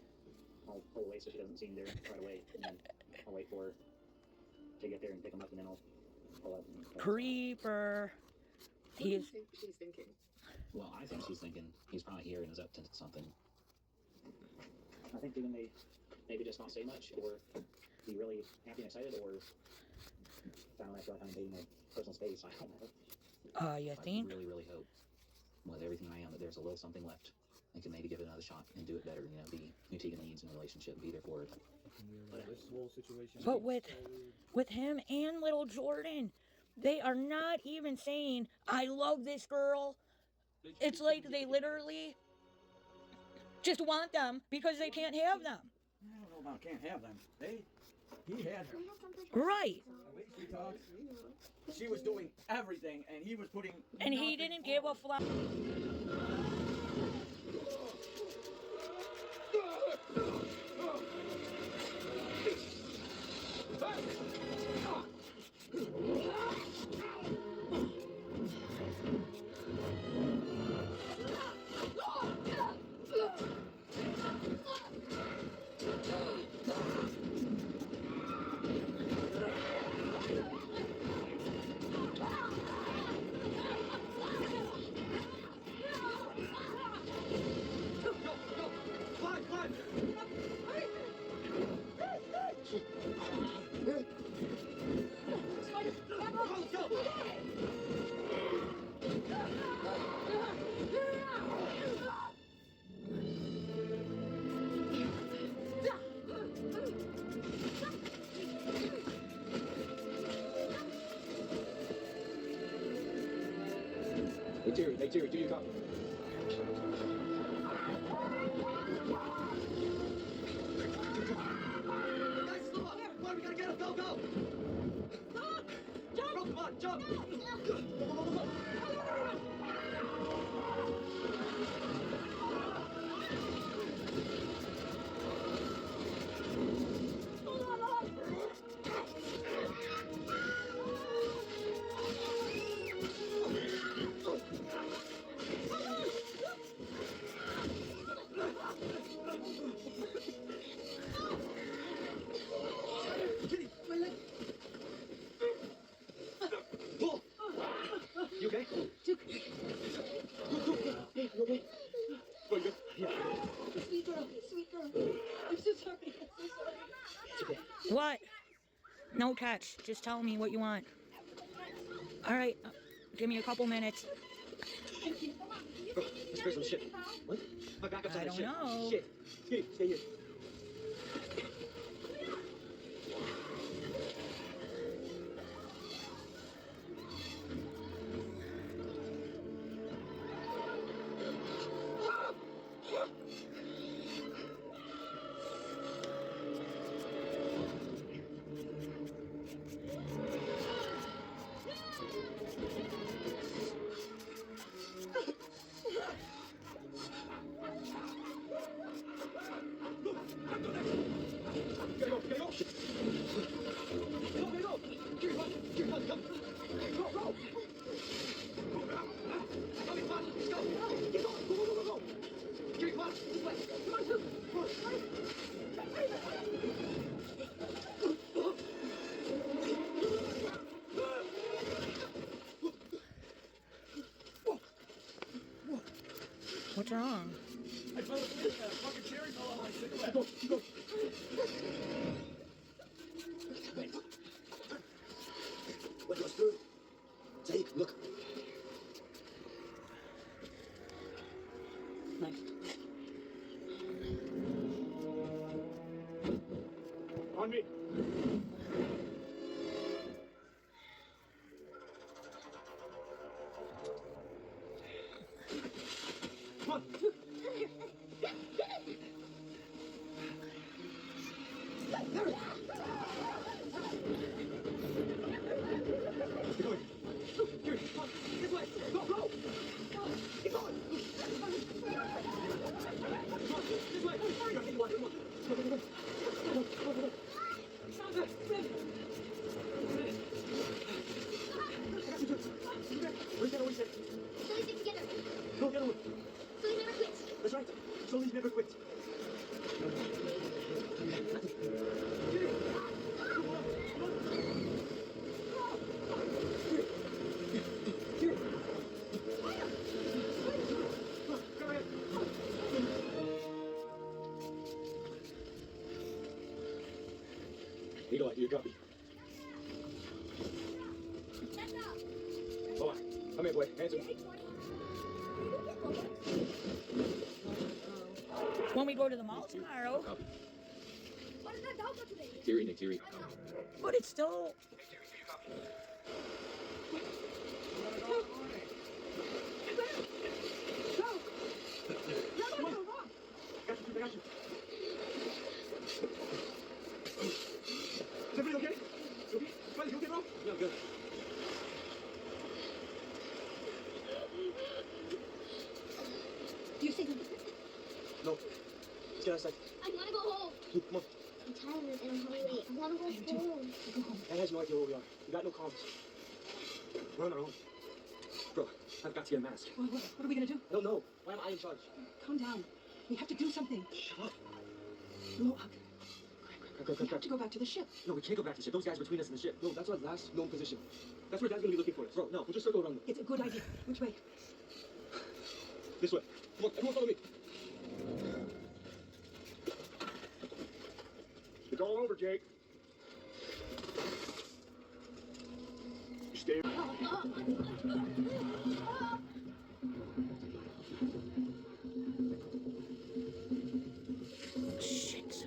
I'll pull away so she doesn't see him there right away, and then I'll wait for her to get there and pick him up, and then I'll pull up. And Creeper. What do you think she's thinking? Well, I think she's thinking he's probably here and is up to something. I think even they maybe just not say much, or be really happy and excited, or found that kind of being a personal space. I don't know. You think? I really hope, with everything I am, that there's a little something left. And can maybe give it another shot and do it better. You know, be who Tegan needs in a relationship, be there for it. This whole situation. But with him and little Jordan, they are not even saying, I love this girl. It's like they literally just want them because they can't have them. I don't know about can't have them. He had her. Right. The way she talks, she was doing everything, and he was putting. And he didn't give a flap. Spider, Hey Terry, do you copy? Guys, slow up. Come on, we gotta get him. Go, go. Jump. Bro, come on, jump. Go, go, go, go. My leg. Pull. You okay? Hey, you okay? Oh, you good? Yeah. Sweet girl. I'm so sorry. It's okay. What? No touch. Just tell me what you want. All right. Give me a couple minutes. Bro, let's spray some shit. What? My backup's on I that don't shit. know. Shit. Kitty, stay here. What's wrong? I fell asleep. That fucking cherry fell on my cigarette. Go. What goes through? Say, look. Nice. On me. Come on. Keep going. Here, come on. This way. Go, go. Keep going. Come on, this way. Come on, come on. Go, go, go. Go, go, go. Where's that always said? Slowly stick together. Go, get over. Slowly never quits. That's right. Slowly never quit. Eagle Eye, do you copy? Boy, come here, boy. Answer me. When we go to the mall tomorrow. Copy. What did that dog go today? Terry, Nick, Terry. But it's still. I got you. Is everything okay? You okay? Buddy, you okay, bro? Yeah, I'm good. Do you think? No. Let's get outside. I wanna go home. Luke, come on. I'm tired and I'm hungry. I wanna go home. Dad has no idea where we are. We got no comms. We're on our own. Bro, I've got to get a mask. What are we gonna do? I don't know. Why am I in charge? Calm down. We have to do something. Shut up. No, We have to go back to the ship. No, we can't go back to the ship. Those guys between us and the ship. No, that's our last known position. That's where Dad's gonna be looking for us. Bro, no, we'll just circle around them. It's a good idea. Which way? This way. Come on, everyone follow me. It's all over, Jake. You stay. Shit.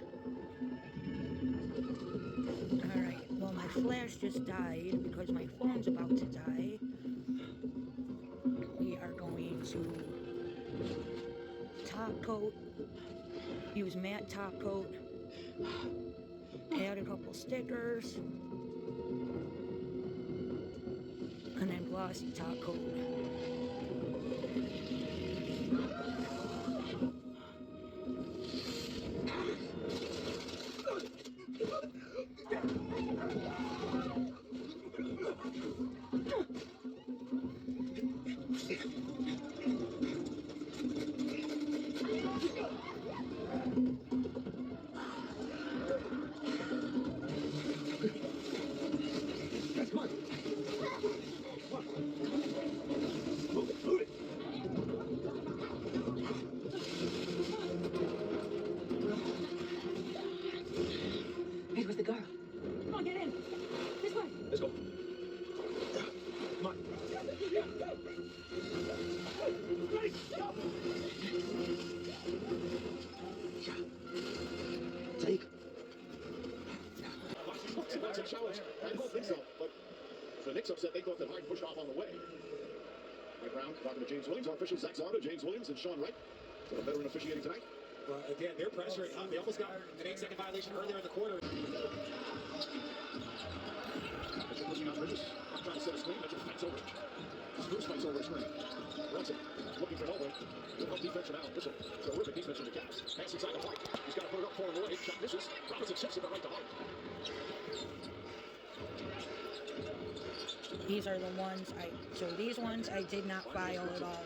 Alright, well, my flash just died because my phone's about to die. We are to top coat, use matte top coat, add a couple stickers, and then glossy top coat. Hey, where's the girl? Come on, get in. This way. Let's go. Come on. Take. That's a challenge. I don't think so, but the Knicks upset. They thought that Hyde pushed off on the way. Right round, talking to James Williams, our officials, Zach Zarda, James Williams, and Sean Wright. So a veteran officiating tonight. Well, again, they're pressuring. They almost got an 8-second violation earlier in the quarter. Mitchell looking on Bridges. Trying to set a screen. Mitchell fights over. Spurs fights over a screen. Brunson looking for Hellway. Good help defense from Allen. Mitchell. Terrific defense from the Cavs. Pass inside the White. He's got to put it up for him away. Shot misses. Robinson chips it right to Hart. These are the ones so these ones I did not file at all.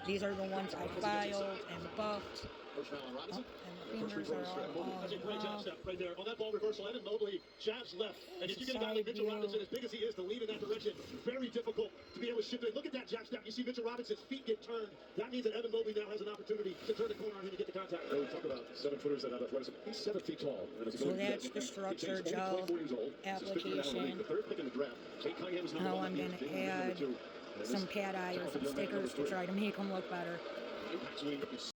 These are the ones I filed and buffed. First foul on Robinson. And the fingers are all That's a great job, off. Steph, right there. On that ball reversal, Evan Mobley jabs left. And if you get a guy like Mitchell Robinson, as big as he is, to lead in that direction, very difficult to be able to shift it. Look at that jab step. You see Mitchell Robinson's feet get turned. That means that Evan Mobley now has an opportunity to turn the corner on him and get the contact. We talk about 7-footers that have athleticism. He's 7 feet tall. And as a So goalie, that's he the is structure only gel 24 years old. This is fifth round in the league, application. the third pick in the draft. Kate Cunningham's number Now one. I'm He going is to Damian number add two. And some this cat eye or talented some young man, number stickers to three. try to make them look better. Impact swing.